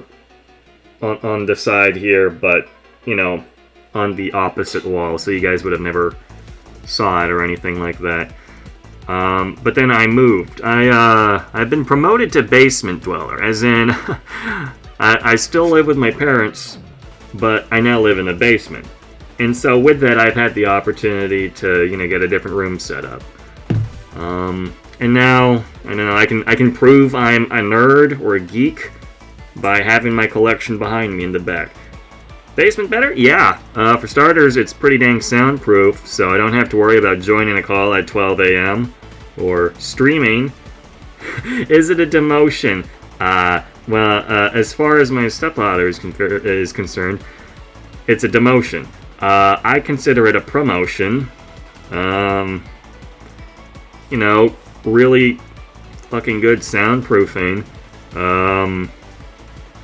on the side here, but, you know, on the opposite wall, so you guys would have never saw it or anything like that. But then I moved. I've been promoted to basement dweller, as in, I still live with my parents, but I now live in a basement. And so with that, I've had the opportunity to, you know, get a different room set up. And now, I know I can prove I'm a nerd or a geek by having my collection behind me in the back. Basement better? Yeah. For starters, it's pretty dang soundproof, so I don't have to worry about joining a call at 12 a.m. or streaming. Is it a demotion? Well, as far as my stepfather is concerned, it's a demotion. I consider it a promotion. You know, really fucking good soundproofing.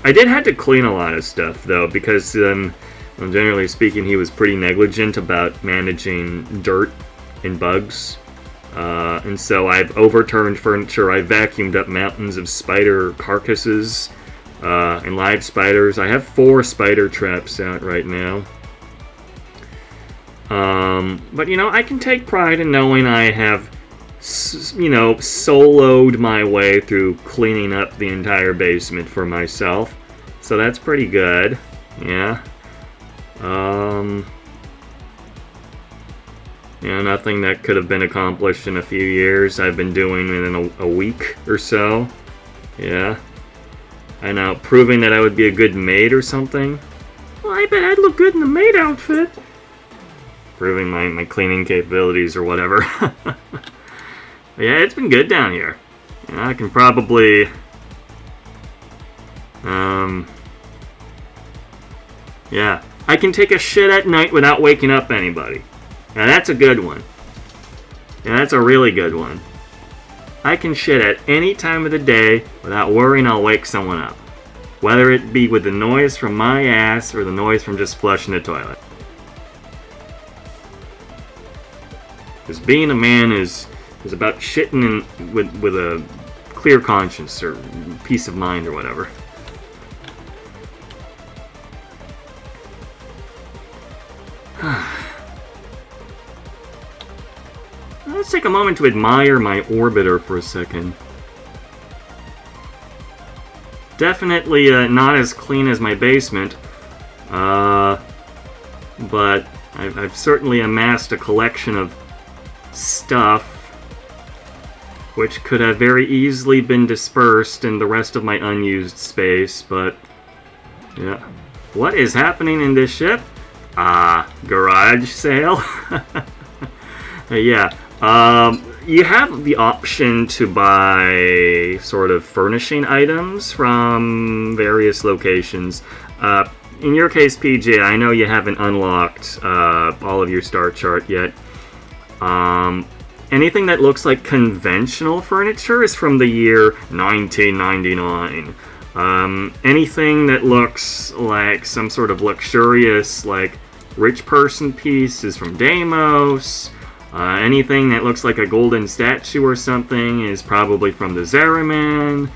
I did have to clean a lot of stuff, though, because, generally speaking, he was pretty negligent about managing dirt and bugs. And so I've overturned furniture, I vacuumed up mountains of spider carcasses, and live spiders. I have 4 spider traps out right now. But, you know, I can take pride in knowing I have, you know, soloed my way through cleaning up the entire basement for myself. So that's pretty good. Yeah. You know, nothing that could have been accomplished in a few years, I've been doing in a week or so. Yeah. I know, proving that I would be a good maid or something. Well, I bet I'd look good in the maid outfit. Proving my cleaning capabilities or whatever. Yeah, it's been good down here. Yeah, I can probably... Yeah, I can take a shit at night without waking up anybody. Now that's a good one. Yeah, that's a really good one. I can shit at any time of the day without worrying I'll wake someone up. Whether it be with the noise from my ass or the noise from just flushing the toilet. Because being a man is about shitting with a clear conscience or peace of mind or whatever. Let's take a moment to admire my orbiter for a second. Definitely not as clean as my basement, but I've certainly amassed a collection of stuff which could have very easily been dispersed in the rest of my unused space, but yeah. What is happening in this ship? Garage sale? Yeah. You have the option to buy sort of furnishing items from various locations. In your case, PJ, I know you haven't unlocked all of your star chart yet. Anything that looks like conventional furniture is from the year 1999. Anything that looks like some sort of luxurious, like, rich person piece is from Deimos. Anything that looks like a golden statue or something is probably from the Zariman.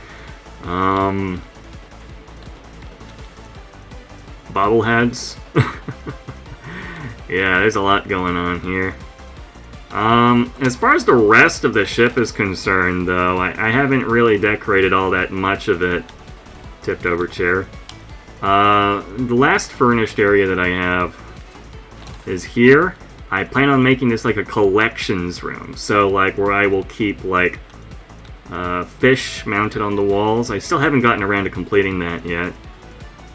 Bobbleheads. Yeah, there's a lot going on here. As far as the rest of the ship is concerned, though, I haven't really decorated all that much of it. Tipped over chair. The last furnished area that I have is here. I plan on making this like a collections room. So, like, where I will keep, like, fish mounted on the walls. I still haven't gotten around to completing that yet.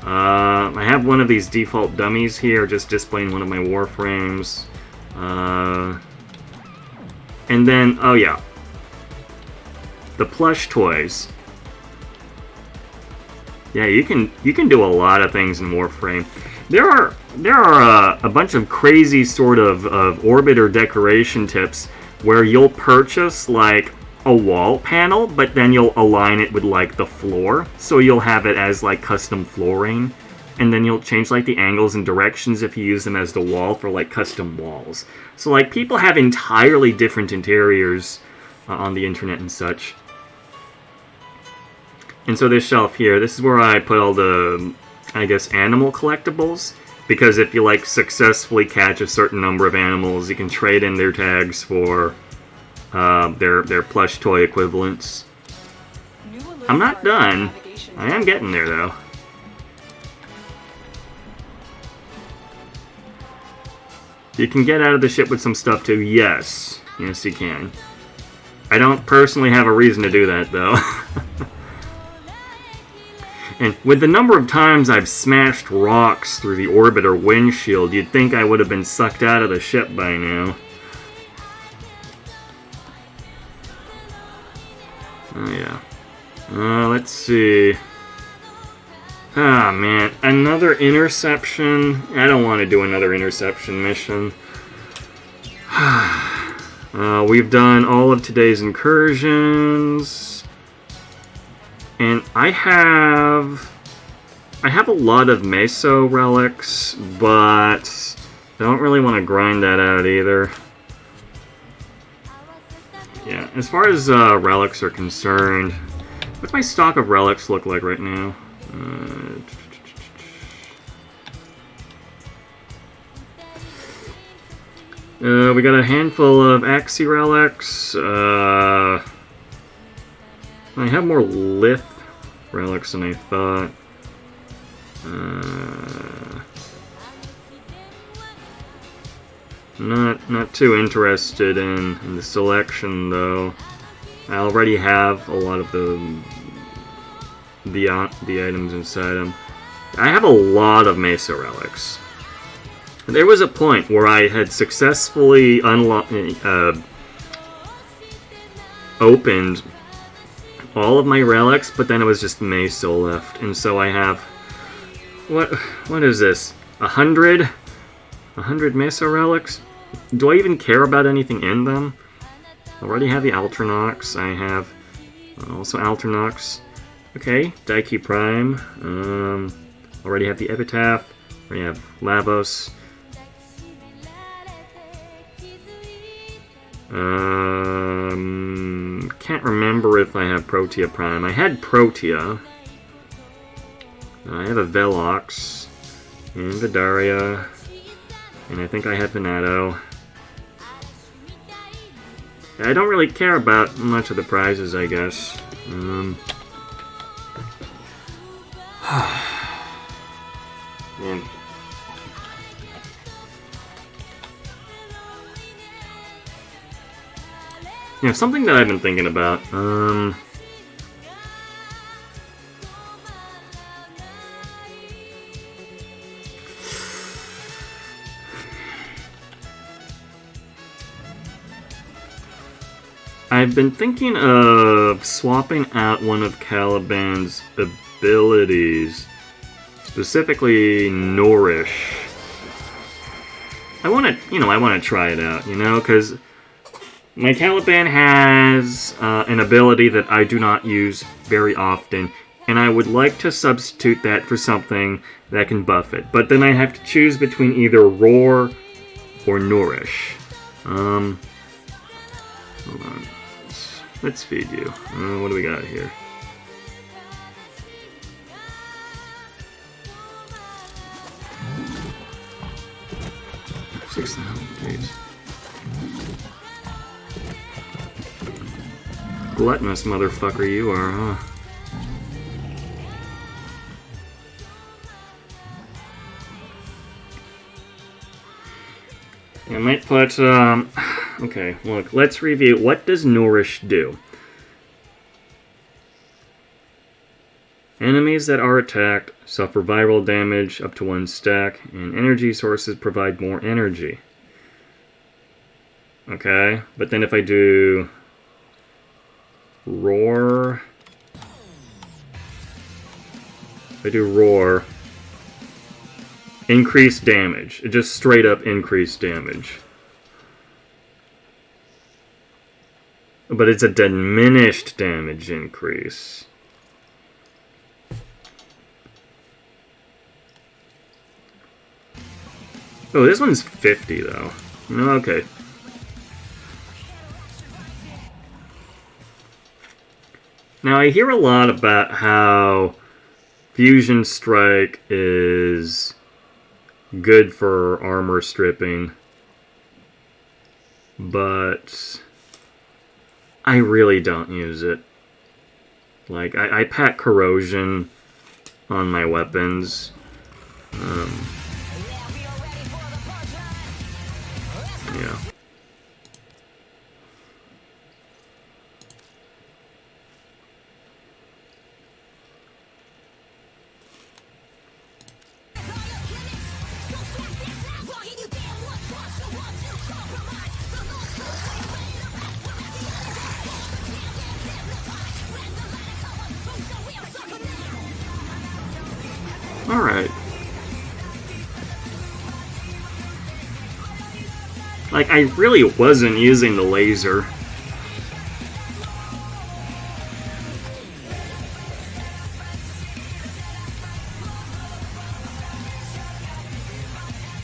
I have one of these default dummies here, just displaying one of my warframes. And then, oh yeah, the plush toys. Yeah, you can do a lot of things in Warframe. There are a bunch of crazy sort of orbiter decoration tips where you'll purchase like a wall panel, but then you'll align it with like the floor, so you'll have it as like custom flooring, and then you'll change like the angles and directions if you use them as the wall for like custom walls. So like people have entirely different interiors on the internet and such. And so this shelf here, this is where I put all the, I guess, animal collectibles. Because if you, like, successfully catch a certain number of animals, you can trade in their tags for their plush toy equivalents. I'm not done. I am getting there, though. You can get out of the ship with some stuff, too. Yes. Yes, you can. I don't personally have a reason to do that, though. And with the number of times I've smashed rocks through the orbiter windshield, you'd think I would have been sucked out of the ship by now. Oh yeah. Let's see. Ah man, another interception? I don't want to do another interception mission. We've done all of today's incursions. And I have a lot of Meso relics, but I don't really want to grind that out either. Yeah, as far as relics are concerned, what's my stock of relics look like right now? We got a handful of Axii relics. I have more Lith relics than I thought. Not too interested in the selection though. I already have a lot of the items inside them. I have a lot of Mesa relics. There was a point where I had successfully opened all of my relics, but then it was just Mesa left, and so I have what is this? 100 Mesa relics? Do I even care about anything in them? I already have the Alternox. I have also Alternox. Okay, Daiki Prime. Already have the Epitaph. Already have Lavos. Can't remember if I have Protea Prime. I had Protea. I have a Velox. And Vidaria. And I think I have Venato. I don't really care about much of the prizes, I guess. Man. Yeah, something that I've been thinking about. I've been thinking of swapping out one of Caliban's abilities, specifically Nourish. I want to try it out, because my Caliban has an ability that I do not use very often, and I would like to substitute that for something that can buff it. But then I have to choose between either Roar or Nourish. Hold on. Let's feed you. What do we got here? $6,000. Gluttonous motherfucker you are, huh? I might put, okay, look, let's review. What does Nourish do? Enemies that are attacked suffer viral damage up to 1 stack, and energy sources provide more energy. Okay, but then if I do Roar, increased damage. It just straight up increased damage. But it's a diminished damage increase. Oh, this one's 50 though. Okay. Now I hear a lot about how Fusion Strike is good for armor stripping, but I really don't use it. Like, I pack corrosion on my weapons. Yeah. Alright. Like, I really wasn't using the laser.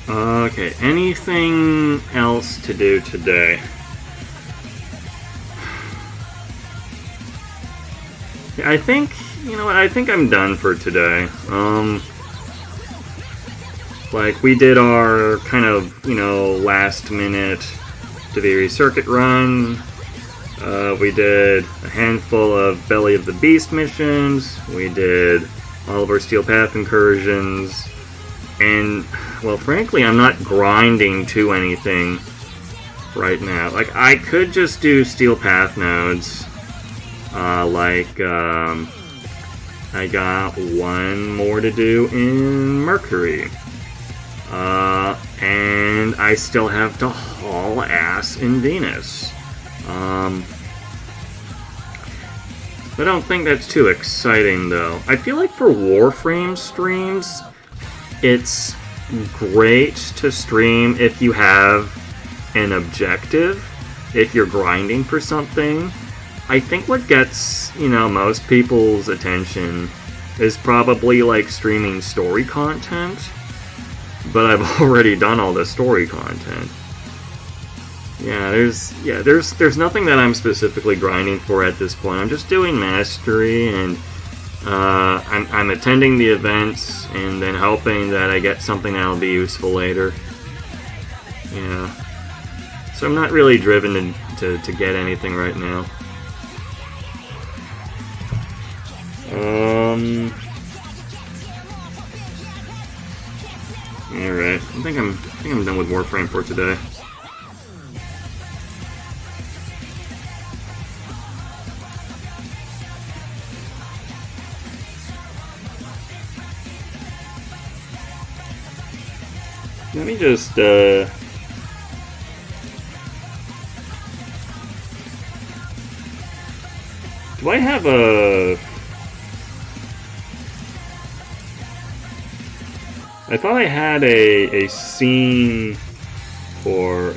Okay, anything else to do today? I think, I think I'm done for today. Like, we did our kind of, last minute Daviri circuit run. We did a handful of Belly of the Beast missions. We did all of our Steel Path incursions. And, well, frankly, I'm not grinding to anything right now. Like, I could just do Steel Path nodes. I got one more to do in Mercury. And I still have to haul ass in Venus. I don't think that's too exciting, though. I feel like for Warframe streams, it's great to stream if you have an objective, if you're grinding for something. I think what gets, most people's attention is probably, like, streaming story content. But I've already done all the story content. There's nothing that I'm specifically grinding for at this point. I'm just doing mastery, and I'm attending the events, and then hoping that I get something that'll be useful later. Yeah. So I'm not really driven to get anything right now. Alright, I think I'm done with Warframe for today. Let me just do I have a... I thought I had a scene for...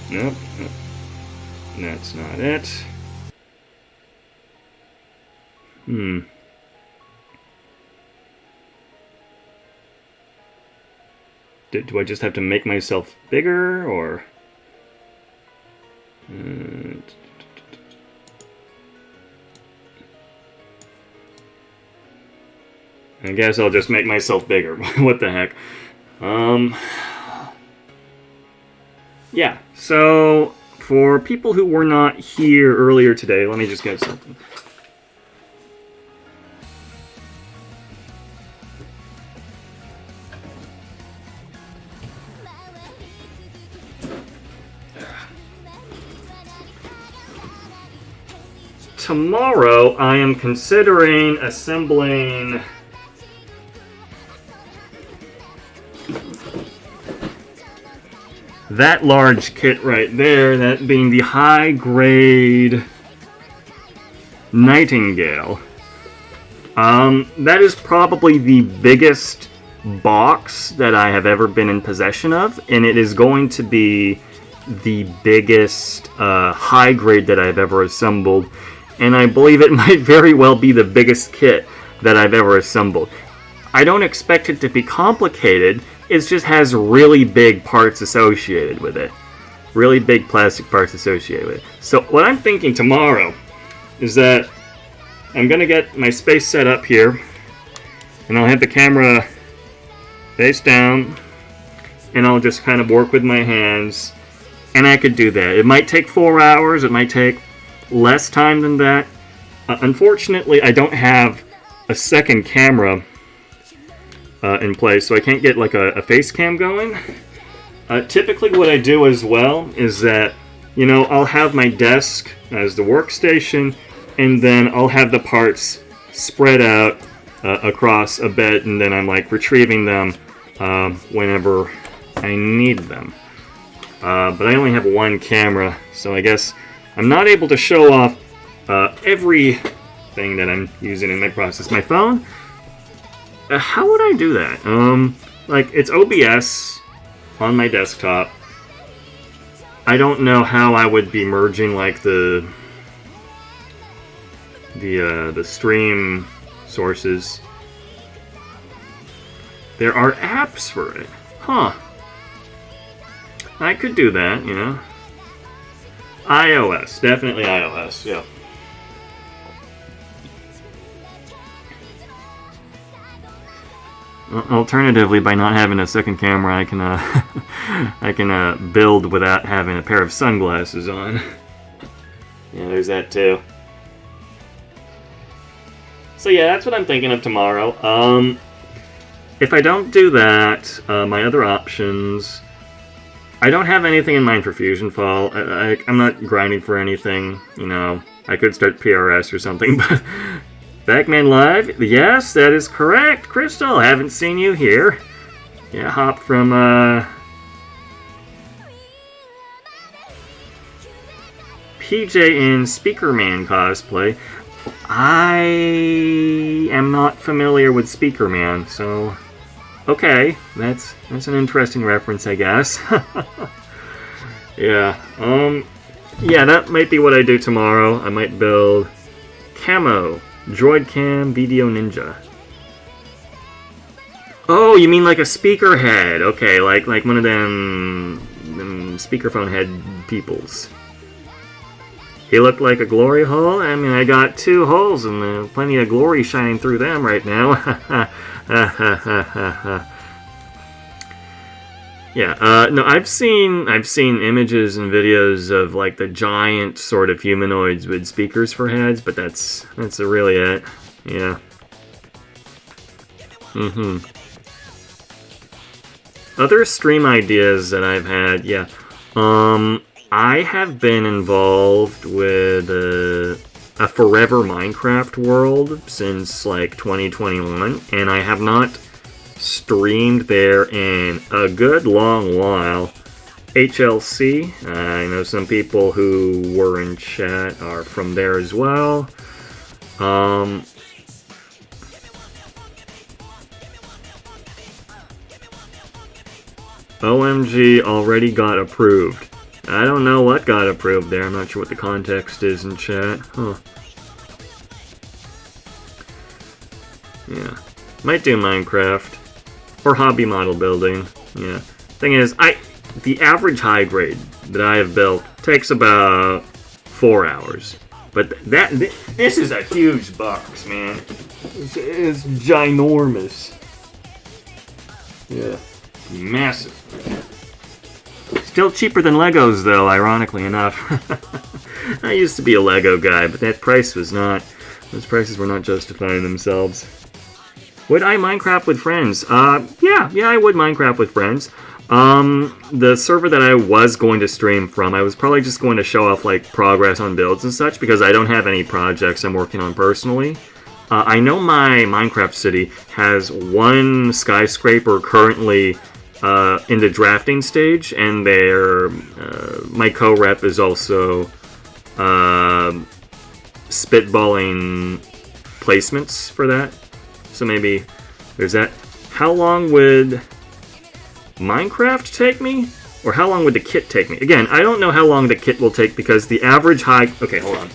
Nope. That's not it. Do I just have to make myself bigger, or... I guess I'll just make myself bigger. What the heck? Yeah, so for people who were not here earlier today, let me just get something. Tomorrow, I am considering assembling that large kit right there, that being the high-grade Nightingale. That is probably the biggest box that I have ever been in possession of, and it is going to be the biggest high grade that I've ever assembled, and I believe it might very well be the biggest kit that I've ever assembled. I don't expect it to be complicated. It just has really big parts associated with it. Really big plastic parts associated with it. So what I'm thinking tomorrow is that I'm going to get my space set up here, and I'll have the camera face down, and I'll just kind of work with my hands, and I could do that. It might take 4 hours, it might take less time than that. Unfortunately, I don't have a second camera in place, so I can't get like a face cam going. Typically what I do as well is that, I'll have my desk as the workstation, and then I'll have the parts spread out across a bed, and then I'm like retrieving them whenever I need them. But I only have one camera, so I guess I'm not able to show off everything that I'm using in my process. My phone, how would I do that? Like, it's OBS on my desktop. I don't know how I would be merging, like, the stream sources. There are apps for it. Huh. I could do that, iOS. Definitely iOS, yeah. Alternatively, by not having a second camera, I can I can build without having a pair of sunglasses on. Yeah, there's that too. So yeah, that's what I'm thinking of tomorrow. if I don't do that, my other options... I don't have anything in mind for Fusion Fall. I'm not grinding for anything, you know. I could start PRS or something, but... Backman Live? Yes, that is correct, Crystal. Haven't seen you here. Yeah, Hop from, PJ in Speakerman cosplay. I am not familiar with Speakerman, so... Okay, that's an interesting reference, I guess. Yeah, yeah, that might be what I do tomorrow. I might build Camo, Droid Cam, Video Ninja. Oh, you mean like a speaker head? Okay, like one of them speakerphone head peoples. He looked like a glory hole. I mean, I got 2 holes and plenty of glory shining through them right now. Yeah, no, I've seen images and videos of like the giant sort of humanoids with speakers for heads, but that's really it. Yeah. Other stream ideas that I've had, yeah. I have been involved with a Forever Minecraft world since like 2021, and I have not streamed there in a good long while. HLC, I know some people who were in chat are from there as well. OMG already got approved. I don't know what got approved there. I'm not sure what the context is in chat. Huh. Yeah. Might do Minecraft. Or hobby model building. Yeah. Thing is, the average high grade that I have built takes about 4 hours. But this is a huge box, man. It's ginormous. Yeah. Massive. Still cheaper than Legos, though, ironically enough. I used to be a Lego guy, but that price was not... Those prices were not justifying themselves. Would I Minecraft with friends? Yeah, I would Minecraft with friends. The server that I was going to stream from, I was probably just going to show off, like, progress on builds and such, because I don't have any projects I'm working on personally. I know my Minecraft city has 1 skyscraper currently in the drafting stage, and my co-rep is also spitballing placements for that. So maybe there's that. How long would Minecraft take me? Or how long would the kit take me? Again, I don't know how long the kit will take because the average high... Okay, hold on.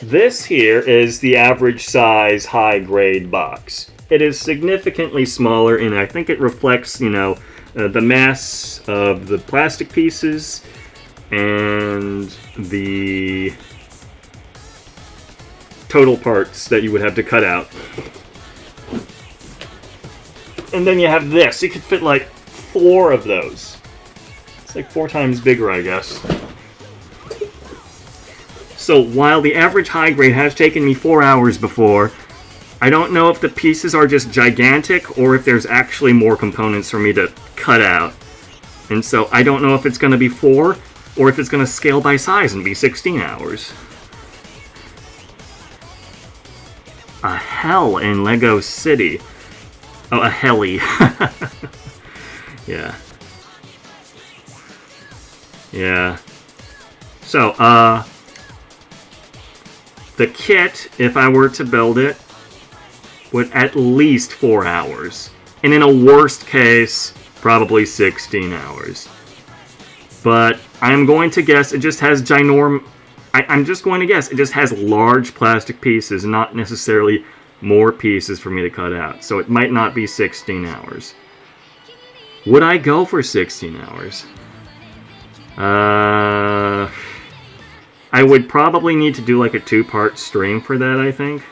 This here is the average size high grade box. It is significantly smaller, and I think it reflects, you know, the mass of the plastic pieces and the total parts that you would have to cut out. And then you have this. You could fit like 4 of those. It's like 4 times bigger, I guess. So while the average high grade has taken me 4 hours before, I don't know if the pieces are just gigantic or if there's actually more components for me to cut out. And so I don't know if it's going to be 4 or if it's going to scale by size and be 16 hours. A hell in Lego City. Oh, a heli. Yeah. Yeah. So, the kit, if I were to build it, would at least 4 hours. And in a worst case, probably 16 hours. But I'm going to guess it just has I'm just going to guess it just has large plastic pieces, not necessarily more pieces for me to cut out. So it might not be 16 hours. Would I go for 16 hours? I would probably need to do like a 2-part stream for that, I think.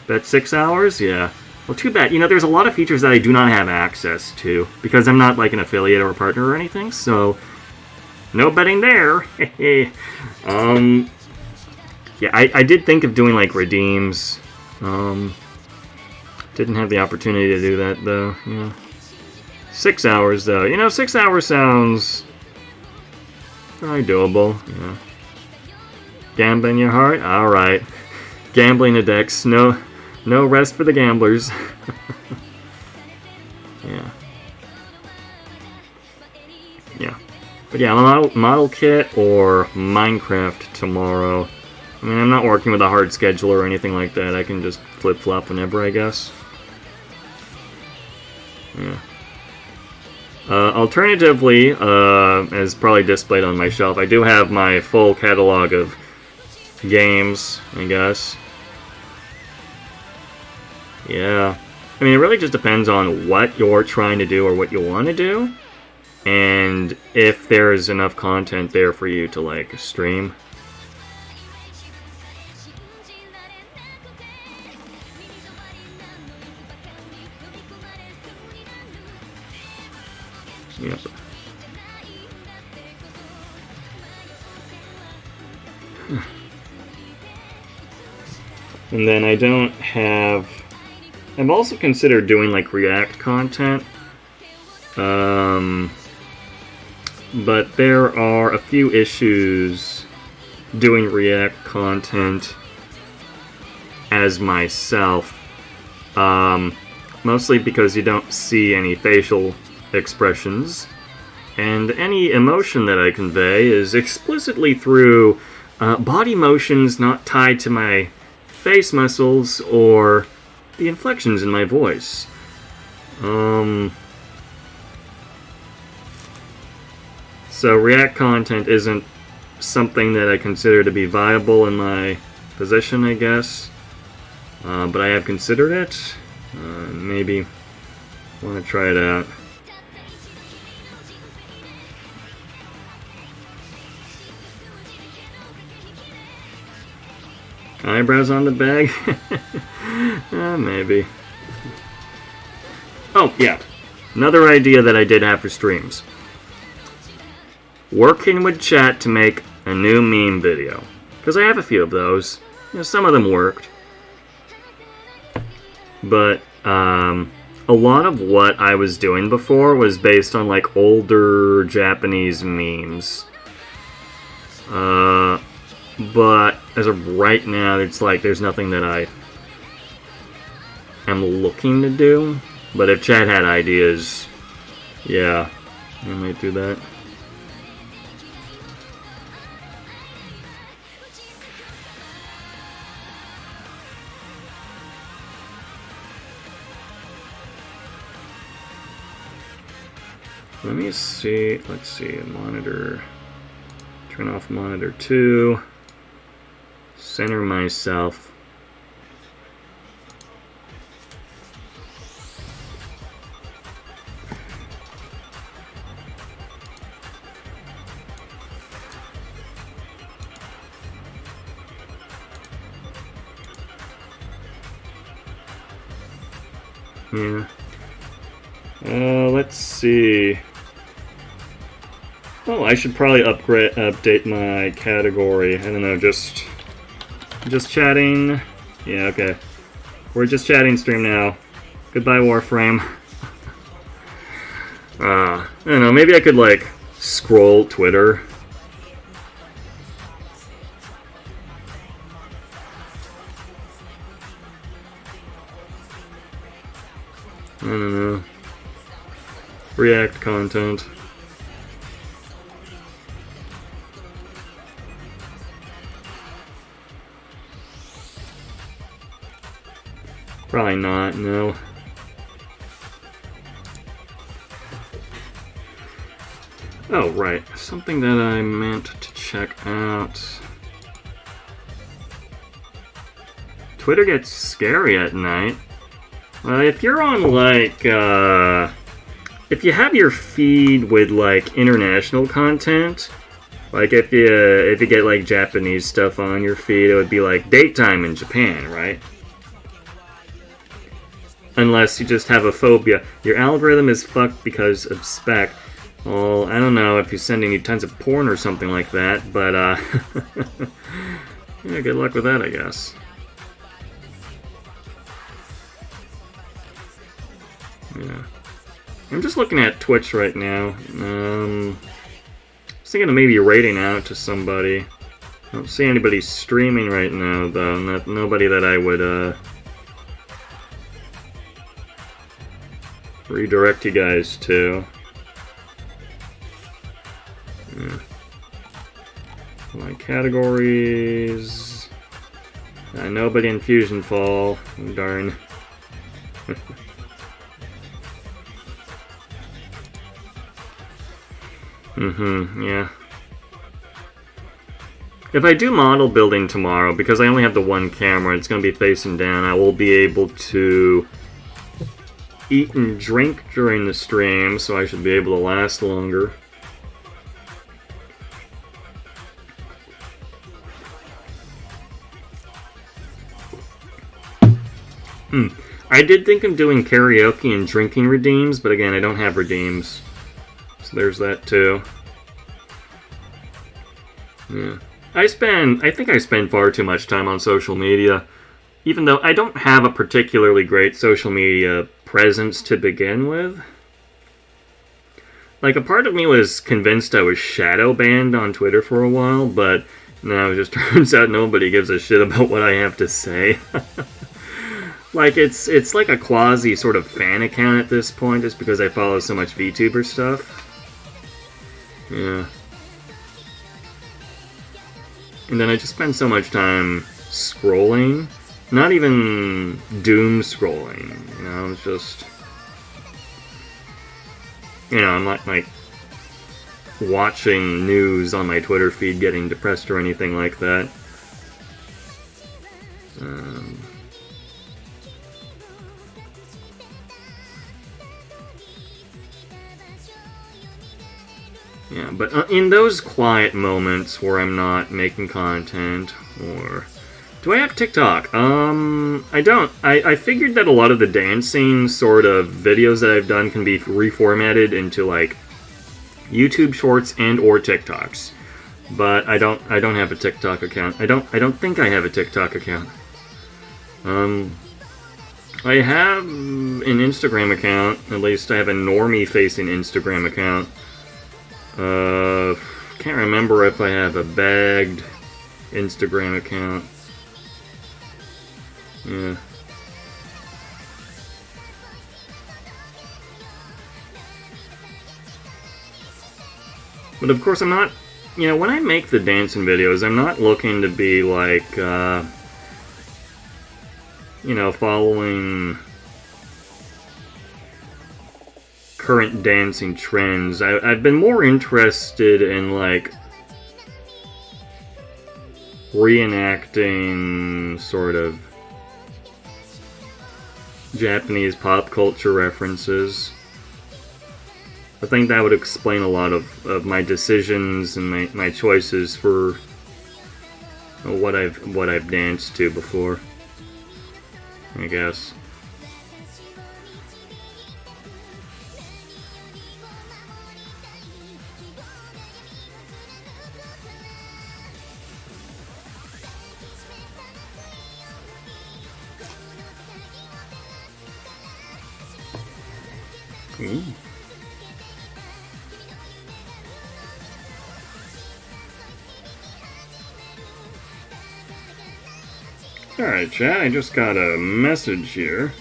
Bet 6 hours? Yeah. Well, too bad. You know, there's a lot of features that I do not have access to because I'm not like an affiliate or a partner or anything, so no betting there. Yeah, I did think of doing like redeems. Didn't have the opportunity to do that though. Yeah. 6 hours though. You know, 6 hours sounds very doable. Yeah. Gambling your heart? Alright. Gambling addicts. No rest for the gamblers. Yeah. Yeah. But yeah, model kit or Minecraft tomorrow. I mean, I'm not working with a hard schedule or anything like that. I can just flip-flop whenever, I guess. Yeah. Alternatively, as probably displayed on my shelf, I do have my full catalog of games, I guess. Yeah. I mean, it really just depends on what you're trying to do or what you want to do. And if there's enough content there for you to, like, stream. Yep. And then I don't have... I've also considered doing like React content. But there are a few issues doing React content as myself. Mostly because you don't see any facial expressions, and any emotion that I convey is explicitly through body motions not tied to my face muscles or the inflections in my voice. So React content isn't something that I consider to be viable in my position, I guess. But I have considered it. Maybe want to try it out. Eyebrows on the bag? Maybe. Oh, yeah. Another idea that I did have for streams. Working with chat to make a new meme video. Because I have a few of those. You know, some of them worked. But, a lot of what I was doing before was based on, like, older Japanese memes. But as of right now, it's like there's nothing that I am looking to do. But if Chad had ideas, yeah, I might do that. Let me see, let's see, monitor, turn off monitor 2. Center myself. Yeah. Let's see. Oh, I should probably update my category. I don't know, just chatting. Yeah, okay. We're just chatting stream now. Goodbye, Warframe. I don't know, maybe I could, like, scroll Twitter. I don't know. React content. Probably not, no. Oh, right. Something that I meant to check out. Twitter gets scary at night. If you're on, like, if you have your feed with, like, international content, like, if you get, like, Japanese stuff on your feed, it would be, like, daytime in Japan, right? Unless you just have a phobia. Your algorithm is fucked because of spec. Well, I don't know if he's sending you tons of porn or something like that, but, Yeah, good luck with that, I guess. Yeah. I'm just looking at Twitch right now. I was thinking of maybe raiding out to somebody. I don't see anybody streaming right now, though. Nobody that I would redirect you guys to. Yeah. My categories. Nobody in Fusion Fall. Darn. Yeah. If I do model building tomorrow, because I only have the one camera, it's going to be facing down, I will be able to eat and drink during the stream, so I should be able to last longer. I did think of doing karaoke and drinking redeems, but again, I don't have redeems. So there's that too. Yeah. I think I spend far too much time on social media, even though I don't have a particularly great social media presence to begin with. Like, a part of me was convinced I was shadow banned on Twitter for a while, but now it just turns out nobody gives a shit about what I have to say. Like, it's like a quasi sort of fan account at this point, just because I follow so much VTuber stuff. Yeah. And then I just spend so much time scrolling. Not even doom scrolling, you know, it's just... You know, I'm not, like, watching news on my Twitter feed getting depressed or anything like that. Yeah, but in those quiet moments where I'm not making content, or... Do I have TikTok? I don't. I figured that a lot of the dancing sort of videos that I've done can be reformatted into, like, YouTube Shorts and or TikToks. But I don't have a TikTok account. I don't think I have a TikTok account. I have an Instagram account. At least I have a normie-facing Instagram account. Can't remember if I have a bagged Instagram account. Yeah. But of course I'm not, you know, when I make the dancing videos, I'm not looking to be like, you know, following current dancing trends. I've been more interested in, like, reenacting sort of Japanese pop culture references. I think that would explain a lot of my decisions and my choices for what I've danced to before, I guess. Ooh. Alright, chat, I just got a message here.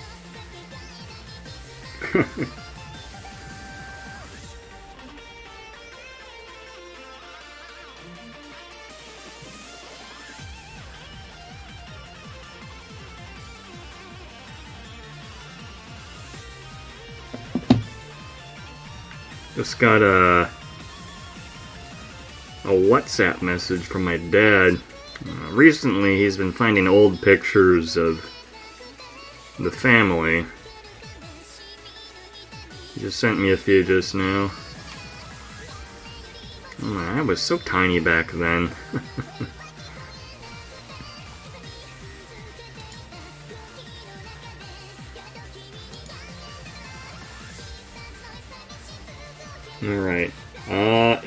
Just got a WhatsApp message from my dad. Recently, he's been finding old pictures of the family. He just sent me a few just now. Oh my, I was so tiny back then. Alright.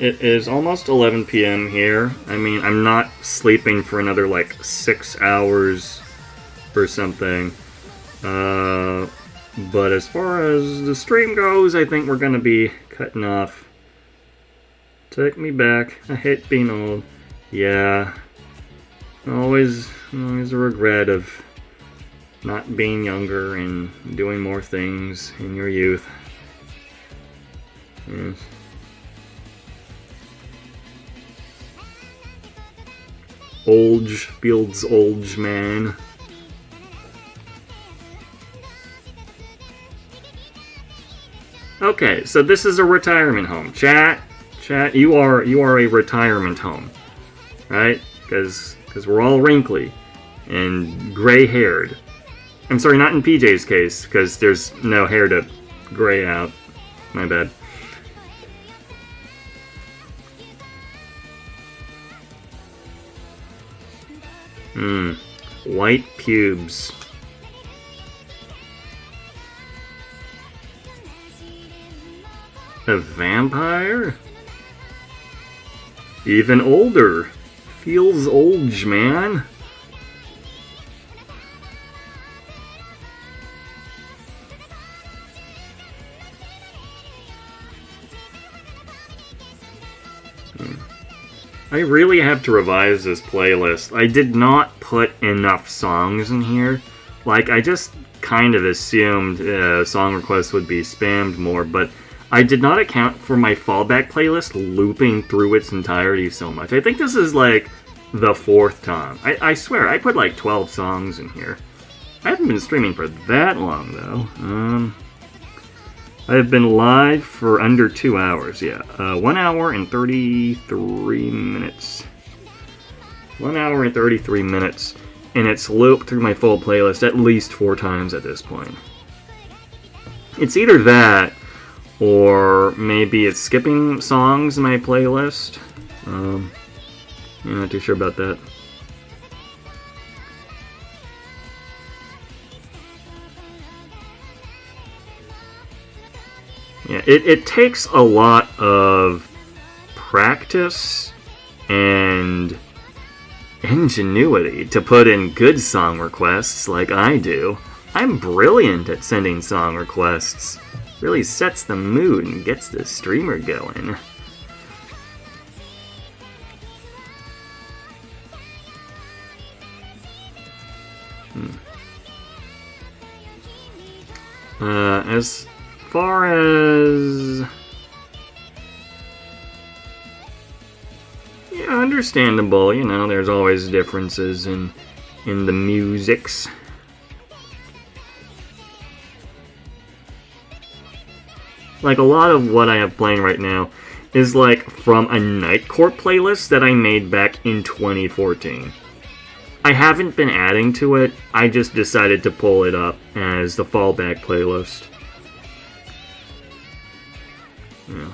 it is almost 11 p.m. here. I mean, I'm not sleeping for another like 6 hours or something. But as far as the stream goes, I think we're gonna be cutting off. Take me back. I hate being old. Yeah. Always a regret of not being younger and doing more things in your youth. Yes. Olge Fields Olge man. Okay, so this is a retirement home. Chat, you are a retirement home, right? Because we're all wrinkly and gray-haired. I'm sorry, not in PJ's case, because there's no hair to gray out. My bad. White pubes. A vampire? Even older. Feels old, man. I really have to revise this playlist. I did not put enough songs in here. Like, I just kind of assumed song requests would be spammed more, but I did not account for my fallback playlist looping through its entirety so much. I think this is like the 4th time. I swear, I put like 12 songs in here. I haven't been streaming for that long, though. I've been live for under 2 hours, yeah. 1 hour and 33 minutes. 1 hour and 33 minutes, and it's looped through my full playlist at least 4 times at this point. It's either that, or maybe it's skipping songs in my playlist. I'm not too sure about that. Yeah, it takes a lot of practice and ingenuity to put in good song requests like I do. I'm brilliant at sending song requests. Really sets the mood and gets the streamer going. As far as... yeah, understandable, you know, there's always differences in the musics. Like, a lot of what I have playing right now is, like, from a Night Court playlist that I made back in 2014. I haven't been adding to it, I just decided to pull it up as the fallback playlist. Yeah.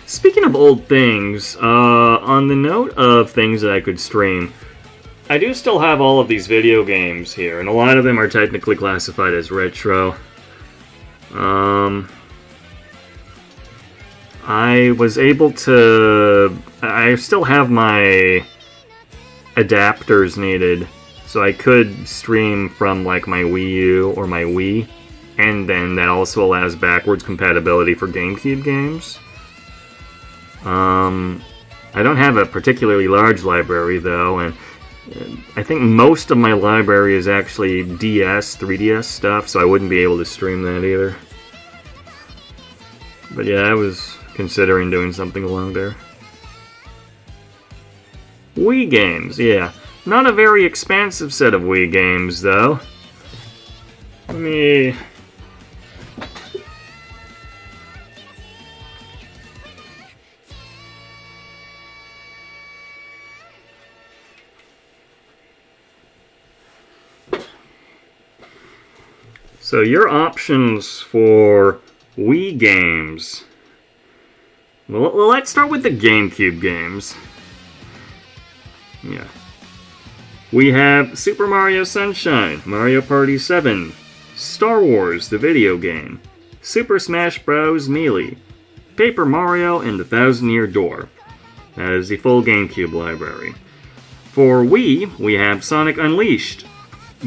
Speaking of old things, on the note of things that I could stream, I do still have all of these video games here, and a lot of them are technically classified as retro. I was able to... I still have my adapters needed, so I could stream from, like, my Wii U or my Wii, and then that also allows backwards compatibility for GameCube games. I don't have a particularly large library, though, and I think most of my library is actually DS, 3DS stuff, so I wouldn't be able to stream that either. But yeah, I was considering doing something along there. Wii games, yeah. Not a very expansive set of Wii games, though. Let me... So your options for Wii games. Well, let's start with the GameCube games. Yeah. We have Super Mario Sunshine, Mario Party 7, Star Wars, the video game, Super Smash Bros. Melee, Paper Mario and the Thousand Year Door. That is the full GameCube library. For Wii, we have Sonic Unleashed,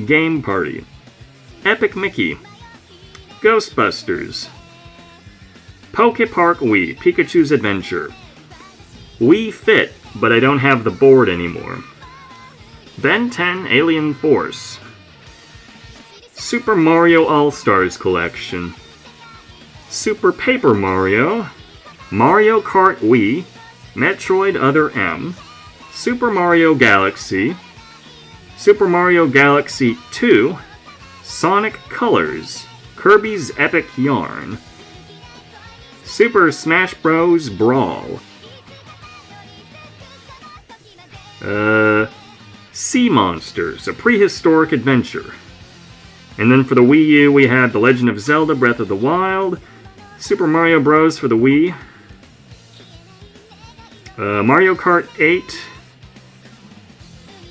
Game Party, Epic Mickey, Ghostbusters, Poke Park Wii, Pikachu's Adventure, Wii Fit, but I don't have the board anymore, Ben 10 Alien Force, Super Mario All-Stars Collection, Super Paper Mario, Mario Kart Wii, Metroid Other M, Super Mario Galaxy, Super Mario Galaxy 2, Sonic Colors, Kirby's Epic Yarn, Super Smash Bros. Brawl, Sea Monsters, A Prehistoric Adventure. And then for the Wii U, we have The Legend of Zelda Breath of the Wild, Super Mario Bros. For the Wii, Mario Kart 8,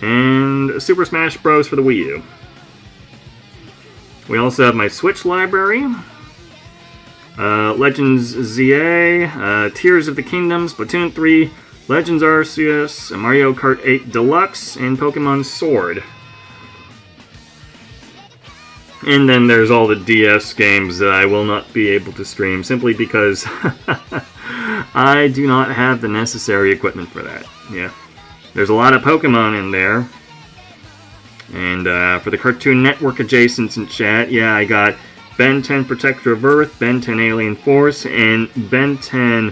and Super Smash Bros. For the Wii U. We also have my Switch library, Legends ZA, Tears of the Kingdom, Splatoon 3, Legends Arceus, Mario Kart 8 Deluxe, and Pokemon Sword. And then there's all the DS games that I will not be able to stream simply because I do not have the necessary equipment for that. Yeah. There's a lot of Pokemon in there. And for the Cartoon Network adjacents in chat, yeah, I got Ben 10 Protector of Earth, Ben 10 Alien Force, and Ben 10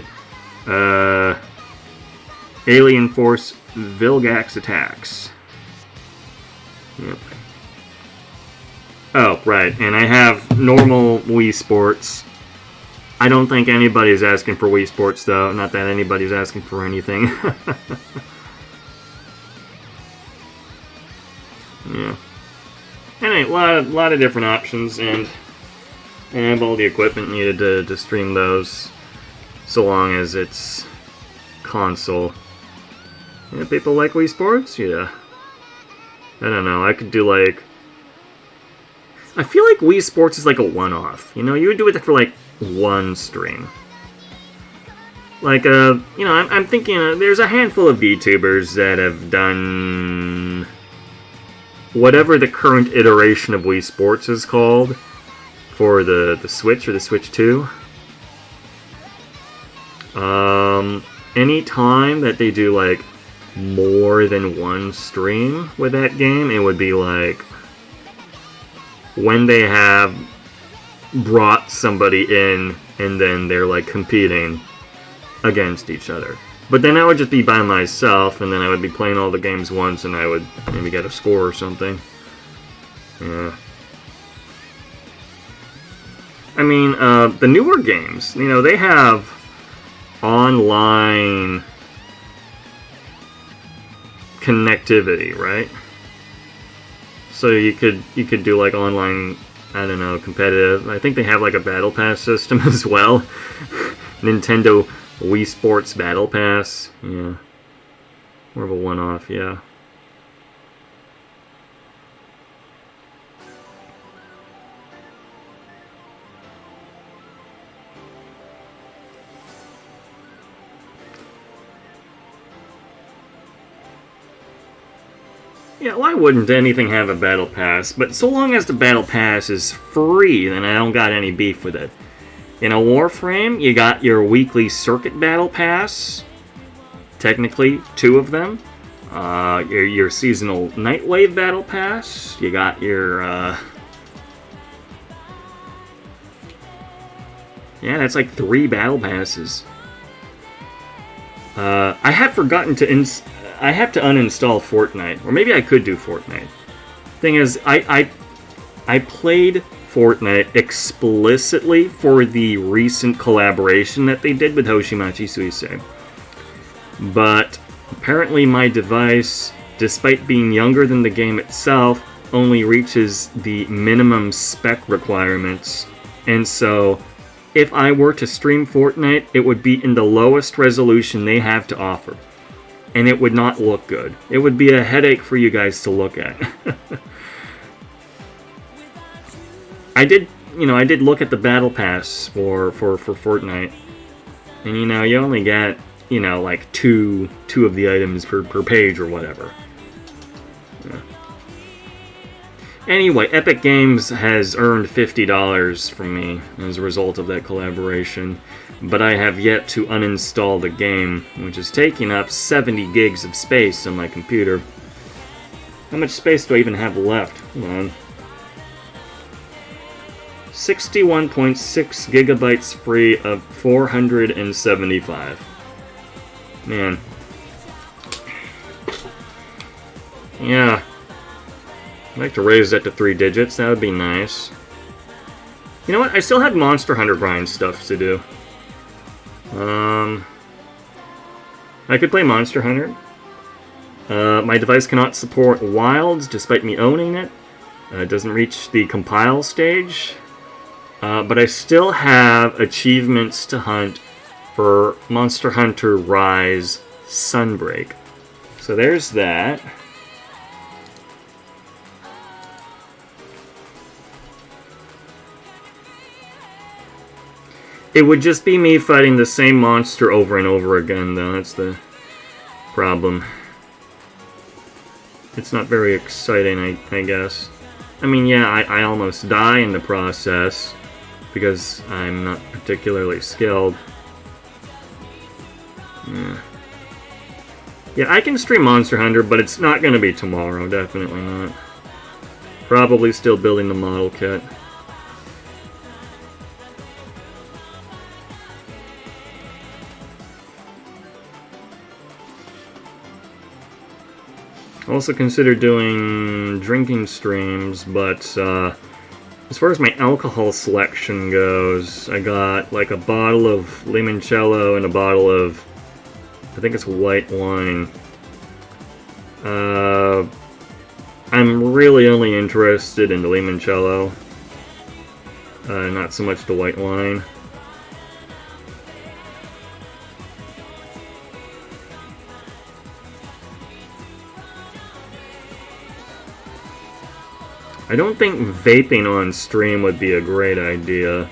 Alien Force Vilgax Attacks. Yep. Oh, right, and I have normal Wii Sports. I don't think anybody's asking for Wii Sports, though. Not that anybody's asking for anything. Yeah. Anyway, a lot of different options, and I have all the equipment needed to stream those, so long as it's console. Yeah, people like Wii Sports? Yeah. I don't know, I could do like... I feel like Wii Sports is like a one-off. You know, you would do it for like one stream. Like, you know, I'm thinking there's a handful of VTubers that have done whatever the current iteration of Wii Sports is called for the Switch or the Switch 2. Any time that they do like more than one stream with that game, it would be like when they have brought somebody in and then they're like competing against each other. But then I would just be by myself, and then I would be playing all the games once, and I would maybe get a score or something. Yeah. I mean, the newer games, you know, they have online connectivity, right? So you could do like online, I don't know, competitive. I think they have like a battle pass system as well. Nintendo Wii Sports Battle Pass, yeah. More of a one-off, yeah. Yeah, why wouldn't anything have a Battle Pass? But so long as the Battle Pass is free, then I don't got any beef with it. In a Warframe, you got your weekly Circuit Battle Pass. Technically, 2 of them. Your seasonal Nightwave Battle Pass. You got your... Yeah, that's like 3 Battle Passes. I have forgotten to... I have to uninstall Fortnite. Or maybe I could do Fortnite. Thing is, I played Fortnite explicitly for the recent collaboration that they did with Hoshimachi Suisei. But apparently my device, despite being younger than the game itself, only reaches the minimum spec requirements. And so, if I were to stream Fortnite, it would be in the lowest resolution they have to offer. And it would not look good. It would be a headache for you guys to look at. I did look at the Battle Pass for Fortnite. And you know, you only get, you know, like two of the items per page or whatever. Yeah. Anyway, Epic Games has earned $50 from me as a result of that collaboration, but I have yet to uninstall the game, which is taking up 70 gigs of space on my computer. How much space do I even have left? Hold on. 61.6 gigabytes free of 475. Man. Yeah. I'd like to raise that to 3 digits, that would be nice. You know what, I still had Monster Hunter grind stuff to do. I could play Monster Hunter. My device cannot support Wilds, despite me owning it. It doesn't reach the compile stage. But I still have achievements to hunt for Monster Hunter Rise Sunbreak. So there's that. It would just be me fighting the same monster over and over again, though. That's the problem. It's not very exciting, I guess. I mean, yeah, I almost die in the process, because I'm not particularly skilled. Yeah, I can stream Monster Hunter, but it's not going to be tomorrow, definitely not. Probably still building the model kit. Also consider doing drinking streams, but as far as my alcohol selection goes, I got like a bottle of limoncello and a bottle of, I think it's white wine. I'm really only interested in the limoncello, not so much the white wine. I don't think vaping on stream would be a great idea.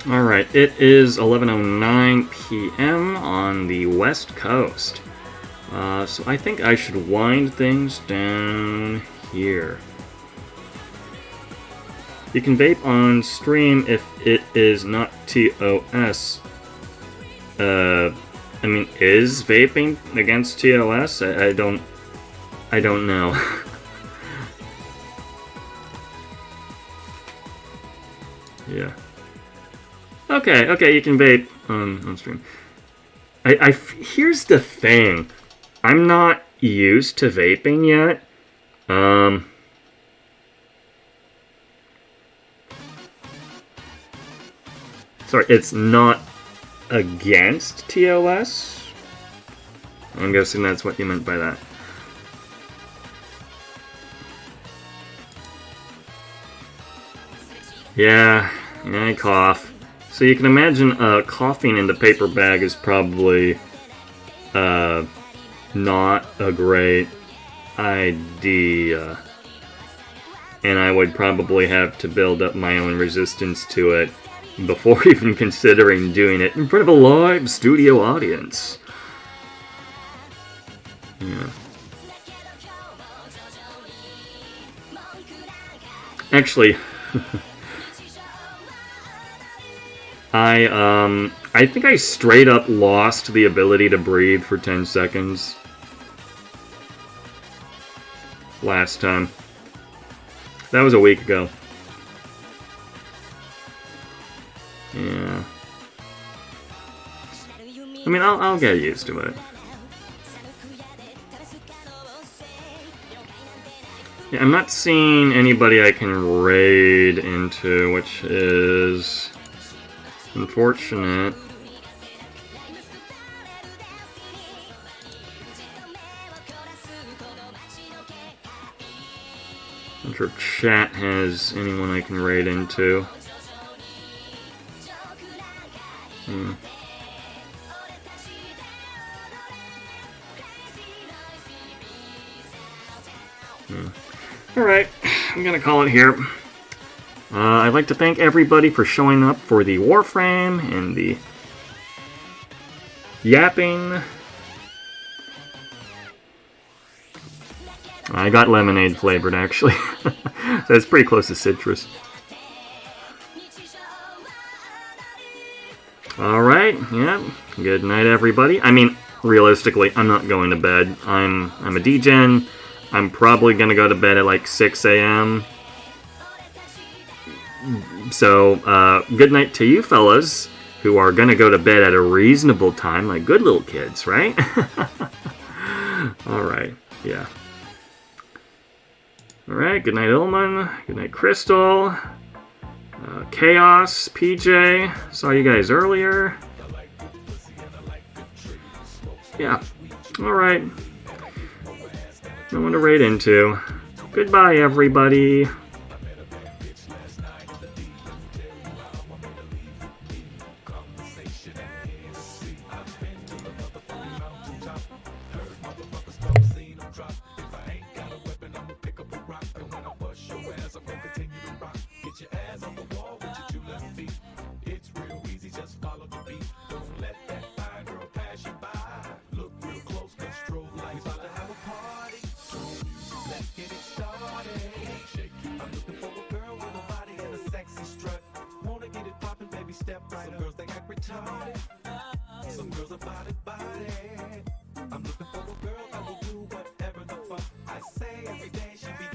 Alright, it is 11:09 p.m. on the West Coast. So I think I should wind things down here. You can vape on stream if it is not TOS. I mean, is vaping against TOS? I don't know. Yeah. Okay, you can vape on stream. Here's the thing. I'm not used to vaping yet. Sorry, it's not against TOS? I'm guessing that's what you meant by that. Yeah, I cough. So you can imagine coughing in the paper bag is probably not a great idea. And I would probably have to build up my own resistance to it before even considering doing it in front of a live studio audience. Yeah. Actually, I think I straight up lost the ability to breathe for 10 seconds last time. That was a week ago. Yeah. I mean, I'll get used to it. Yeah, I'm not seeing anybody I can raid into, which is unfortunate. I'm sure chat has anyone I can raid into. Alright, I'm gonna call it here. I'd like to thank everybody for showing up for the Warframe and the yapping. I got lemonade flavored, actually. So it's pretty close to citrus. Alright, yeah. Good night, everybody. I mean, realistically, I'm not going to bed. I'm a DGen. I'm probably going to go to bed at like 6 a.m. So, good night to you fellas who are going to go to bed at a reasonable time, like good little kids, right? Alright, yeah. Alright, good night, Ilman. Good night, Crystal. Chaos, PJ. Saw you guys earlier. Yeah. Alright. No one to raid into. Goodbye, everybody.
Some girls are body. I'm looking for a girl that will do whatever the fuck I say every day. She be